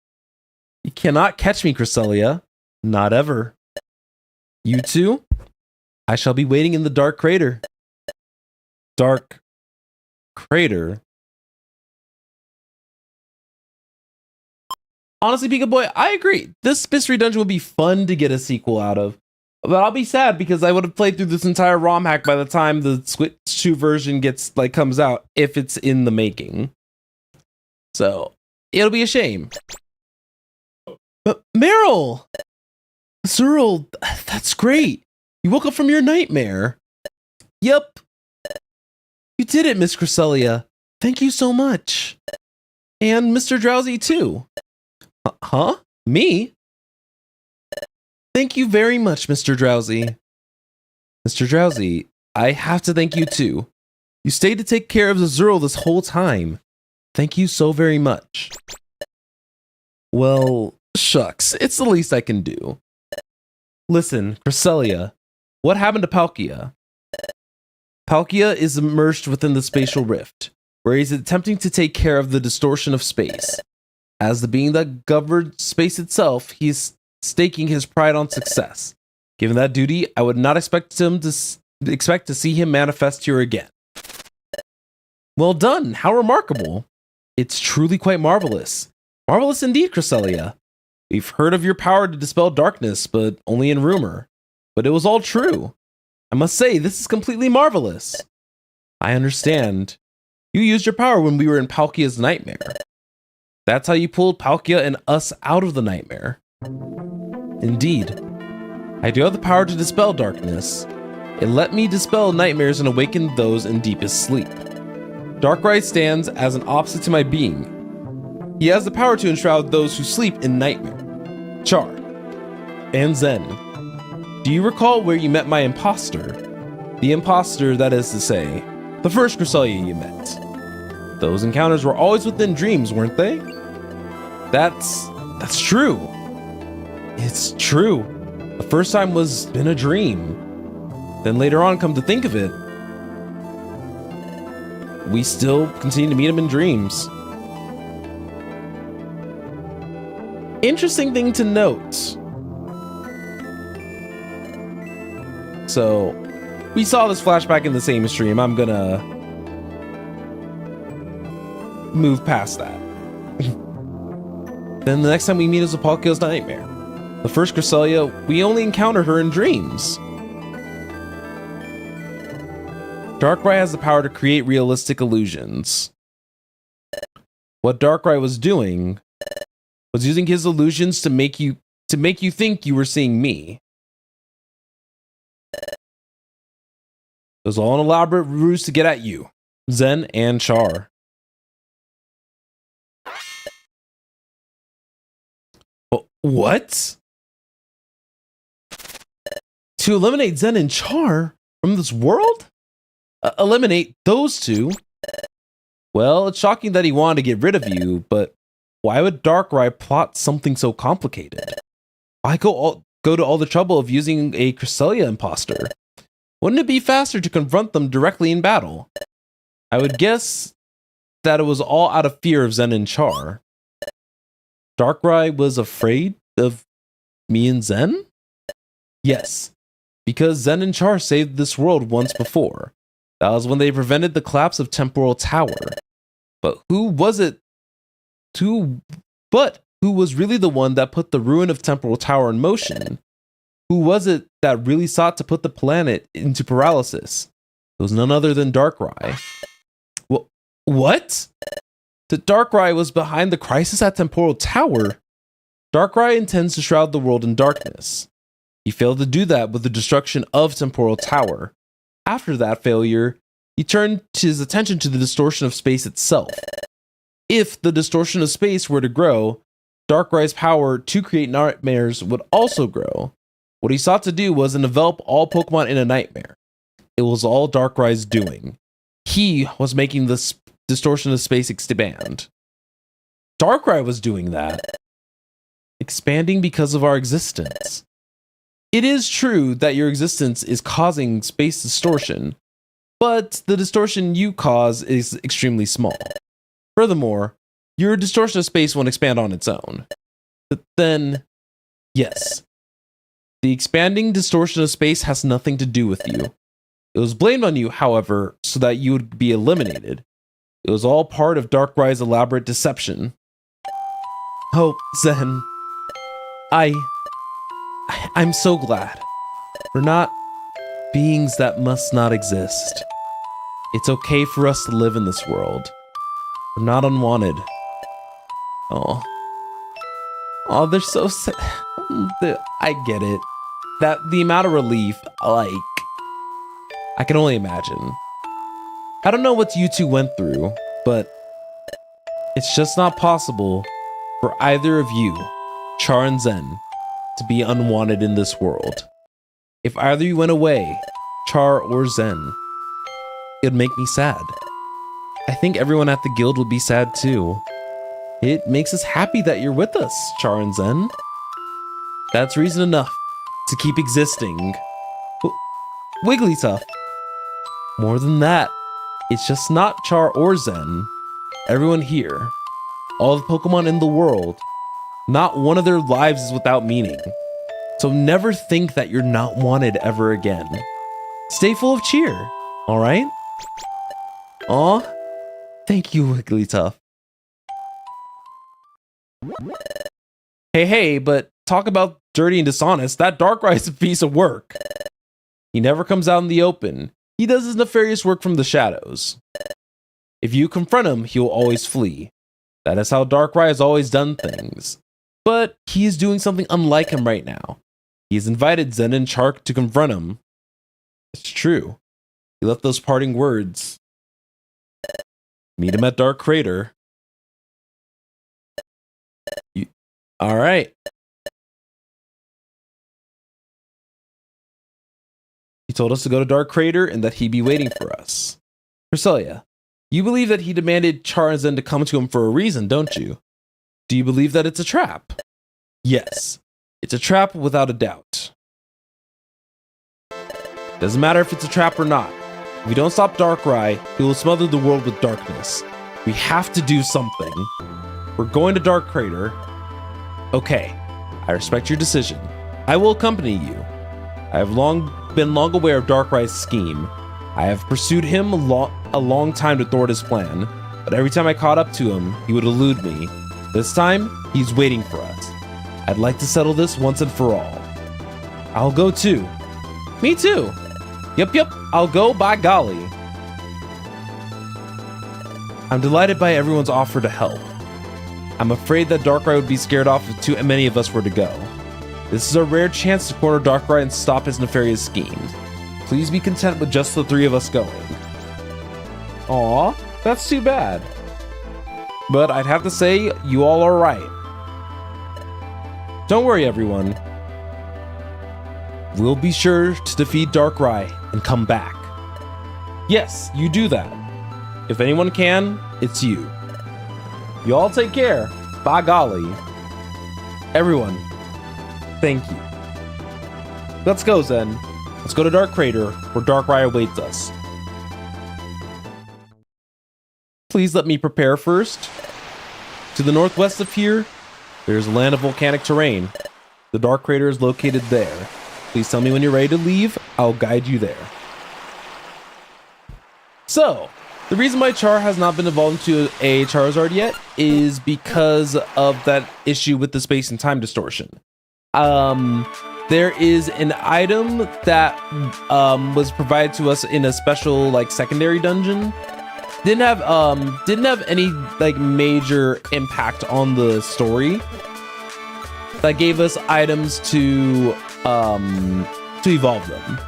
You cannot catch me, Cresselia. Not ever. You two? I shall be waiting in the Dark Crater. Dark Crater? Honestly, Pika Boy, I agree. This mystery dungeon would be fun to get a sequel out of. But I'll be sad because I would have played through this entire ROM hack by the time the Switch 2 version comes out, if it's in the making. So it'll be a shame. But Meryl! Cyril, that's great. You woke up from your nightmare. Yep. You did it, Miss Cresselia. Thank you so much. And Mr. Drowsy, too. Huh? Me? Thank you very much, Mr. Drowsy. Mr. Drowsy, I have to thank you, too. You stayed to take care of Zazurl this whole time. Thank you so very much. Well, shucks. It's the least I can do. Listen, Cresselia, what happened to Palkia? Palkia is immersed within the spatial rift, where he's attempting to take care of the distortion of space. As the being that governed space itself, he's staking his pride on success. Given that duty, I would not expect to see him manifest here again. Well done! How remarkable! It's truly quite marvelous. Marvelous indeed, Cresselia. We've heard of your power to dispel darkness, but only in rumor. But it was all true. I must say, this is completely marvelous. I understand. You used your power when we were in Palkia's nightmare. That's how you pulled Palkia and us out of the nightmare. Indeed. I do have the power to dispel darkness. It let me dispel nightmares and awaken those in deepest sleep. Darkrai stands as an opposite to my being. He has the power to enshroud those who sleep in nightmare. Char. And Zen. Do you recall where you met my imposter? The imposter, that is to say, the first Cresselia you met. Those encounters were always within dreams, weren't they? That's true. It's true. The first time was in a dream. Then later on, come to think of it, we still continue to meet him in dreams. Interesting thing to note. So, we saw this flashback in the same stream. I'm gonna move past that. Then the next time we meet is a Palkia's nightmare. The first Cresselia, we only encountered her in dreams. Darkrai has the power to create realistic illusions. What Darkrai was doing was using his illusions to make you think you were seeing me. It was all an elaborate ruse to get at you, Zen and Char. What? To eliminate Zen and Char from this world? Eliminate those two? Well, it's shocking that he wanted to get rid of you, but why would Darkrai plot something so complicated? Why go to all the trouble of using a Cresselia imposter? Wouldn't it be faster to confront them directly in battle? I would guess that it was all out of fear of Zen and Char. Darkrai was afraid of me and Zen? Yes, because Zen and Char saved this world once before. That was when they prevented the collapse of Temporal Tower. But who was really the one that put the ruin of Temporal Tower in motion? Who was it that really sought to put the planet into paralysis? It was none other than Darkrai. What? That Darkrai was behind the crisis at Temporal Tower? Darkrai intends to shroud the world in darkness. He failed to do that with the destruction of Temporal Tower. After that failure, he turned his attention to the distortion of space itself. If the distortion of space were to grow, Darkrai's power to create nightmares would also grow. What he sought to do was envelop all Pokemon in a nightmare. It was all Darkrai's doing. He was making the distortion of space expand. Darkrai was doing that. Expanding because of our existence. It is true that your existence is causing space distortion, but the distortion you cause is extremely small. Furthermore, your distortion of space won't expand on its own. But then, yes, the expanding distortion of space has nothing to do with you. It was blamed on you, however, so that you would be eliminated. It was all part of Darkrai's elaborate deception. Oh, Zen. I'm so glad. We're not beings that must not exist. It's okay for us to live in this world. We're not unwanted. Oh. Oh, they're so sad. I get it. That the amount of relief, like, I can only imagine. I don't know what you two went through, but it's just not possible for either of you, Char and Zen, to be unwanted in this world. If either you went away, Char or Zen, it'd make me sad. I think everyone at the guild would be sad too. It makes us happy that you're with us, Char and Zen. That's reason enough to keep existing. Wigglytuff. More than that, it's just not Char or Zen. Everyone here, all the Pokemon in the world, not one of their lives is without meaning. So never think that you're not wanted ever again. Stay full of cheer, alright? Aw, thank you, Wigglytuff. Hey, but talk about dirty and dishonest. That Darkrai is a piece of work. He never comes out in the open. He does his nefarious work from the shadows. If you confront him, he'll always flee. That is how Darkrai has always done things. But he is doing something unlike him right now. He has invited Zen and Chark to confront him. It's true. He left those parting words. Meet him at Dark Crater. Alright. He told us to go to Dark Crater and that he'd be waiting for us. Cresselia, you believe that he demanded Char and Zen to come to him for a reason, don't you? Do you believe that it's a trap? Yes, it's a trap without a doubt. Doesn't matter if it's a trap or not. If we don't stop Darkrai, he will smother the world with darkness. We have to do something. We're going to Dark Crater. Okay, I respect your decision. I will accompany you. I have been long aware of Darkrai's scheme. I have pursued him a long time to thwart his plan, but every time I caught up to him, he would elude me. This time, he's waiting for us. I'd like to settle this once and for all. I'll go too. Me too. Yep, I'll go by golly. I'm delighted by everyone's offer to help. I'm afraid that Darkrai would be scared off if too many of us were to go. This is a rare chance to corner Darkrai and stop his nefarious schemes. Please be content with just the three of us going. Aw, that's too bad. But I'd have to say, you all are right. Don't worry, everyone. We'll be sure to defeat Darkrai and come back. Yes, you do that. If anyone can, it's you. You all take care. By golly. Everyone, thank you. Let's go, Zen. Let's go to Dark Crater, where Darkrai awaits us. Please let me prepare first. To the northwest of here, there's a land of volcanic terrain. The Dark Crater is located there. Please tell me when you're ready to leave. I'll guide you there. So, the reason why Char has not been evolved into a Charizard yet is because of that issue with the space and time distortion. There is an item that was provided to us in a special like secondary dungeon. Didn't have any like major impact on the story. That gave us items to evolve them.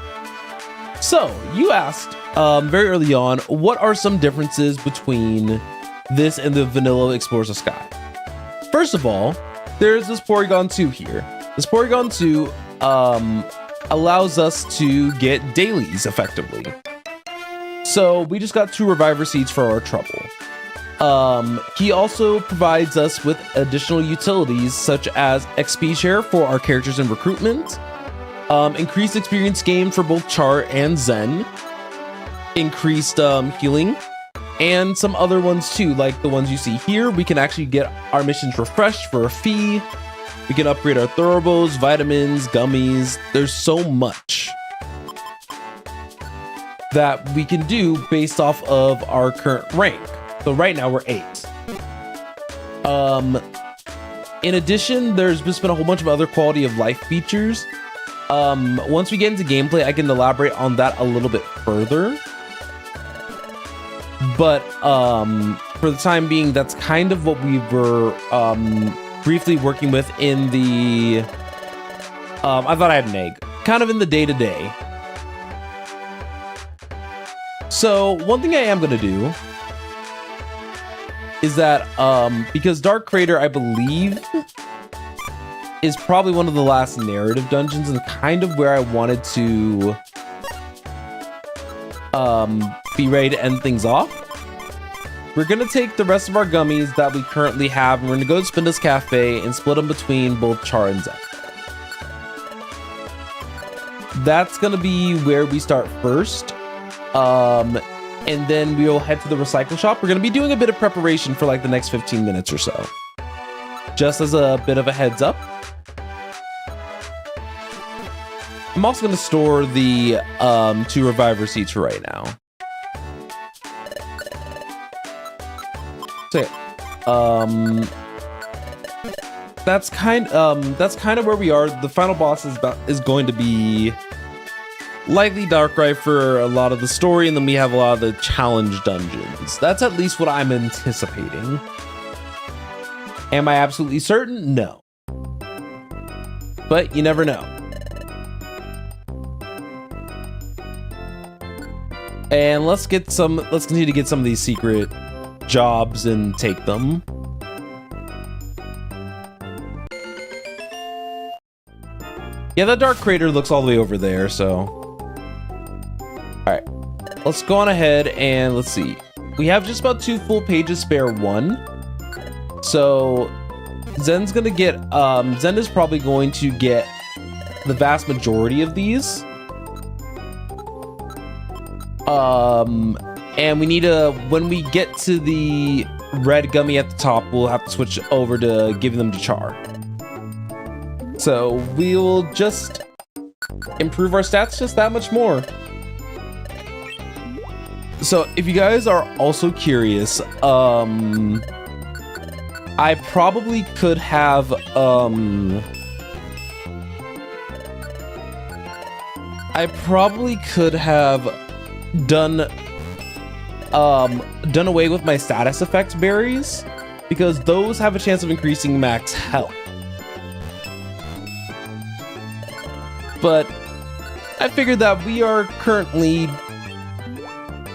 So you asked very early on, what are some differences between this and the vanilla Explorers of Sky? First of all, there's this Porygon 2 here. This Porygon 2 allows us to get dailies effectively. So we just got 2 Reviver Seeds for our trouble. He also provides us with additional utilities such as XP share for our characters in recruitment, increased experience gained for both Char and Zen, increased healing, and some other ones too, like the ones you see here. We can actually get our missions refreshed for a fee. We can upgrade our Thoroughbows, vitamins, gummies. There's so much that we can do based off of our current rank. So right now we're 8. In addition, there's just been a whole bunch of other quality of life features. Once we get into gameplay, I can elaborate on that a little bit further. But for the time being, that's kind of what we were briefly working with in the... I thought I had an egg. Kind of in the day-to-day. So one thing I am going to do is that because Dark Crater, I believe, is probably one of the last narrative dungeons and kind of where I wanted to be ready to end things off. We're gonna take the rest of our gummies that we currently have and we're gonna go to Spinda's Cafe and split them between both Char and Zen. That's gonna be where we start first. And then we'll head to the recycle shop. We're gonna be doing a bit of preparation for like the next 15 minutes or so. Just as a bit of a heads up. I'm also gonna store the 2 reviver seeds for right now. So yeah, that's kind of where we are. The final boss is going to be likely Darkrai for a lot of the story, and then we have a lot of the challenge dungeons. That's at least what I'm anticipating. Am I absolutely certain? No. But you never know. And let's continue to get some of these secret jobs and take them. Yeah, that Dark Crater looks all the way over there, so... Alright, let's go on ahead and let's see. We have just about 2 full pages, spare 1. So, Zen's gonna get... Zen is probably going to get the vast majority of these. And we need to, when we get to the red gummy at the top, we'll have to switch over to giving them to Char. So we'll just improve our stats just that much more. So if you guys are also curious, I probably could have, done away with my status effects berries because those have a chance of increasing max health. But I figured that we are currently,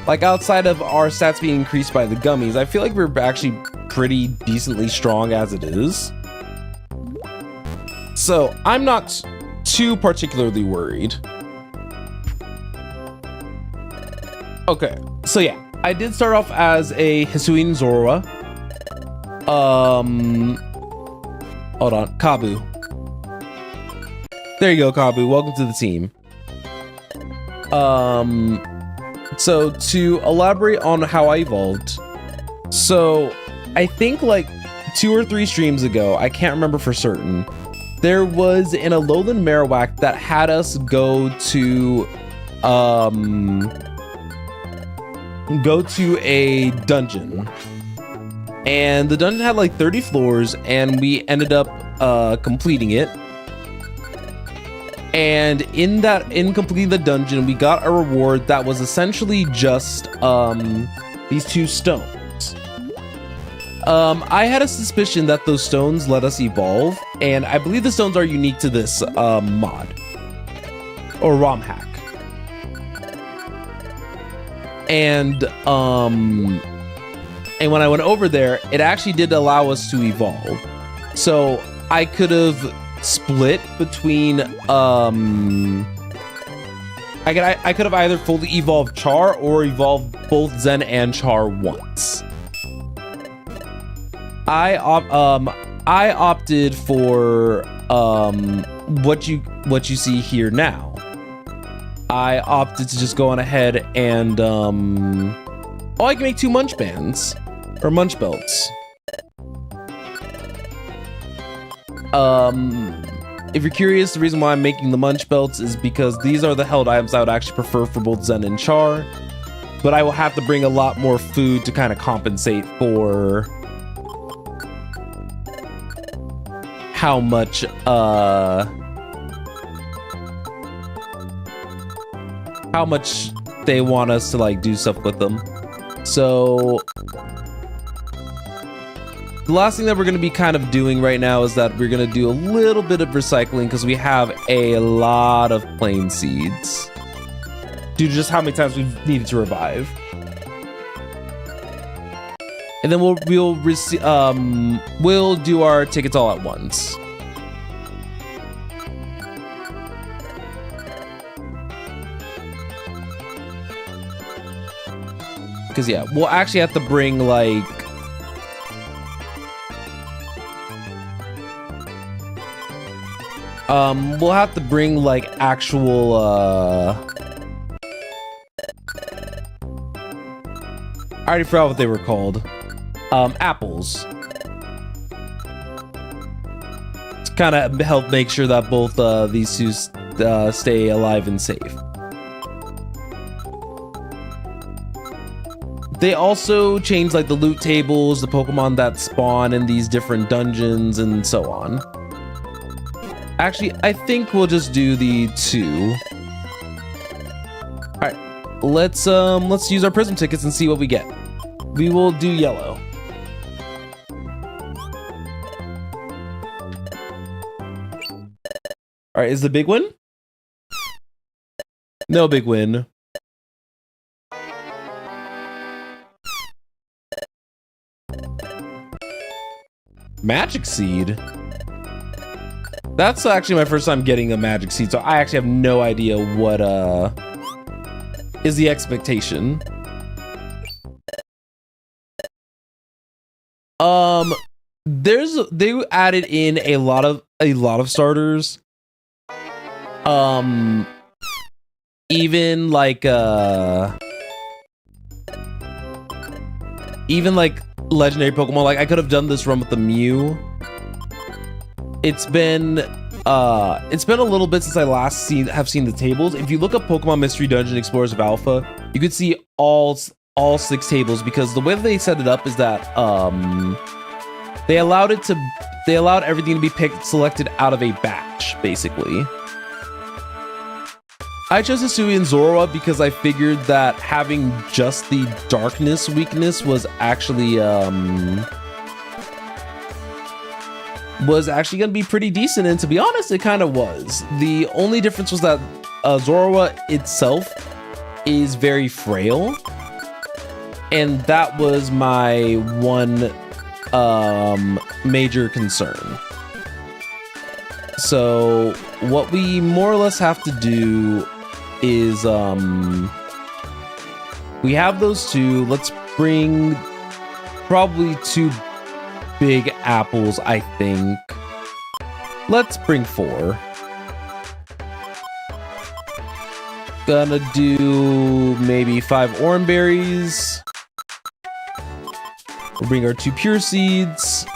like, outside of our stats being increased by the gummies, I feel like we're actually pretty decently strong as it is. So I'm not too particularly worried. Okay, so yeah, I did start off as a Hisuian Zorua. Hold on, Kabu. There you go, Kabu. Welcome to the team. So to elaborate on how I evolved, so I think like 2 or 3 streams ago, I can't remember for certain, there was an Alolan Marowak that had us go to a dungeon, and the dungeon had like 30 floors, and we ended up completing it. And in completing the dungeon, we got a reward that was essentially just these 2 stones. I had a suspicion that those stones let us evolve, and I believe the stones are unique to this mod or romhack. And when I went over there, it actually did allow us to evolve. So I could have split between I could have either fully evolved Char or evolved both Zen and Char once. I opted for what you see here now. I opted to just go on ahead and I can make 2 munch bands or munch belts. If you're curious, the reason why I'm making the munch belts is because these are the held items I would actually prefer for both Zen and Char, but I will have to bring a lot more food to kind of compensate for how much they want us to like do stuff with them. So the last thing that we're going to be kind of doing right now is that we're going to do a little bit of recycling because we have a lot of plain seeds due to just how many times we've needed to revive. And then we'll do our tickets all at once. Because yeah, we'll actually have to bring like we'll have to bring like actual I already forgot what they were called. Apples. To kind of help make sure that both these two stay alive and safe. They also change like the loot tables, the Pokemon that spawn in these different dungeons, and so on. Actually, I think we'll just do the 2. All right, let's use our prism tickets and see what we get. We will do yellow. All right, is the big win? No big win. Magic Seed? That's actually my first time getting a Magic Seed, so I actually have no idea what is the expectation. They added in a lot of starters. Even like legendary Pokemon. Like I could have done this run with the Mew. It's been a little bit since I last have seen the tables. If you look up Pokemon Mystery Dungeon Explorers of Alpha, you could see all 6 tables, because the way that they set it up is that they allowed everything to be selected out of a batch, basically. I chose Hisui and Zorua because I figured that having just the darkness weakness was actually gonna be pretty decent, and to be honest, it kind of was. The only difference was that Zorua itself is very frail, and that was my one major concern. So what we more or less have to do is we have those 2. Let's bring probably 2 big apples, I think. Let's bring 4. Gonna do maybe 5 orange berries. We'll bring our 2 pure seeds.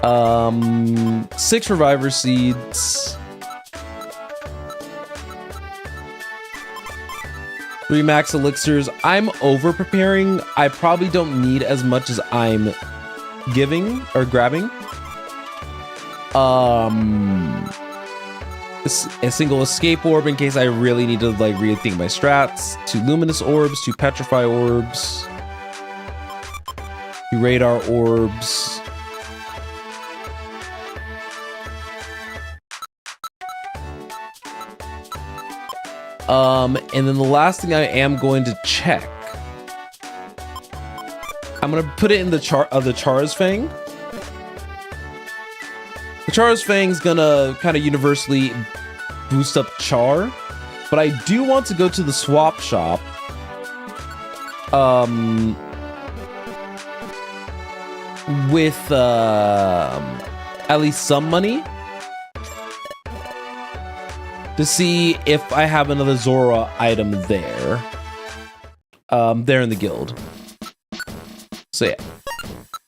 6 reviver seeds. 3 max elixirs. I'm over preparing. I probably don't need as much as I'm giving or grabbing. A single escape orb in case I really need to like rethink my strats. 2 luminous orbs, 2 petrify orbs, 2 radar orbs. And then the last thing I am going to check, I'm gonna put it in the Char's Fang. The Char's Fang's gonna kind of universally boost up Char, but I do want to go to the swap shop. With at least some money, to see if I have another Zora item there. There in the guild. So yeah.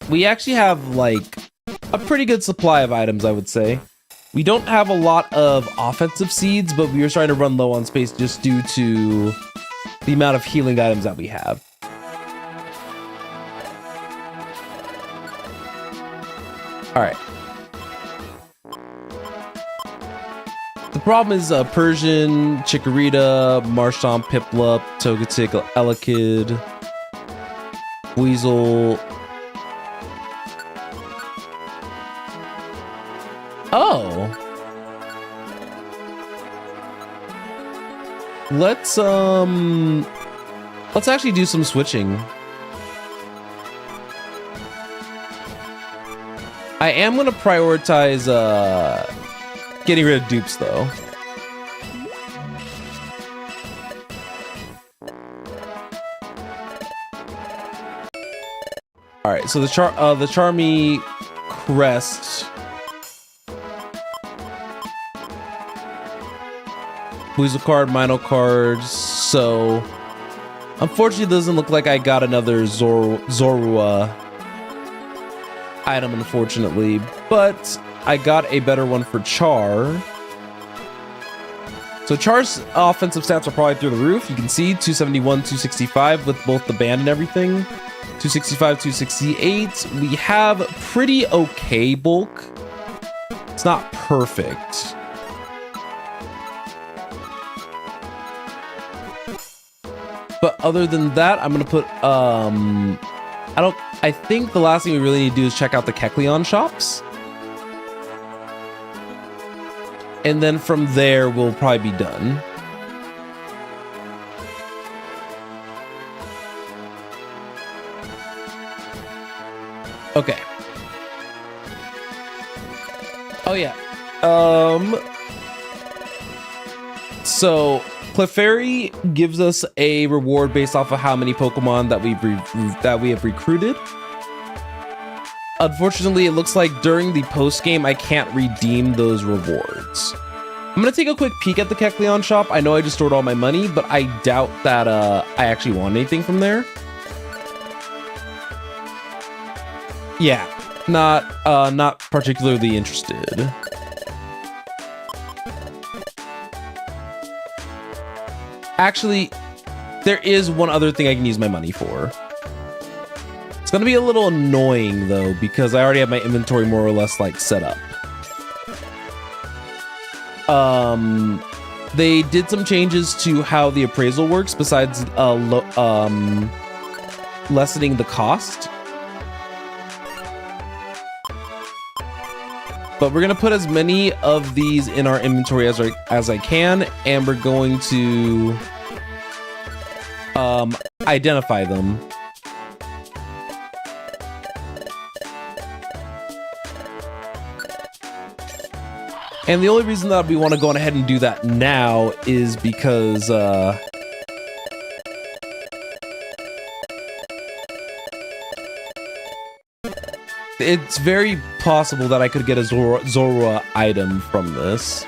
We actually have like a pretty good supply of items, I would say. We don't have a lot of offensive seeds, but we are starting to run low on space just due to the amount of healing items that we have. All right. The problem is Persian, Chikorita, Marshtomp, Piplup, Togetic, Elekid, Weasel. Oh. Let's actually do some switching. I am gonna prioritize getting rid of dupes though. All right, so the Charmy crest. Weasel card, Mino cards. So unfortunately, it doesn't look like I got another Zorua item, unfortunately, but I got a better one for Char. So Char's offensive stats are probably through the roof. You can see 271, 265 with both the band and everything. 265, 268. We have pretty okay bulk. It's not perfect. But other than that, I'm gonna put I think the last thing we really need to do is check out the Kecleon shops. And then from there, we'll probably be done. Okay. Oh yeah. So Clefairy gives us a reward based off of how many Pokemon that we have recruited. Unfortunately, it looks like during the post game I can't redeem those rewards. I'm gonna take a quick peek at the Kecleon shop. I know I just stored all my money, but I doubt that I actually want anything from there. Yeah, not particularly interested. Actually, there is one other thing I can use my money for. It's gonna be a little annoying though, because I already have my inventory more or less like set up. They did some changes to how the appraisal works besides lessening the cost. But we're gonna put as many of these in our inventory as I can, and we're going to identify them. And the only reason that we want to go on ahead and do that now is because it's very possible that I could get a Zorua item from this.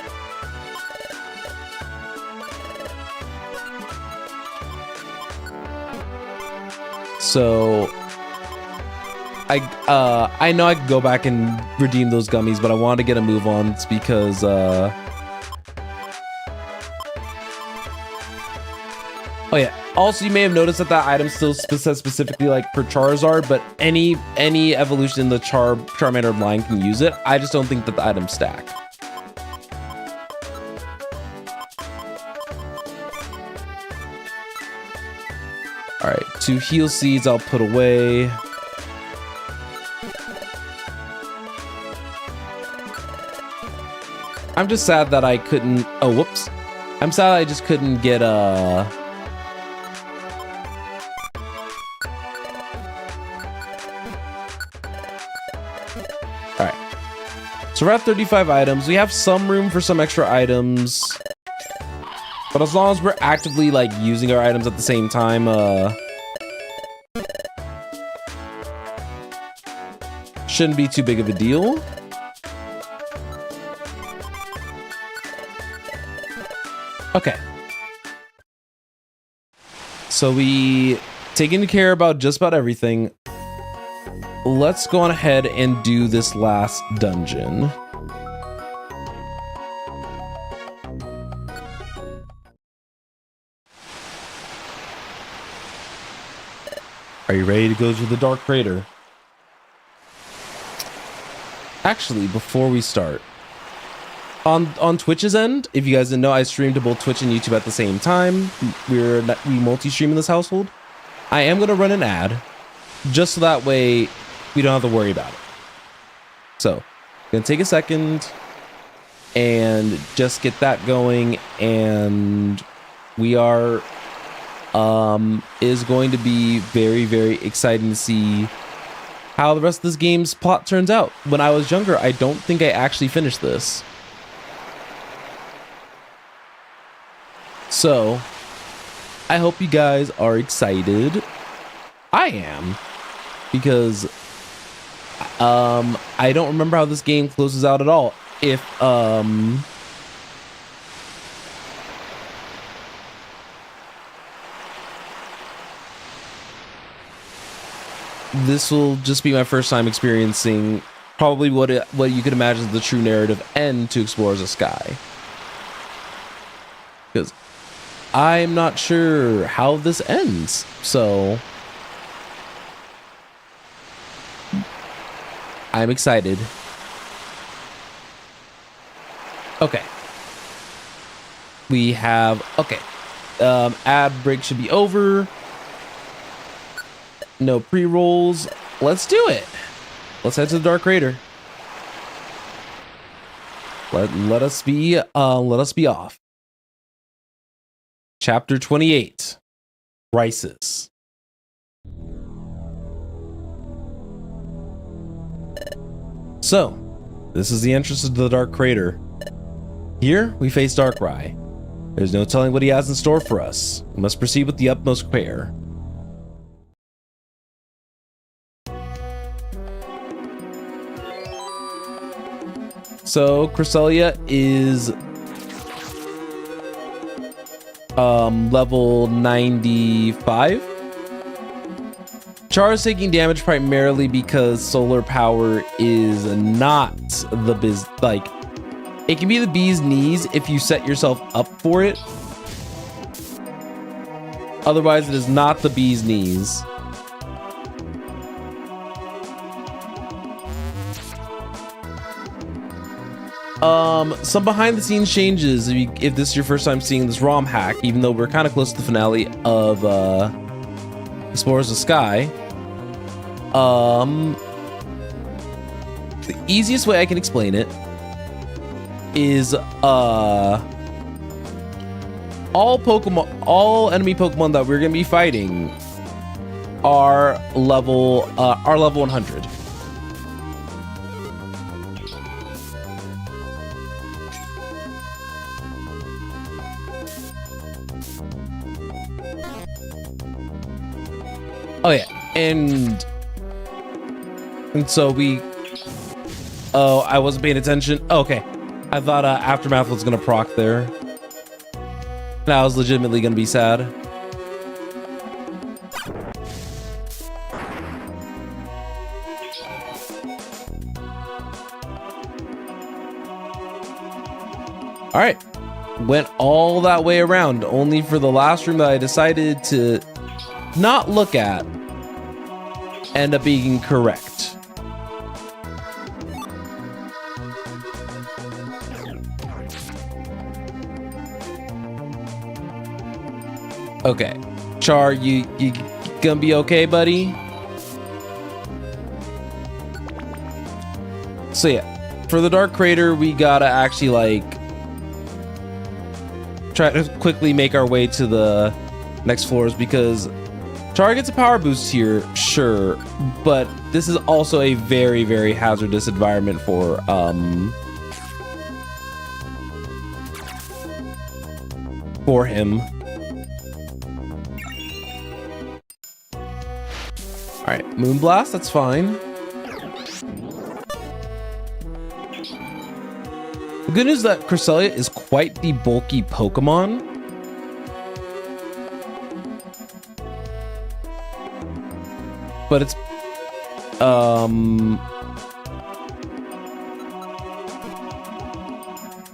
So I know I could go back and redeem those gummies, but I wanted to get a move on because oh yeah. Also, you may have noticed that that item still says specifically like for Charizard, but any evolution in the Charmander line can use it. I just don't think that the items stack. All right, 2 heal seeds I'll put away. I'm just sad that I couldn't. Oh, whoops! I'm sad I just couldn't get All right. So we're at 35 items. We have some room for some extra items, but as long as we're actively like using our items at the same time, shouldn't be too big of a deal. Okay. So we taking care about just about everything. Let's go on ahead and do this last dungeon. Are you ready to go to the Dark Crater? Actually, before we start, on Twitch's end, if you guys didn't know, I stream to both Twitch and YouTube at the same time. We multi-stream in this household. I am gonna run an ad, just so that way we don't have to worry about it. So, I'm gonna take a second and just get that going, and we are is going to be very, very exciting to see how the rest of this game's plot turns out. When I was younger, I don't think I actually finished this. So, I hope you guys are excited. I am, because I don't remember how this game closes out at all. If this will just be my first time experiencing probably what you could imagine is the true narrative end to Explorers of Sky, because I'm not sure how this ends. So I'm excited. Okay. We have, okay. Ad break should be over. No pre-rolls. Let's do it. Let's head to the Dark Crater. Let us be off. Chapter 28. Crisis. So, this is the entrance to the Dark Crater. Here, we face Darkrai. There's no telling what he has in store for us. We must proceed with the utmost care. So, Cresselia is level 95. Char is taking damage primarily because solar power is not the it can be the bee's knees if you set yourself up for it. Otherwise, it is not the bee's knees. Some behind the scenes changes if this is your first time seeing this ROM hack, even though we're kind of close to the finale of Explorers of Sky. The easiest way I can explain it is all enemy Pokemon that we're gonna be fighting are level 100. Oh yeah, and so oh, I wasn't paying attention. Oh, okay, I thought Aftermath was gonna proc there. And I was legitimately gonna be sad. All right, went all that way around, only for the last room that I decided to not look at end up being correct. Okay, Char, you gonna be okay, buddy? So yeah, for the Dark Crater, we gotta actually try to quickly make our way to the next floors, because Char gets a power boost here, sure, but this is also a very, very hazardous environment for him. All right, Moonblast, that's fine. The good news is that Cresselia is quite the bulky Pokemon. But it's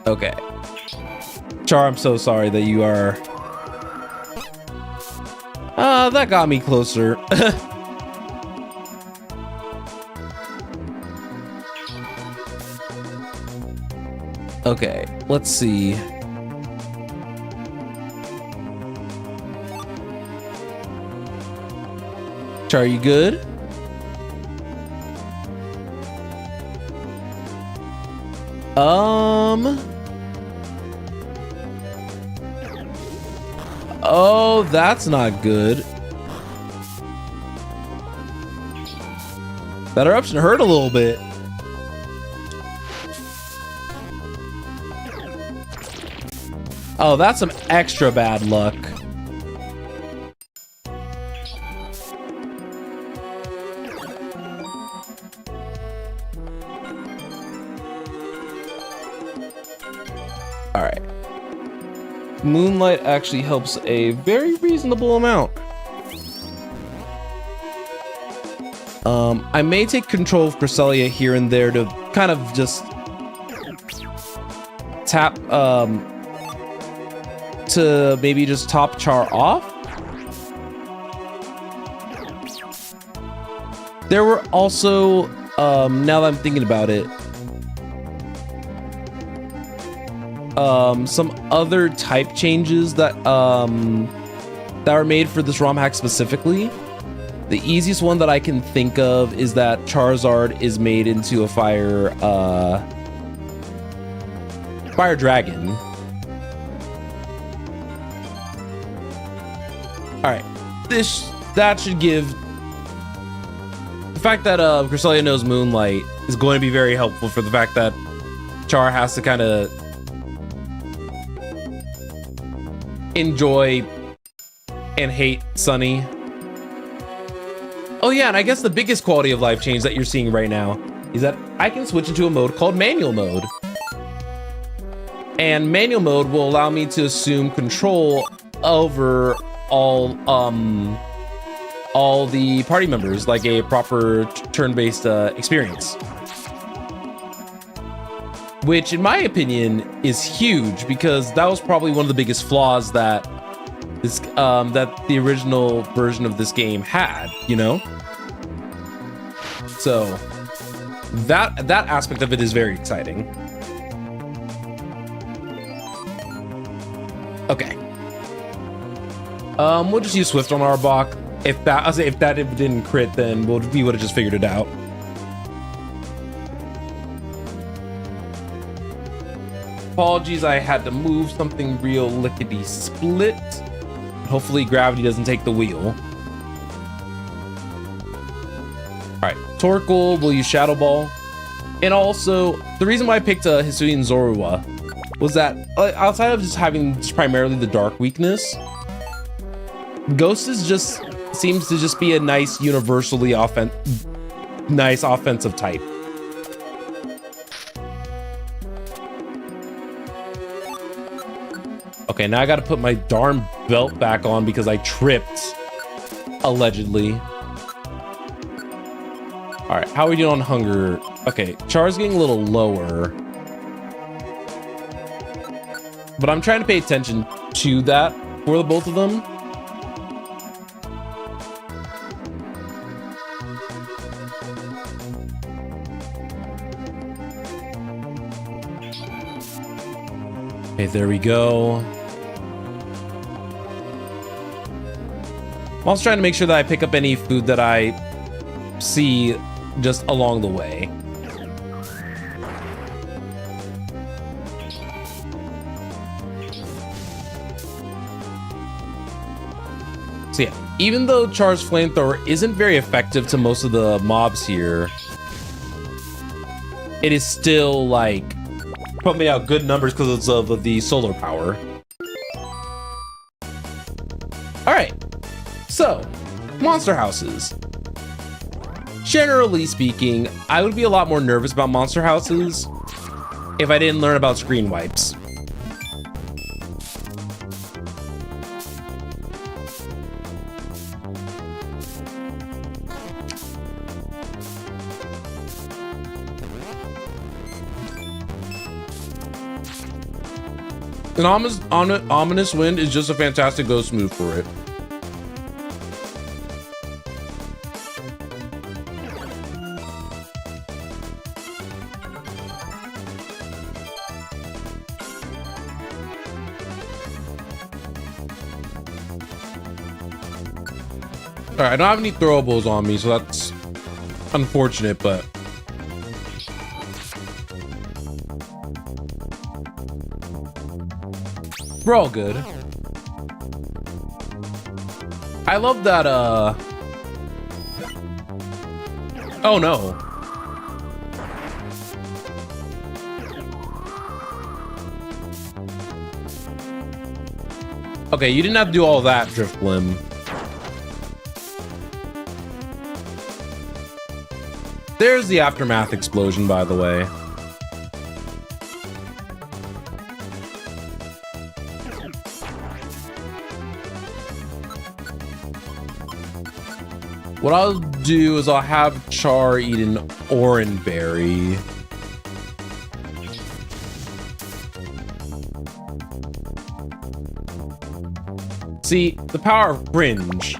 okay. Char, I'm so sorry that you are that got me closer. Okay, let's see. Char, are you good? Oh, that's not good. That eruption hurt a little bit. Oh, that's some extra bad luck. All right. Moonlight actually helps a very reasonable amount. I may take control of Cresselia here and there to kind of just tap, to maybe just top Char off. There were also, now that I'm thinking about it, some other type changes that were made for this ROM hack specifically. The easiest one that I can think of is that Charizard is made into a fire dragon. All right, that should give the fact that Cresselia knows Moonlight is going to be very helpful for the fact that Char has to kind of enjoy and hate Sunny. Oh yeah, and I guess the biggest quality of life change that you're seeing right now is that I can switch into a mode called manual mode. And manual mode will allow me to assume control over all the party members, like a proper turn-based experience. Which, in my opinion, is huge because that was probably one of the biggest flaws that that the original version of this game had, you know? So that aspect of it is very exciting. Okay. We'll just use Swift on Arbok. If that didn't crit, then we would have just figured it out. Apologies, I had to move something real lickety split. Hopefully gravity doesn't take the wheel. All right, Torkoal will use Shadow Ball. And also, the reason why I picked Hisuian Zorua was that outside of just having primarily the dark weakness, Ghost seems to just be a nice universally nice offensive type. Okay, now I gotta put my darn belt back on because I tripped, allegedly. All right, how are we doing on hunger? Okay, Char's getting a little lower. But I'm trying to pay attention to that for the both of them. Okay, there we go. I'm also trying to make sure that I pick up any food that I see just along the way. So yeah, even though Char's Flamethrower isn't very effective to most of the mobs here, it is still like pumping out good numbers because of the solar power. All right. So, monster houses. Generally speaking, I would be a lot more nervous about monster houses if I didn't learn about screen wipes. An ominous wind is just a fantastic ghost move for it. All right, I don't have any throwables on me, so that's unfortunate, but we're all good. I love that, oh no. Okay, you didn't have to do all that, Drift Blim. There's the aftermath explosion, by the way. What I'll do is I'll have Char eat an Oranberry. See, the power of Fringe.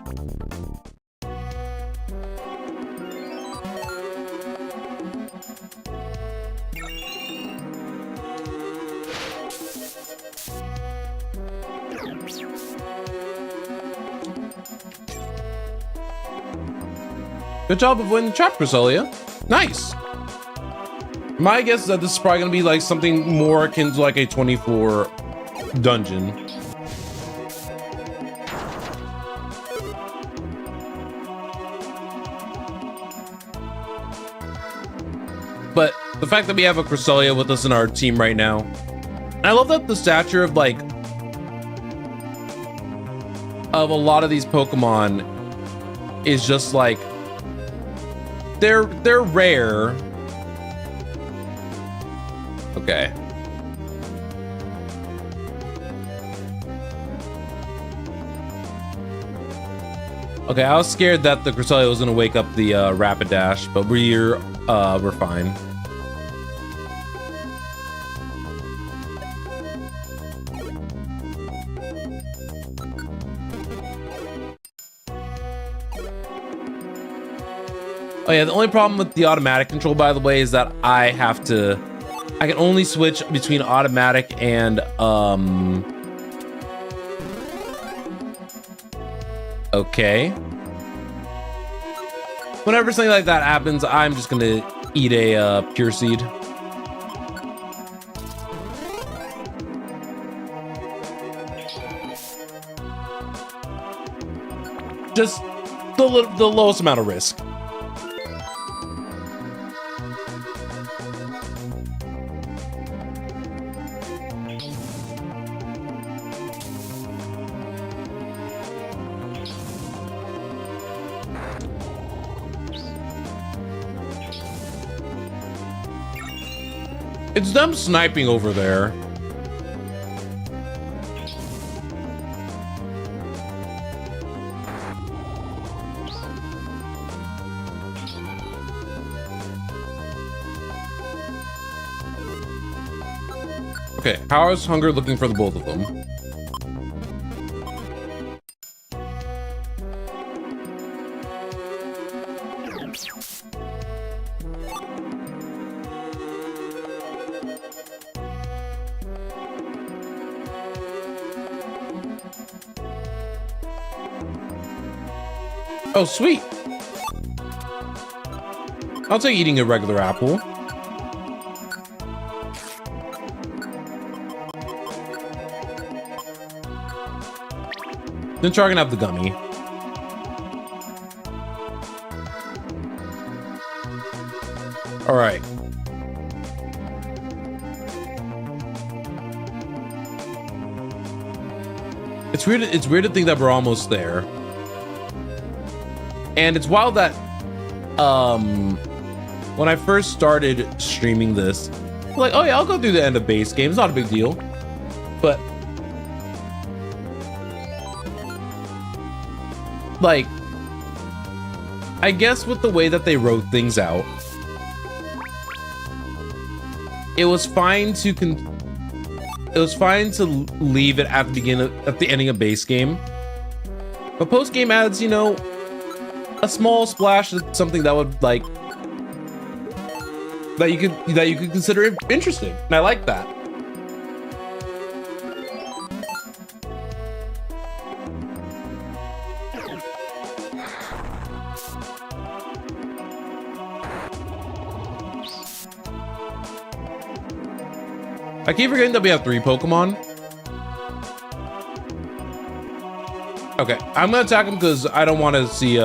Good job avoiding the trap, Cresselia. Nice. My guess is that this is probably gonna be like something more akin to like a 24 dungeon. But the fact that we have a Cresselia with us in our team right now, and I love that the stature of like of a lot of these Pokemon is just like they're rare. Okay. Okay, I was scared that the Cresselia was gonna wake up the Rapidash, but we're fine. Oh yeah, the only problem with the automatic control, by the way, is that I can only switch between automatic and okay. Whenever something like that happens, I'm just gonna eat a pure seed. Just the lowest amount of risk. It's them sniping over there. Okay, how is Hunger looking for the both of them? Oh, sweet. I'll take eating a regular apple. Then try gonna have the gummy. All right. It's weird. It's weird to think that we're almost there. And it's wild that when I first started streaming this, I'm like, oh yeah, I'll go through the end of base game. It's not a big deal. But like, I guess with the way that they wrote things out, it was fine to leave it at the ending of base game. But post game adds, you know, a small splash of something that would like that you could consider interesting, and I like that. I keep forgetting that we have 3 Pokemon. Okay, I'm gonna attack him because I don't want to see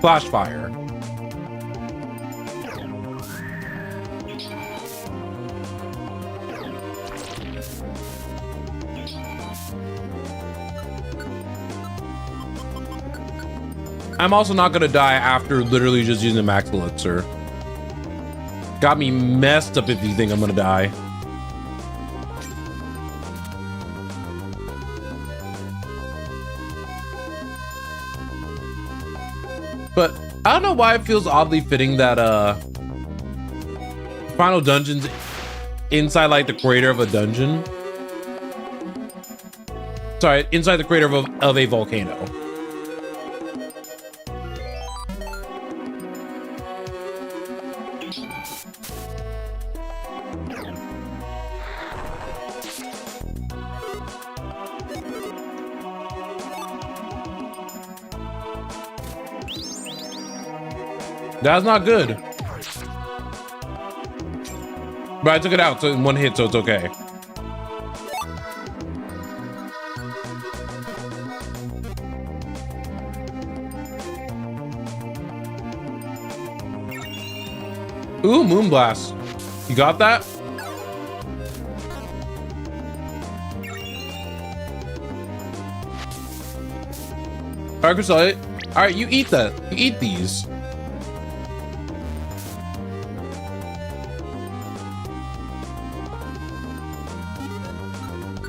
Flash Fire. I'm also not gonna die after literally just using the max elixir. Got me messed up if you think I'm gonna die. But I don't know why it feels oddly fitting that final dungeon's inside like the crater of a dungeon. Sorry, inside the crater of a volcano. That's not good. But I took it out in 1 hit, so it's okay. Ooh, Moonblast. You got that? Alright, Cresselia. Alright, you eat that. You eat these.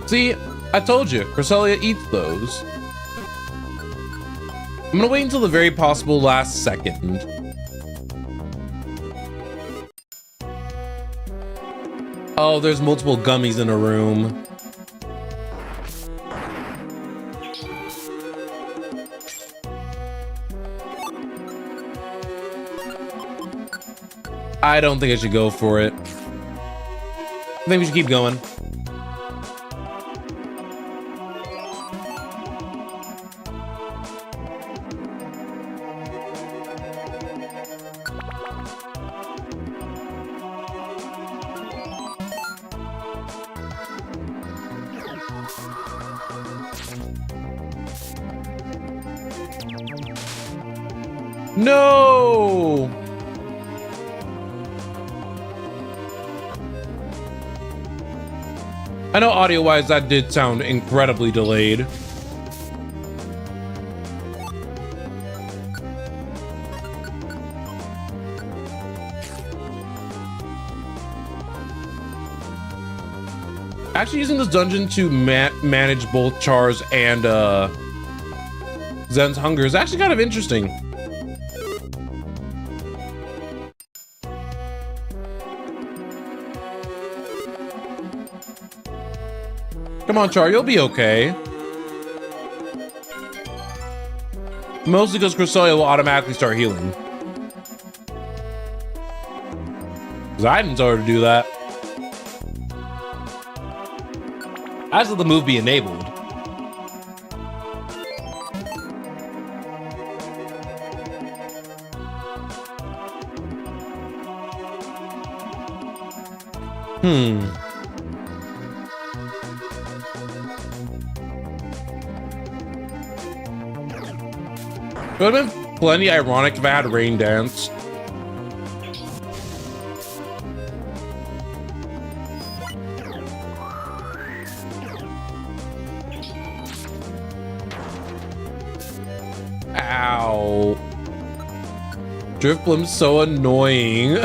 See, I told you, Cresselia eats those. I'm gonna wait until the very possible last second. Oh, there's multiple gummies in a room. I don't think I should go for it. I think we should keep going. No! I know audio-wise that did sound incredibly delayed. Actually using this dungeon to manage both Char's and Zen's hunger is actually kind of interesting. Come on, Char, you'll be okay. Mostly because Cresselia will automatically start healing. Because I didn't tell her to do that. I just let the move be enabled. It would have been plenty ironic if I had Rain Dance. Ow. Drifblim's so annoying.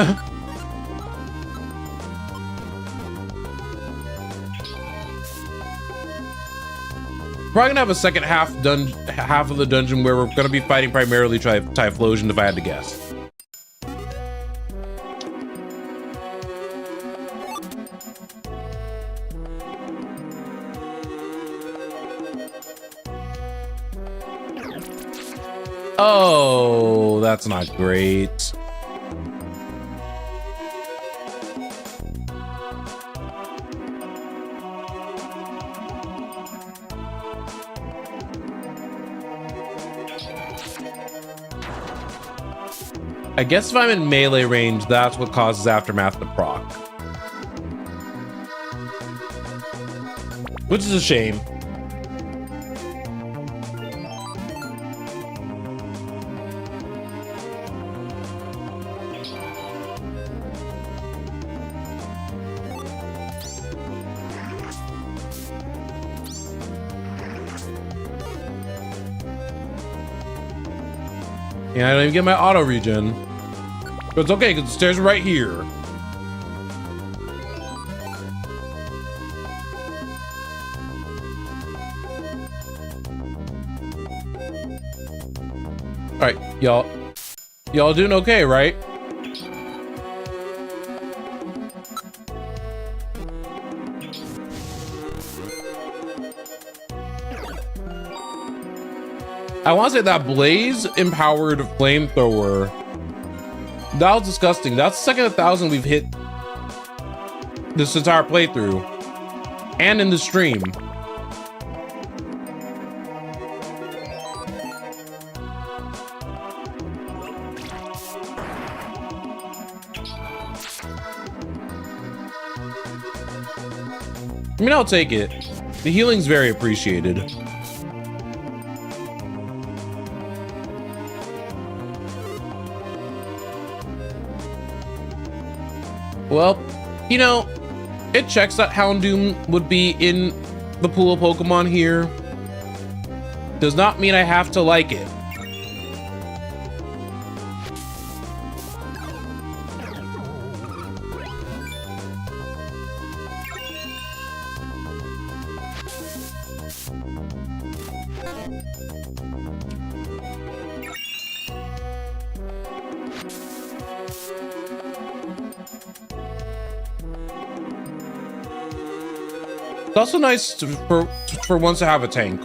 Probably gonna have a second half of the dungeon where we're gonna be fighting primarily Typhlosion if I had to guess. Oh, that's not great. I guess if I'm in melee range, that's what causes Aftermath to proc. Which is a shame. Yeah, I don't even get my auto regen. But it's okay, because the stairs are right here. Alright, y'all. Y'all doing okay, right? I want to say that blaze empowered flamethrower, that was disgusting. That's the second 1,000 we've hit this entire playthrough and in the stream. I mean, I'll take it. The healing's very appreciated. Well, you know, it checks that Houndoom would be in the pool of Pokemon here. Does not mean I have to like it. It's also nice for once to have a tank.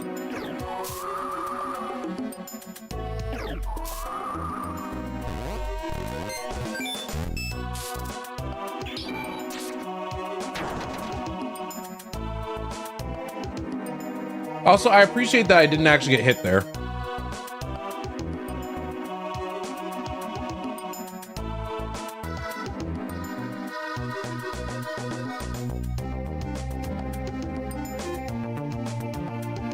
Also, I appreciate that I didn't actually get hit there.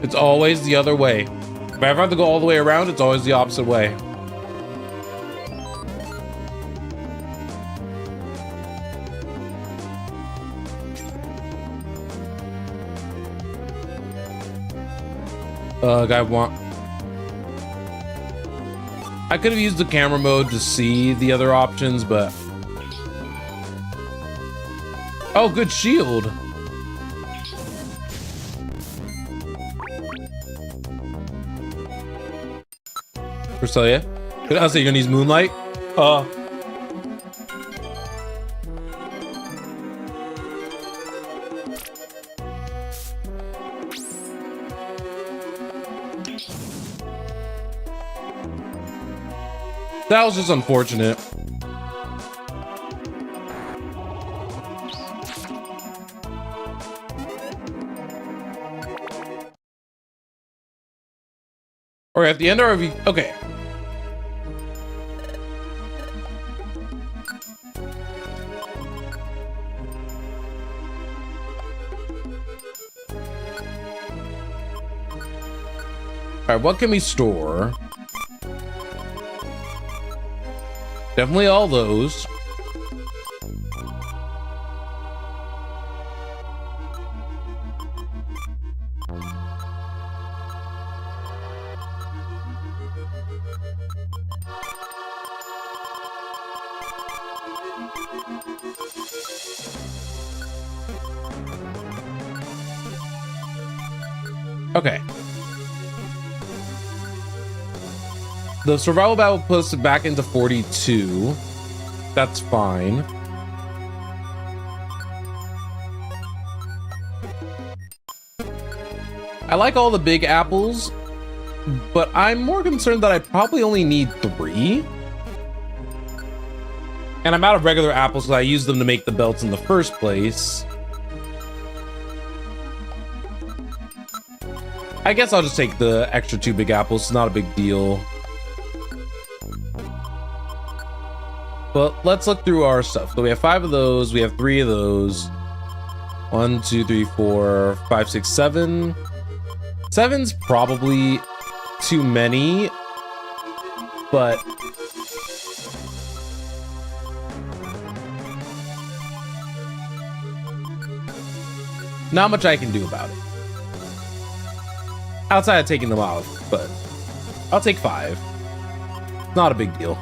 It's always the other way. If I ever have to go all the way around, it's always the opposite way. I could have used the camera mode to see the other options, but... Oh, good shield. Corselia? I was saying you're gonna use Moonlight? That was just unfortunate. All right, at the end of our review, okay. All right, what can we store? Definitely all those. Okay. The survival battle puts it back into 42. That's fine. I like all the big apples, but I'm more concerned that I probably only need 3. And I'm out of regular apples because I used them to make the belts in the first place. I guess I'll just take the extra 2 big apples. It's not a big deal. Well, let's look through our stuff. So we have 5 of those. We have 3 of those. 1, 2, 3, 4, 5, 6, 7. 7's probably too many, but not much I can do about it. Outside of taking them out, but I'll take 5. Not a big deal.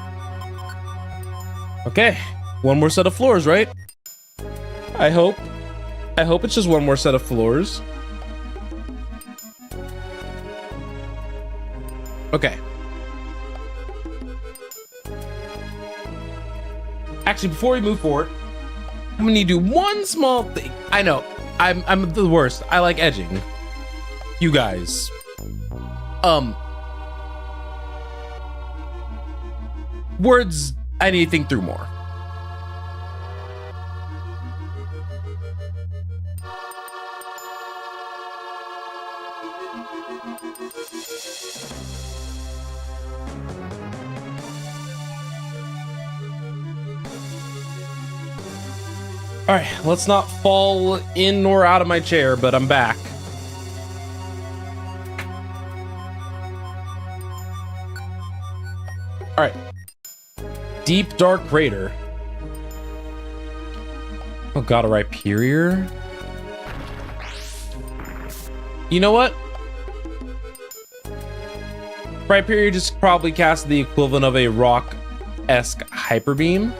Okay, 1 more set of floors, right? I hope it's just 1 more set of floors. Okay. Actually, before we move forward, I'm gonna need to do one small thing. I know, I'm the worst. I like edging. You guys. Words I need to think through more. All right, let's not fall in nor out of my chair, but I'm back. All right. Deep dark crater. Oh god, a Rhyperior? You know what? Rhyperior just probably cast the equivalent of a rock-esque Hyper Beam.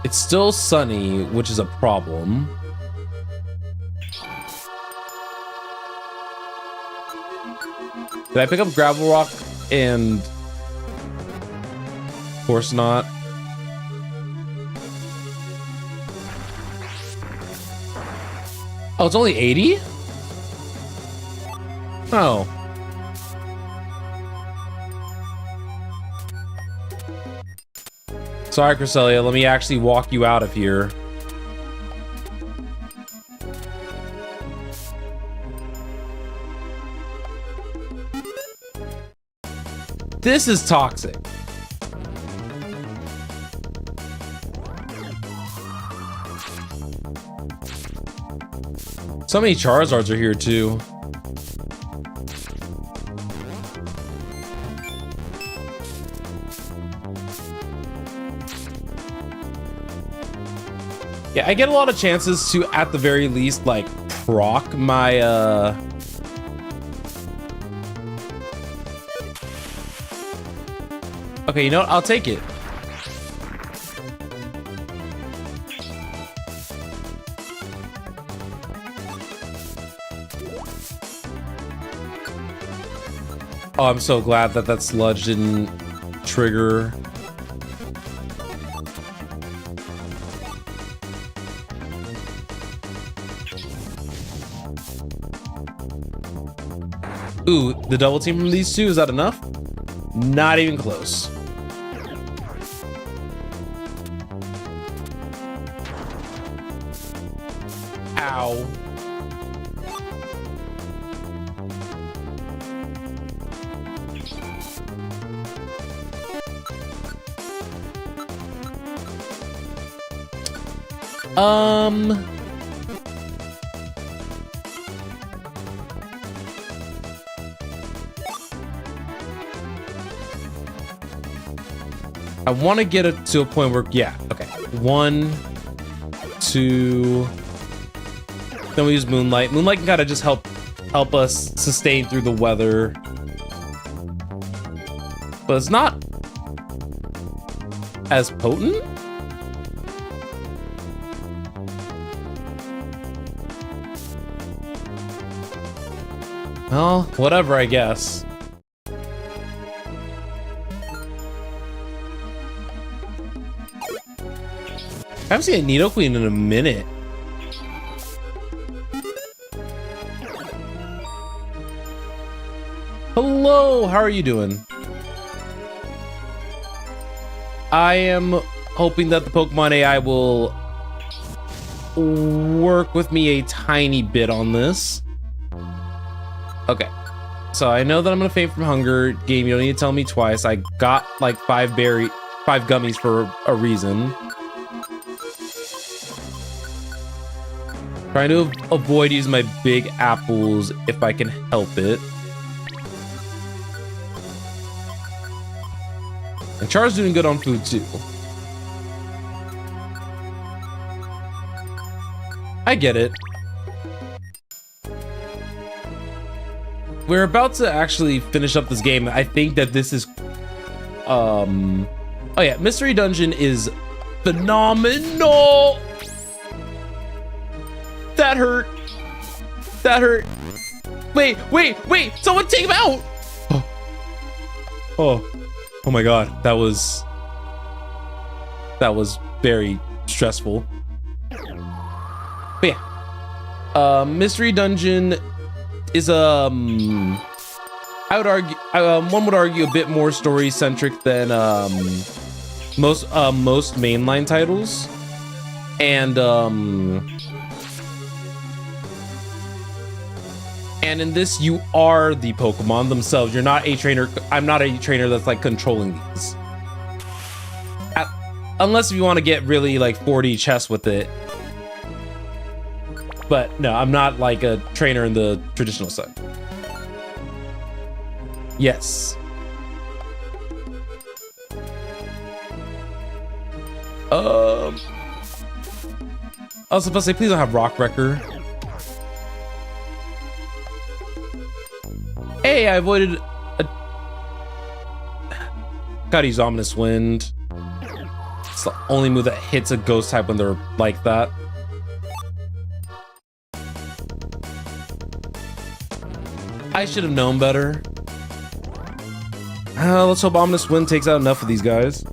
It's still sunny, which is a problem. Did I pick up Gravel Rock and... Of course not. Oh, it's only 80? Oh. Sorry, Cresselia, let me actually walk you out of here. This is toxic. So many Charizards are here too. Yeah, I get a lot of chances to, at the very least, like, proc my, Okay, you know what? I'll take it. Oh, I'm so glad that that sludge didn't trigger. Ooh, the double team from these two, is that enough? Not even close. Ow. I want to get it to a point where, yeah, okay. 1, 2. Then we use Moonlight. Moonlight can kind of just help us sustain through the weather. But it's not as potent. Well, whatever, I guess. I haven't seen a Nidoqueen in a minute. Hello, how are you doing? I am hoping that the Pokemon AI will work with me a tiny bit on this. Okay. So I know that I'm gonna faint from hunger. Game, you don't need to tell me twice. I got like 5 gummies for a reason. Trying to avoid using my big apples if I can help it. And Char's doing good on food too. I get it. We're about to actually finish up this game. I think that this is oh yeah, Mystery Dungeon is phenomenal. That hurt. That hurt. Wait, someone take him out. Oh my god, that was very stressful. But yeah, Mystery Dungeon is I would argue one would argue a bit more story centric than most mainline titles, and in this you are the Pokemon themselves. You're not a trainer. I'm not a trainer that's like controlling these, unless if you want to get really like 4D chess with it. But no, I'm not like a trainer in the traditional sense. Yes. I was supposed to say, please don't have Rock Wrecker. Hey, I avoided a... Gotta use Ominous Wind. It's the only move that hits a ghost type when they're like that. I should have known better. Let's hope Ominous Wind takes out enough of these guys.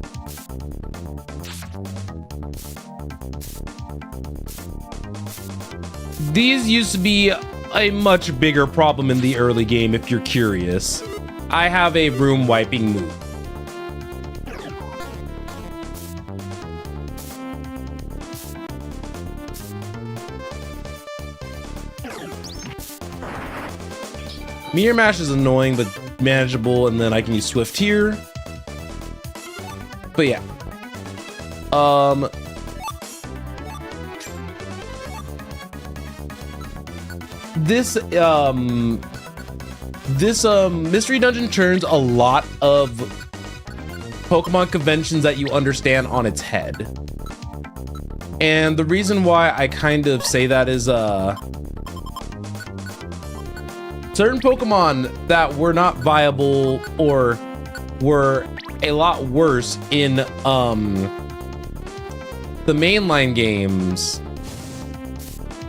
These used to be a much bigger problem in the early game, if you're curious. I have a room wiping move. Meteor Mash is annoying, but manageable, and then I can use Swift here. But yeah. This Mystery Dungeon turns a lot of Pokemon conventions that you understand on its head. And the reason why I kind of say that is certain Pokemon that were not viable or were a lot worse in the mainline games,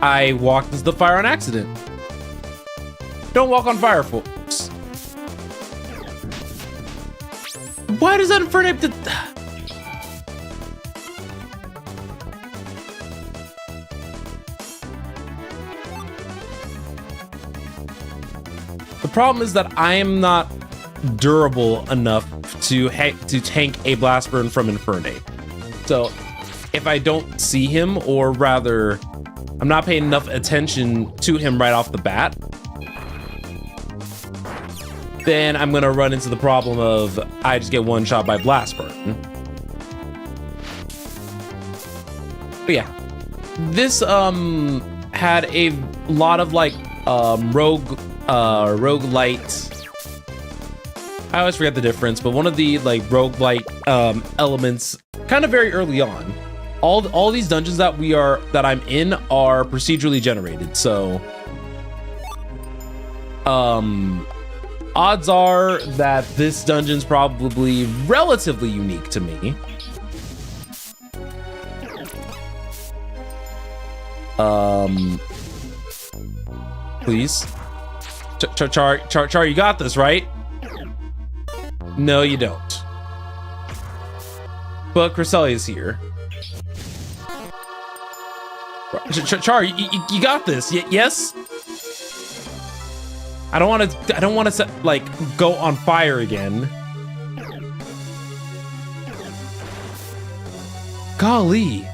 I walked into the fire on accident. Don't walk on fire, folks. Why does that Infernape do? The problem is that I am not durable enough to tank a Blast Burn from Infernape. So if I don't see him, or rather, I'm not paying enough attention to him right off the bat, then I'm gonna run into the problem of I just get one shot by Blast Burn. But yeah, this had a lot of like roguelite. I always forget the difference, but one of the like roguelite elements kind of very early on. All these dungeons that I'm in are procedurally generated, so odds are that this dungeon's probably relatively unique to me. Please. Char, you got this, right? No, you don't. But Cresselia's here. Char, you got this. Yes? I don't want to like go on fire again. Golly.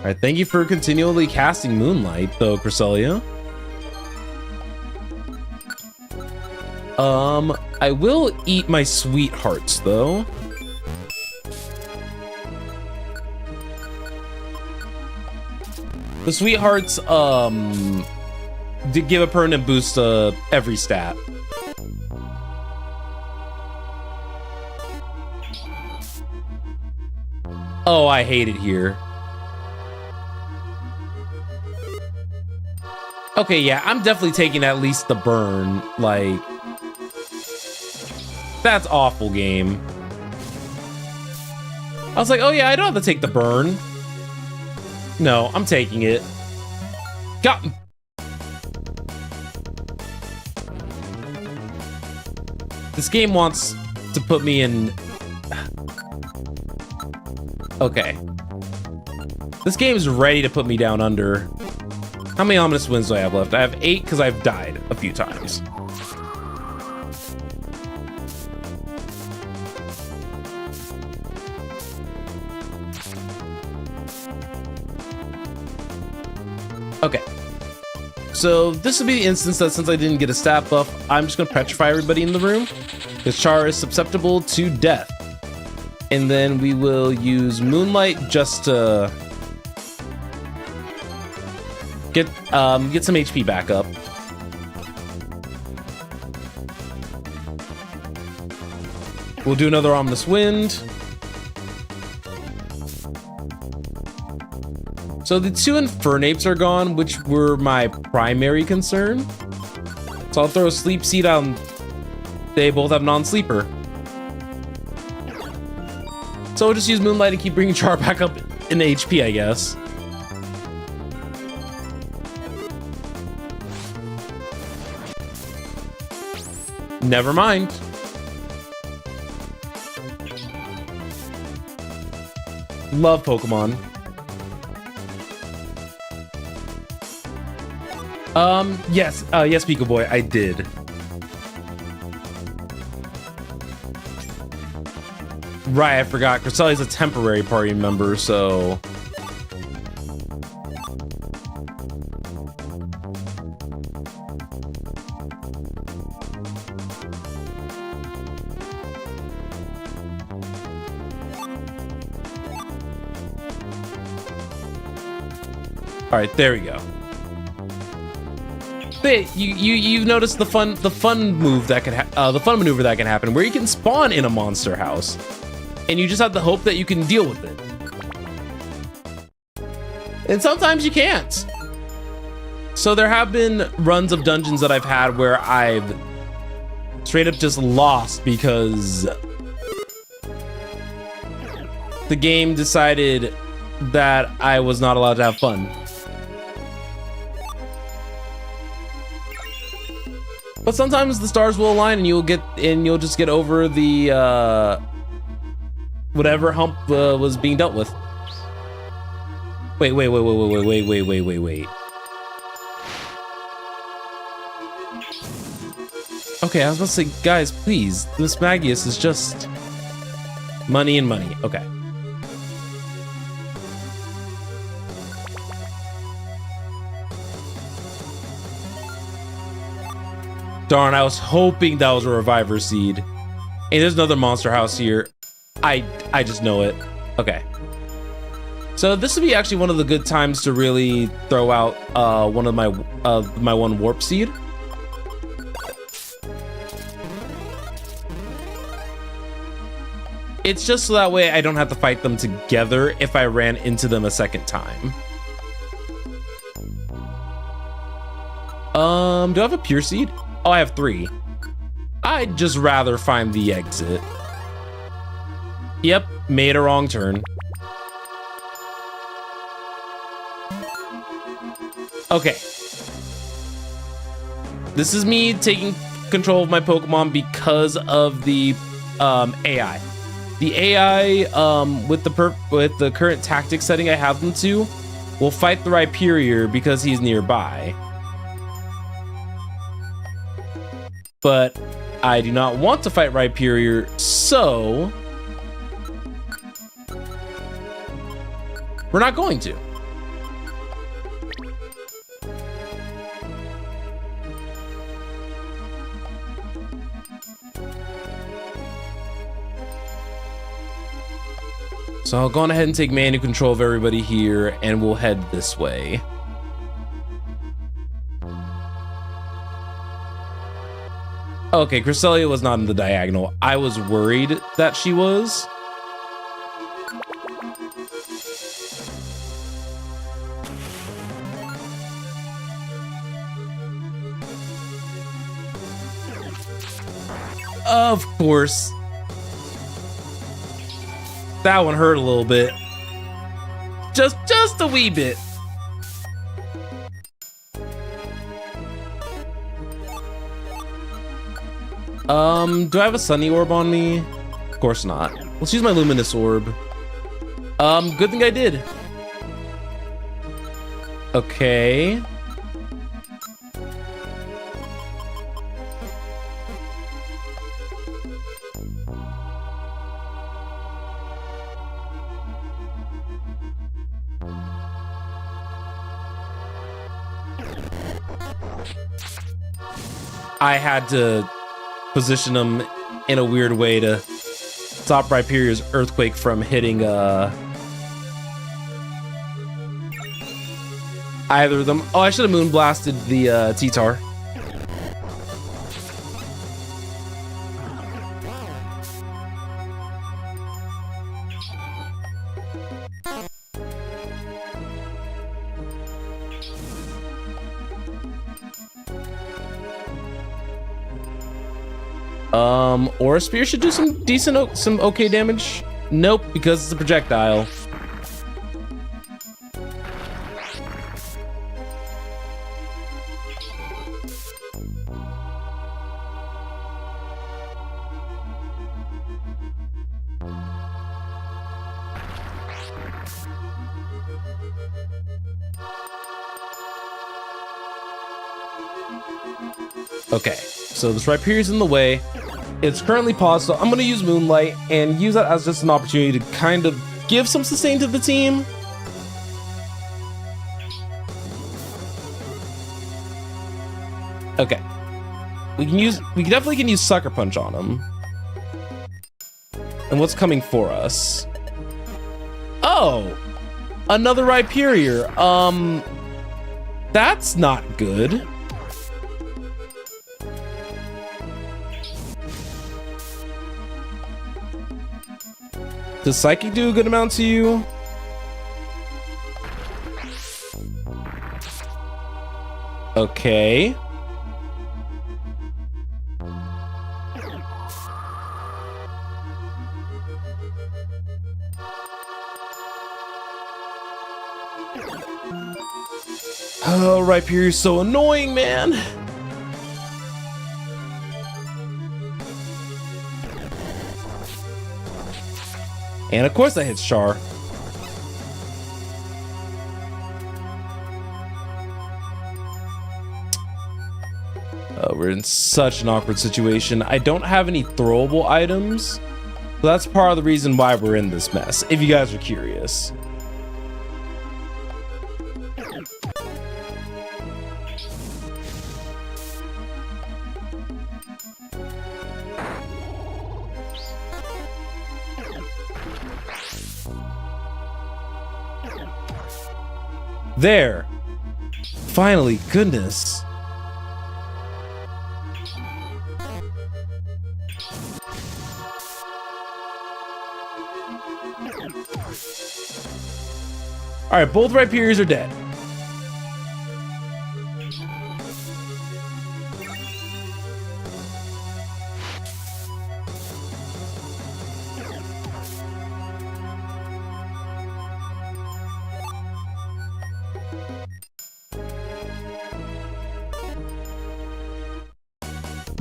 All right, thank you for continually casting Moonlight, though, Cresselia. I will eat my sweethearts, though. The sweethearts, did give a permanent boost to every stat. Oh, I hate it here. Okay, yeah, I'm definitely taking at least the burn. Like, that's awful, game. I was like, oh yeah, I don't have to take the burn. No, I'm taking it. Got him. This game wants to put me in... Okay. This game is ready to put me down under. How many ominous wins do I have left? I have 8 because I've died a few times. Okay. So this would be the instance that since I didn't get a stat buff, I'm just going to petrify everybody in the room. Because Char is susceptible to death. And then we will use Moonlight just to get some HP back up. We'll do another Ominous Wind. So the 2 Infernapes are gone, which were my primary concern. So I'll throw a Sleep Seed on. They both have non-sleeper. So we'll just use Moonlight and keep bringing Char back up in HP, I guess. Never mind. Love Pokemon. Yes, yes, Pika Boy, I did. Right, I forgot. Cresselia's a temporary party member, so... All right, there we go. But you've noticed the fun move that can the fun maneuver that can happen, where you can spawn in a monster house, and you just have the hope that you can deal with it. And sometimes you can't. So there have been runs of dungeons that I've had where I've straight up just lost because the game decided that I was not allowed to have fun. But sometimes the stars will align and you'll just get over the whatever hump was being dealt with. Wait. Okay, I was about to say, guys, please, this Magius is just money and money. Okay. Darn, I was hoping that was a Reviver Seed. Hey, there's another monster house here. I just know it. Okay. So this would be actually one of the good times to really throw out one of my one Warp Seed. It's just so that way I don't have to fight them together if I ran into them a second time. Do I have a Pure Seed? Oh, I have 3. I'd just rather find the exit. Yep, made a wrong turn. Okay. This is me taking control of my Pokemon because of the AI. The AI, with the current tactic setting I have them to, will fight the Rhyperior because he's nearby. But I do not want to fight Rhyperior, so we're not going to. So I'll go on ahead and take manual control of everybody here, and we'll head this way. Okay, Cresselia was not in the diagonal. I was worried that she was. Of course. That one hurt a little bit. Just a wee bit. Do I have a sunny orb on me? Of course not. Let's use my luminous orb. Good thing I did. Okay. I had to position them in a weird way to stop Rhyperior's Earthquake from hitting either of them. Oh, I should have moonblasted the T-Tar. Aura Spear should do some decent, some okay damage. Nope, because it's a projectile. Okay, so this Rhyperion's in the way. It's currently paused, so I'm going to use Moonlight and use that as just an opportunity to kind of give some sustain to the team. Okay. We definitely can use Sucker Punch on him. And what's coming for us? Oh! Another Rhyperior. That's not good. Does Psychic do a good amount to you? Okay. Oh, Rhyperior's so annoying, man. And of course that hits Char. We're in such an awkward situation. I don't have any throwable items. So that's part of the reason why we're in this mess, if you guys are curious. There. Finally, goodness. All right, both Rhyperiors are dead.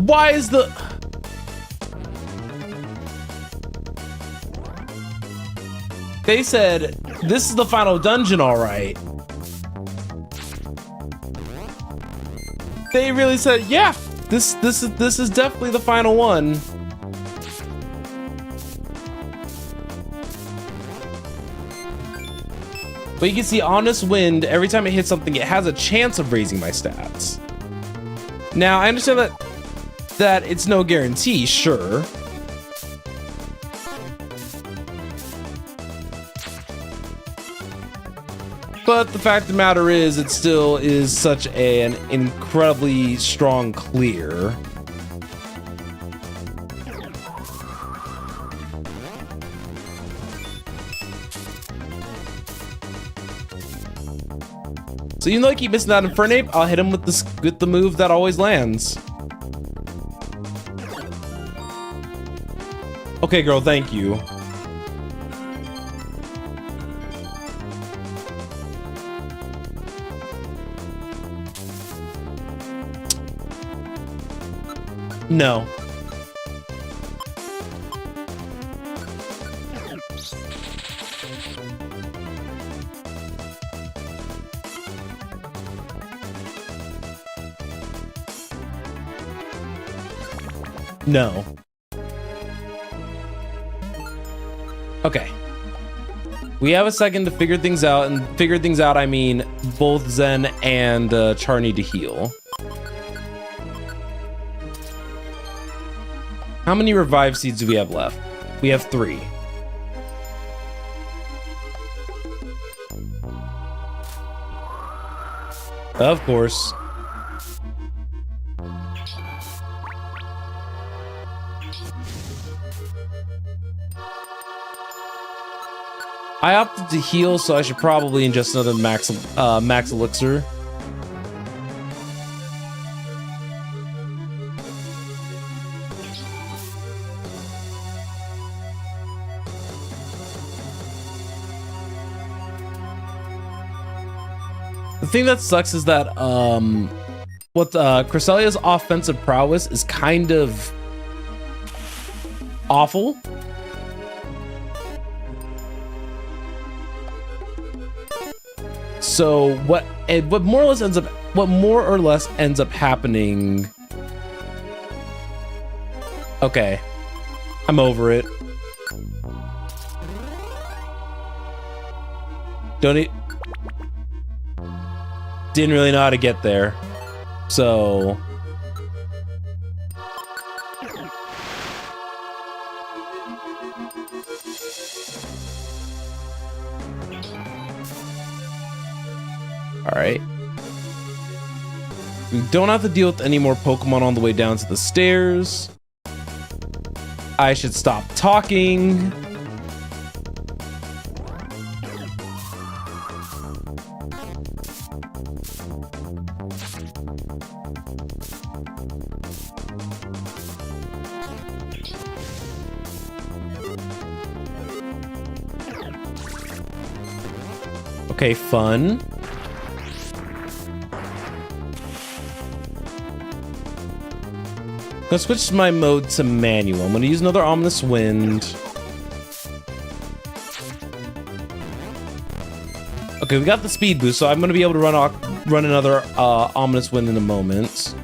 Why is the... They said, this is the final dungeon, all right. They really said, yeah, this is definitely the final one. But you can see Honest Wind, every time it hits something, it has a chance of raising my stats. Now, I understand that it's no guarantee, sure. But the fact of the matter is, it still is such an incredibly strong clear. So even though I keep missing that Infernape, I'll hit him with the move that always lands. Okay, girl, thank you. No. No. Okay. We have a second to figure things out, and figure things out, I mean both Zen and Char need to heal. How many revive seeds do we have left? We have 3. Of course. I opted to heal, so I should probably ingest another max elixir. The thing that sucks is that Cresselia's offensive prowess is kind of awful. So what more or less ends up happening. Okay, I'm over it. Didn't really know how to get there, so. All right. We don't have to deal with any more Pokemon on the way down to the stairs. I should stop talking. Okay, fun. Let's switch my mode to manual. I'm gonna use another Ominous Wind. Okay, we got the speed boost, so I'm gonna be able to run another Ominous Wind in a moment.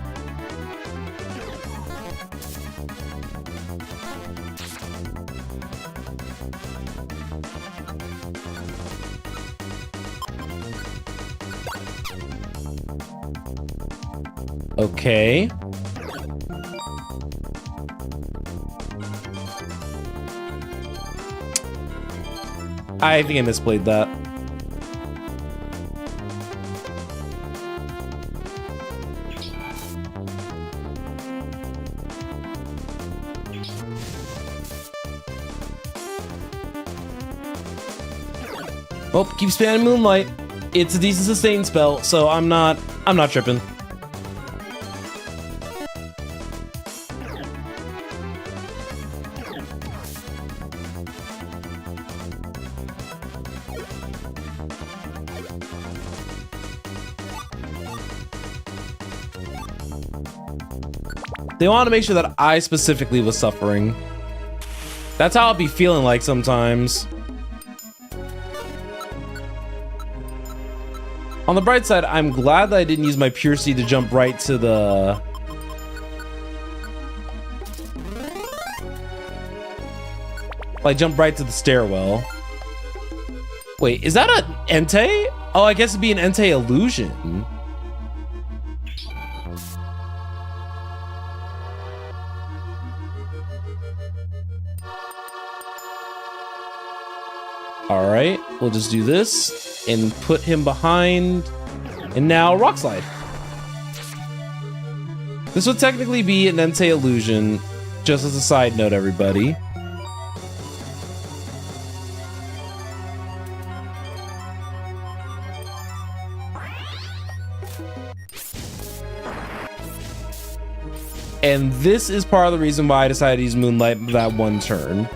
Okay. I think I misplayed that. Oh, keep spamming Moonlight. It's a decent sustain spell, so I'm not tripping. They want to make sure that I specifically was suffering. That's how I'll be feeling like sometimes. On the bright side, I'm glad that I didn't use my Pure Seed to jump right to the... Like, jump right to the stairwell. Wait, is that an Entei? Oh, I guess it'd be an Entei illusion. All right, we'll just do this and put him behind. And now Rock Slide. This would technically be an Entei illusion, just as a side note, everybody. And this is part of the reason why I decided to use Moonlight that one turn.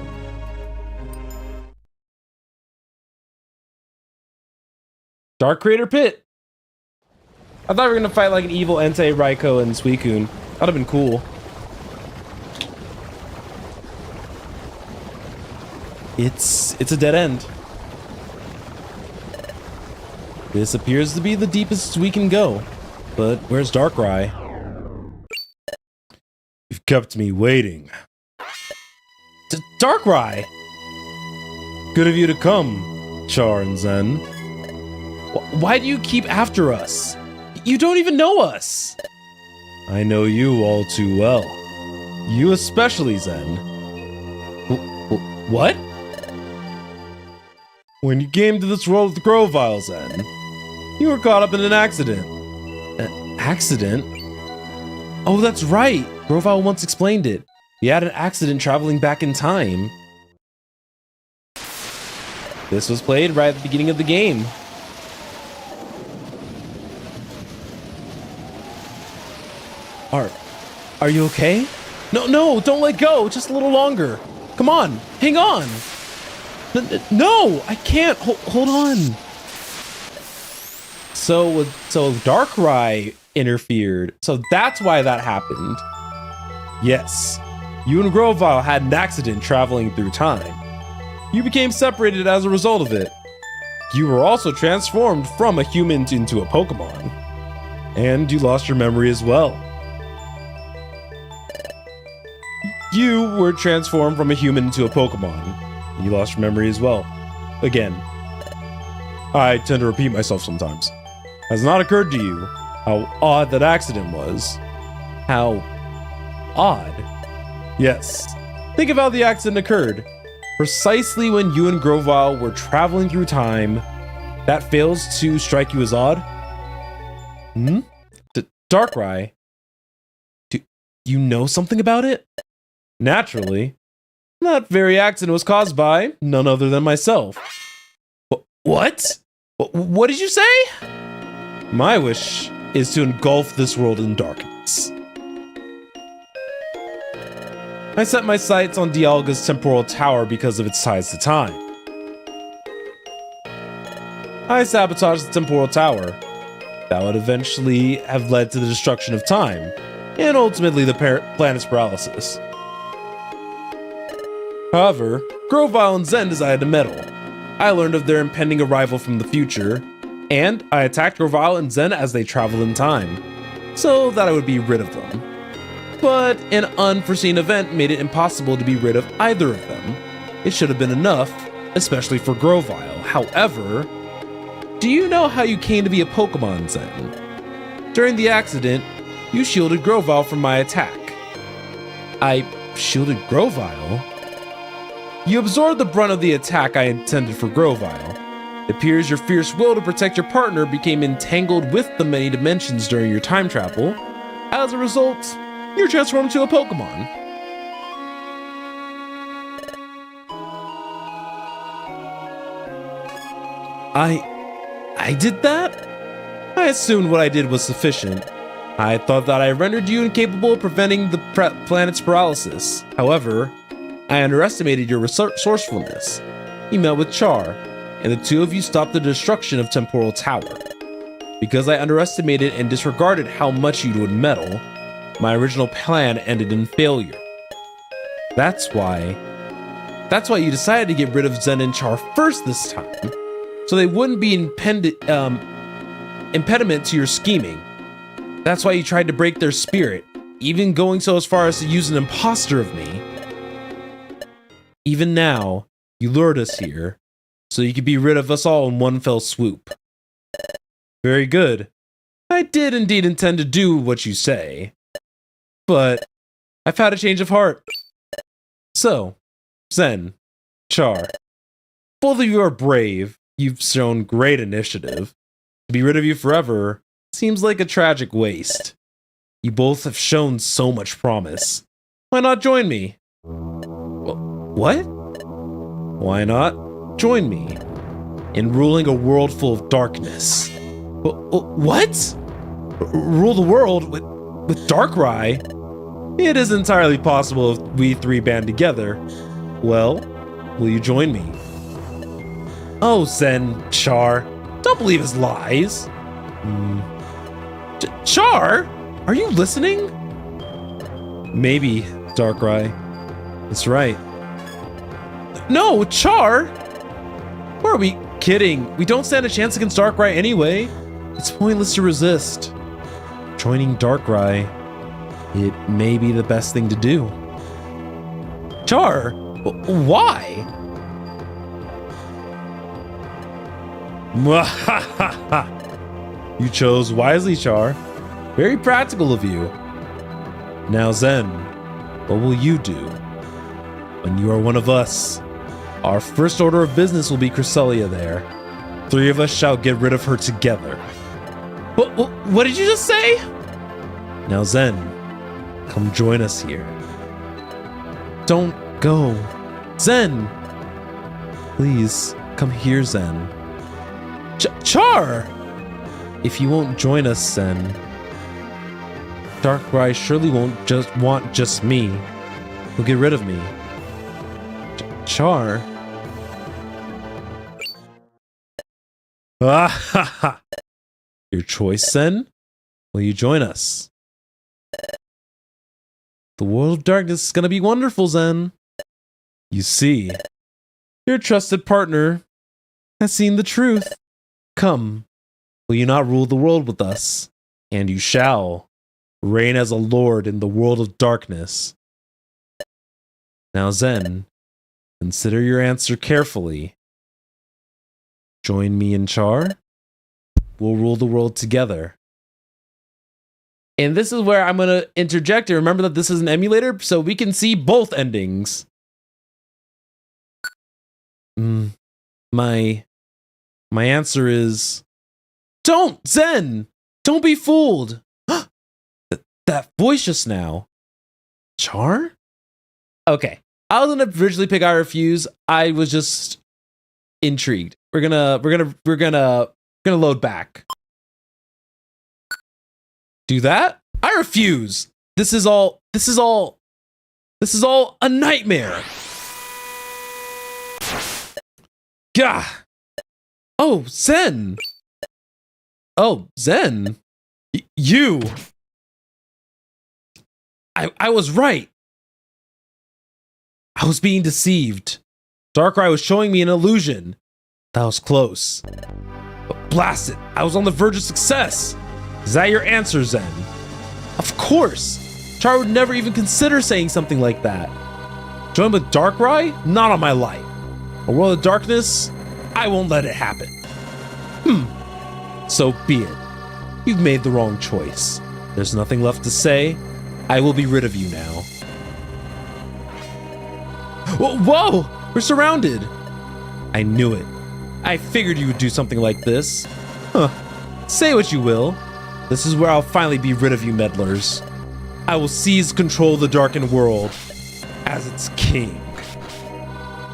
Dark Crater Pit. I thought we were gonna fight like an evil Entei, Raikou, and Suicune. That'd have been cool. It's a dead end. This appears to be the deepest we can go. But where's Darkrai? You've kept me waiting. Darkrai! Good of you to come, Char and Zen. Why do you keep after us? You don't even know us! I know you all too well. You especially, Zen. What? When you came to this world with Grovyle, Zen, you were caught up in an accident. An accident? Oh, that's right! Grovyle once explained it. We had an accident traveling back in time. This was played right at the beginning of the game. Are you okay? No, don't let go. Just a little longer. Come on, hang on. No, I can't. Hold on. So Darkrai interfered. So that's why that happened. Yes, you and Grovyle had an accident traveling through time. You became separated as a result of it. You were also transformed from a human into a Pokemon. And you lost your memory as well. You were transformed from a human into a Pokemon. You lost your memory as well. Again. I tend to repeat myself sometimes. Has it not occurred to you how odd that accident was? How odd? Yes. Think of how the accident occurred. Precisely when you and Grovyle were traveling through time. That fails to strike you as odd? Darkrai? Do you know something about it? Naturally. That very accident was caused by none other than myself. What? What did you say? My wish is to engulf this world in darkness. I set my sights on Dialga's temporal tower because of its ties to time. I sabotaged the temporal tower. That would eventually have led to the destruction of time, and ultimately the planet's paralysis. However, Grovyle and Zen decided to meddle. I learned of their impending arrival from the future, and I attacked Grovyle and Zen as they traveled in time, so that I would be rid of them. But an unforeseen event made it impossible to be rid of either of them. It should have been enough, especially for Grovyle. However, do you know how you came to be a Pokemon, Zen? During the accident, you shielded Grovyle from my attack. I shielded Grovyle? You absorbed the brunt of the attack I intended for Grovyle. It appears your fierce will to protect your partner became entangled with the many dimensions during your time travel. As a result, you're transformed into a Pokemon. I did that? I assumed what I did was sufficient. I thought that I rendered you incapable of preventing the planet's paralysis. However, I underestimated your resourcefulness. You met with Char, and the two of you stopped the destruction of Temporal Tower. Because I underestimated and disregarded how much you would meddle, my original plan ended in failure. That's why you decided to get rid of Zen and Char first this time, so they wouldn't be impediment to your scheming. That's why you tried to break their spirit, even going so as far as to use an imposter of me. Even now, you lured us here, so you could be rid of us all in one fell swoop. Very good. I did indeed intend to do what you say. But I've had a change of heart. So, Zen, Char, Both of you are brave. You've shown great initiative. To be rid of you forever seems like a tragic waste. You both have shown so much promise. Why not join me? What? Why not join me in ruling a world full of darkness? What? Rule the world with Darkrai? It is entirely possible if we three band together. Well, will you join me? Oh, Zen, Char, don't believe his lies. Char, are you listening? Maybe, Darkrai. That's right. No, Char! Why are we kidding? We don't stand a chance against Darkrai anyway. It's pointless to resist. Joining Darkrai, it may be the best thing to do. Char, why? You chose wisely, Char. Very practical of you. Now, Zen, what will you do when you are one of us? Our first order of business will be Cresselia there. 3 of us shall get rid of her together. What did you just say? Now, Zen, come join us here. Don't go. Zen! Please, come here, Zen. Char! If you won't join us, Zen, Darkrai surely won't want just me. He'll get rid of me. Char? Your choice, Zen? Will you join us? The world of darkness is gonna be wonderful, Zen. You see, your trusted partner has seen the truth. Come, will you not rule the world with us? And you shall reign as a lord in the world of darkness. Now, Zen, consider your answer carefully. Join me and Char. We'll rule the world together. And this is where I'm going to interject and remember that this is an emulator, so we can see both endings. My answer is... Don't, Zen! Don't be fooled! That voice just now. Char? Okay. I was gonna originally pick I refuse. I was just intrigued. We're gonna load back. Do that? I refuse. This is all a nightmare. Gah. Oh, Zen. Oh, Zen. You. I was right. I was being deceived. Darkrai was showing me an illusion. That was close. But blast it, I was on the verge of success. Is that your answer, Zen? Of course. Char would never even consider saying something like that. Join with Darkrai? Not on my life. A world of darkness? I won't let it happen. So be it. You've made the wrong choice. There's nothing left to say. I will be rid of you now. Whoa! We're surrounded! I knew it. I figured you would do something like this. Say what you will. This is where I'll finally be rid of you meddlers. I will seize control of the darkened world as its king.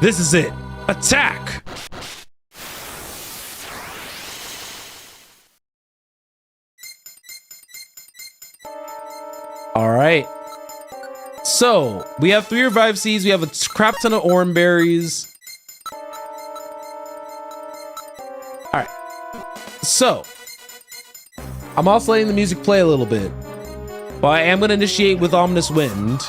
This is it. Attack! All right. So, we have 3 revive seeds. We have a crap ton of orange berries. All right. So, I'm also letting the music play a little bit. But I am going to initiate with Ominous Wind.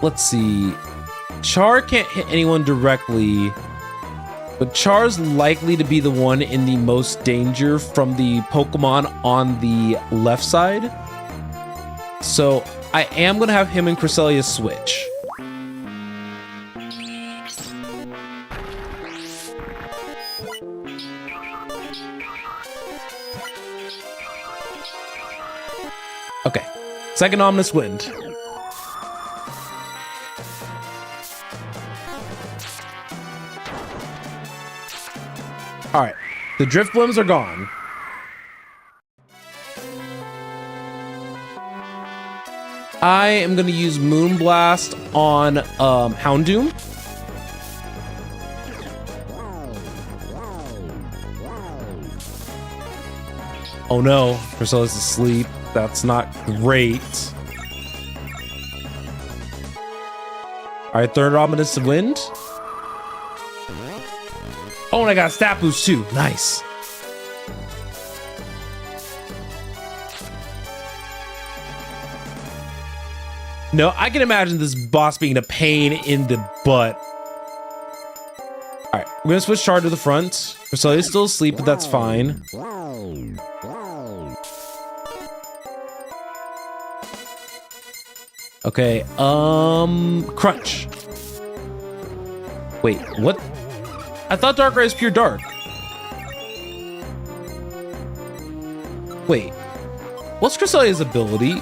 Let's see. Char can't hit anyone directly, but Char's likely to be the one in the most danger from the Pokemon on the left side. So I am going to have him and Cresselia switch. Okay. Second ominous wind. All right. The drift limbs are gone. I am going to use Moonblast on Houndoom. Oh no, Chrysalia's asleep. That's not great. All right, third ominous wind. Oh, and I got stat boost too. Nice. No, I can imagine this boss being a pain in the butt. All right, we're gonna switch Char to the front. Crysalia's still asleep, but that's fine. Okay, Crunch. Wait, what? I thought Darkrai is pure dark. Wait, what's Crysalia's ability?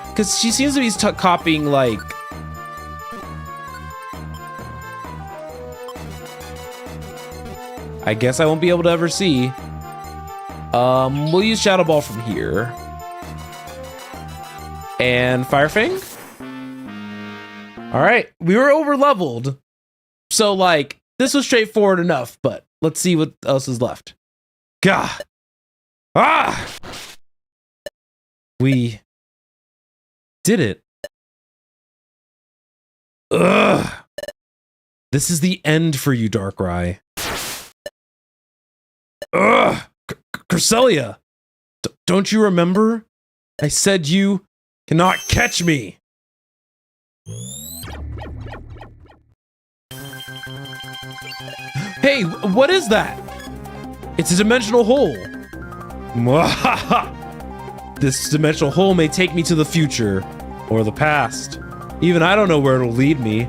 Because she seems to be copying, like... I guess I won't be able to ever see. We'll use Shadow Ball from here. And Fire Fang? All right, we were over leveled. So like, this was straightforward enough, but let's see what else is left. Gah! Ah! We did it. Ugh! This is the end for you, Darkrai. Ugh! Cresselia! Don't you remember? I said you cannot catch me! Hey, what is that? It's a dimensional hole. Mwahaha! This dimensional hole may take me to the future or the past. Even I don't know where it'll lead me.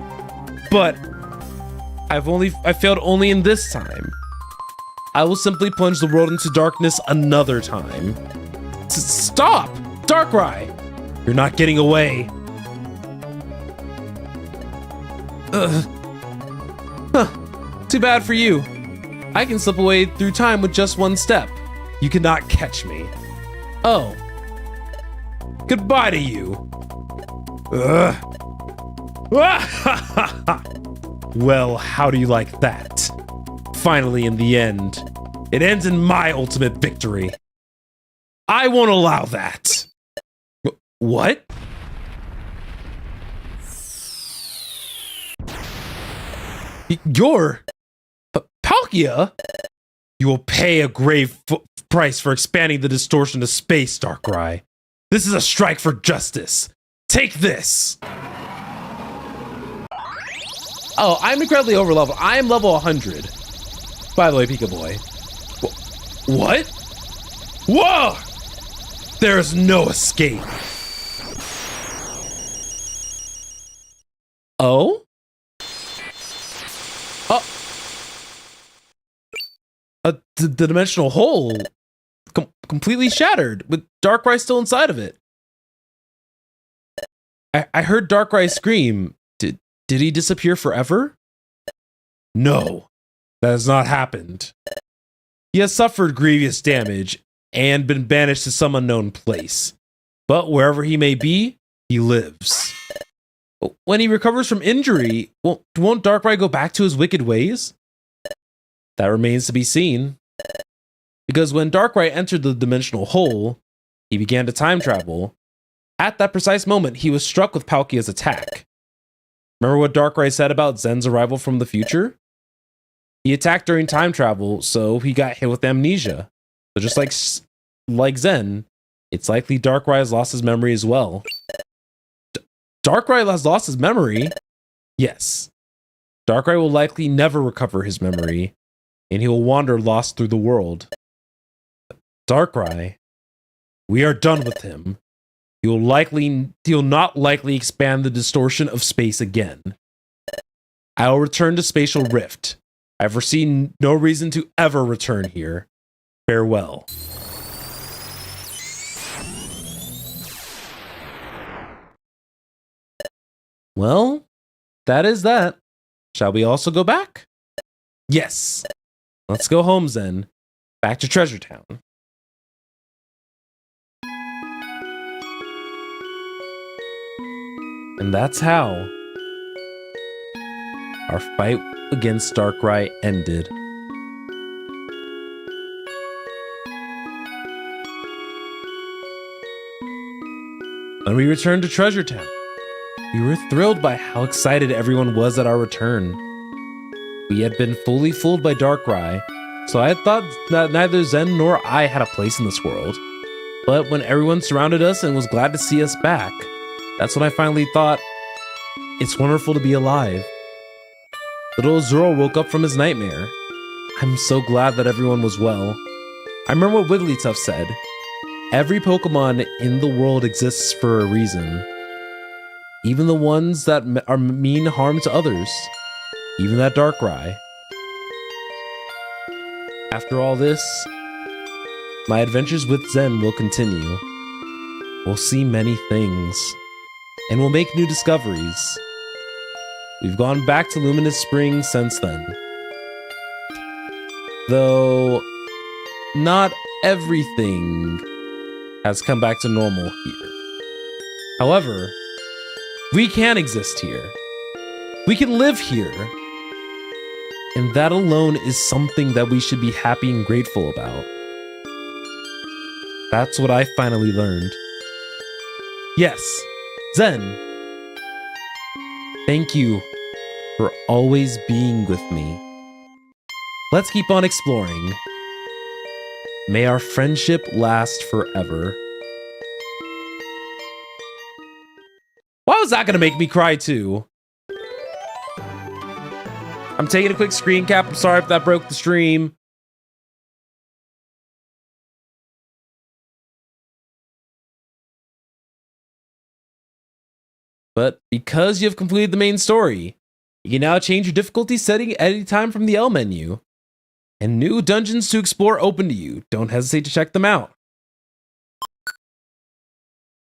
But I failed only in this time. I will simply plunge the world into darkness another time. Stop! Darkrai! You're not getting away. Huh. Too bad for you. I can slip away through time with just one step. You cannot catch me. Oh. Goodbye to you. Well, how do you like that? Finally, in the end, it ends in my ultimate victory. I won't allow that. What? You're Palkia? You will pay a grave price for expanding the distortion to space, Darkrai. This is a strike for justice. Take this. Oh, I'm incredibly overleveled. I am level 100. By the way, Pika Boy. What? Whoa! There is no escape. Oh? The dimensional hole completely shattered with Darkrai still inside of it. I heard Darkrai scream. Did he disappear forever? No, that has not happened. He has suffered grievous damage and been banished to some unknown place. But wherever he may be, he lives. When he recovers from injury, won't Darkrai go back to his wicked ways? That remains to be seen. Because when Darkrai entered the dimensional hole, he began to time travel. At that precise moment, he was struck with Palkia's attack. Remember what Darkrai said about Zen's arrival from the future? He attacked during time travel, so he got hit with amnesia. So just like Zen, it's likely Darkrai has lost his memory as well. Darkrai has lost his memory? Yes. Darkrai will likely never recover his memory, and he will wander lost through the world. Darkrai, we are done with him. He'll not likely expand the distortion of space again. I will return to Spatial Rift. I foresee no reason to ever return here. Farewell. Well, that is that. Shall we also go back? Yes. Let's go home, Zen. Back to Treasure Town. And that's how our fight against Darkrai ended. When we returned to Treasure Town, we were thrilled by how excited everyone was at our return. We had been fully fooled by Darkrai, so I had thought that neither Zen nor I had a place in this world. But when everyone surrounded us and was glad to see us back, that's when I finally thought, it's wonderful to be alive. Little Azuro woke up from his nightmare. I'm so glad that everyone was well. I remember what Wigglytuff said. Every Pokemon in the world exists for a reason. Even the ones that mean harm to others. Even that Darkrai. After all this, my adventures with Zen will continue. We'll see many things. And we'll make new discoveries. We've gone back to Luminous Spring since then. Though, not everything has come back to normal here. However, we can exist here. We can live here. And that alone is something that we should be happy and grateful about. That's what I finally learned. Yes, Zen, thank you for always being with me. Let's keep on exploring. May our friendship last forever. Why was that gonna make me cry too? I'm taking a quick screen cap. I'm sorry if that broke the stream. But because you have completed the main story, you can now change your difficulty setting at any time from the L menu. And new dungeons to explore open to you. Don't hesitate to check them out.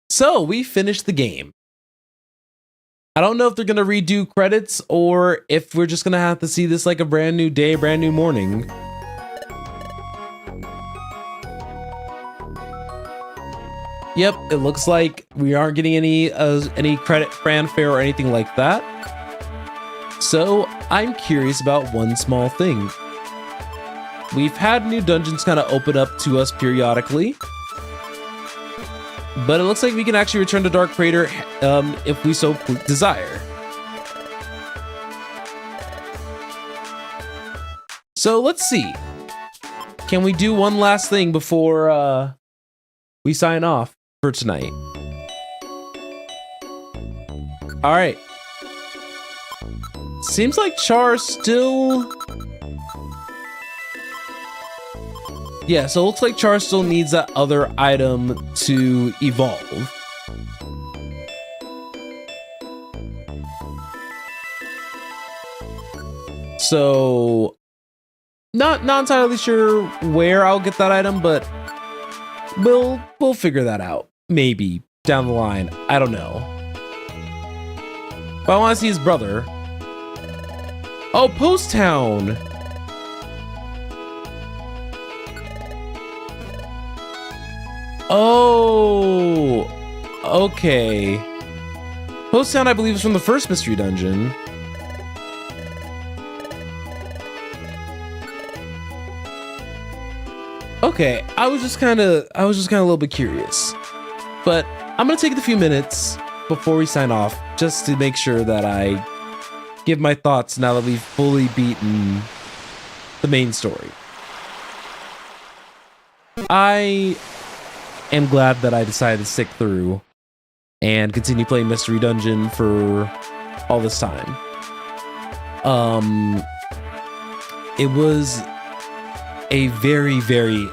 So, we finished the game. I don't know if they're going to redo credits or if we're just going to have to see this like a brand new day, brand new morning. Yep, it looks like we aren't getting any credit fanfare or anything like that. So, I'm curious about one small thing. We've had new dungeons kind of open up to us periodically. But it looks like we can actually return to Dark Crater if we so desire. So let's see. Can we do one last thing before we sign off for tonight? All right. Seems like Char still... Yeah, so it looks like Char still needs that other item to evolve. So, not entirely sure where I'll get that item, but we'll figure that out. Maybe down the line. I don't know. But I want to see his brother. Oh, Post Town. Oh, okay. Post Town, I believe, is from the first mystery dungeon. Okay, I was just kind of a little bit curious, but I'm gonna take a few minutes before we sign off just to make sure that I give my thoughts now that we've fully beaten the main story. I am glad that I decided to stick through and continue playing Mystery Dungeon for all this time. It was a very, very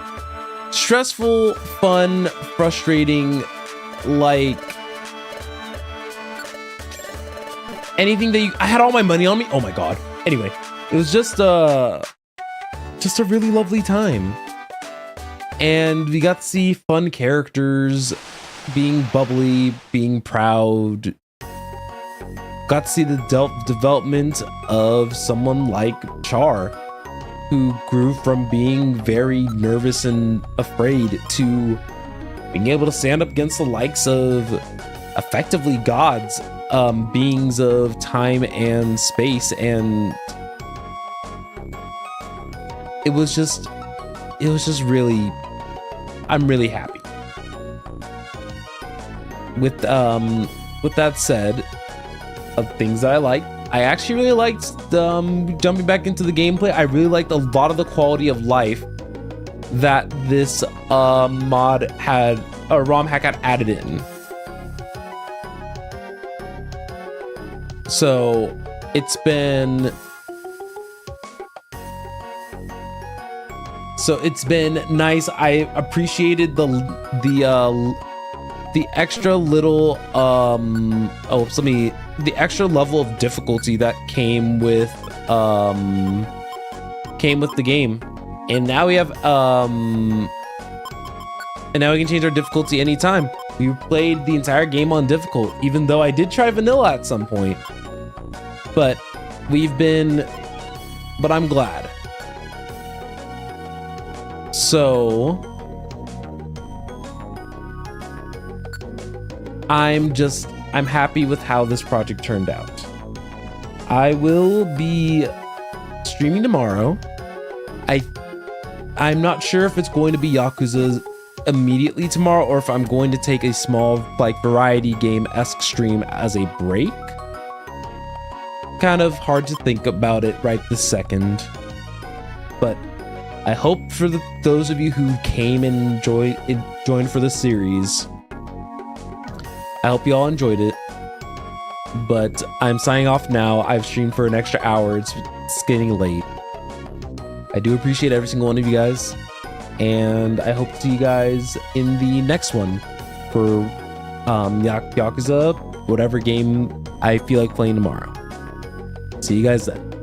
stressful, fun, frustrating, like anything that I had all my money on me. Oh my god. Anyway, it was just a really lovely time. And we got to see fun characters being bubbly, being proud. got to see the development of someone like Char, who grew from being very nervous and afraid to being able to stand up against the likes of effectively gods, beings of time and space. And it was just really, I'm really happy. With that said, of things that I liked, I actually really liked jumping back into the gameplay. I really liked a lot of the quality of life that this mod had, or romhack had added in. So it's been nice. I appreciated the extra little the extra level of difficulty that came with the game. And now we have and now we can change our difficulty anytime. We played the entire game on difficult, even though I did try vanilla at some point. But I'm glad. So I'm happy with how this project turned out. I will be streaming tomorrow. I'm not sure if it's going to be Yakuza immediately tomorrow, or if I'm going to take a small, like, variety game-esque stream as a break. Kind of hard to think about it right this second. But I hope for those of you who came and joined for the series, I hope you all enjoyed it. But I'm signing off now. I've streamed for an extra hour. It's getting late. I do appreciate every single one of you guys, and I hope to see you guys in the next one for Yakuza, whatever game I feel like playing tomorrow. See you guys then.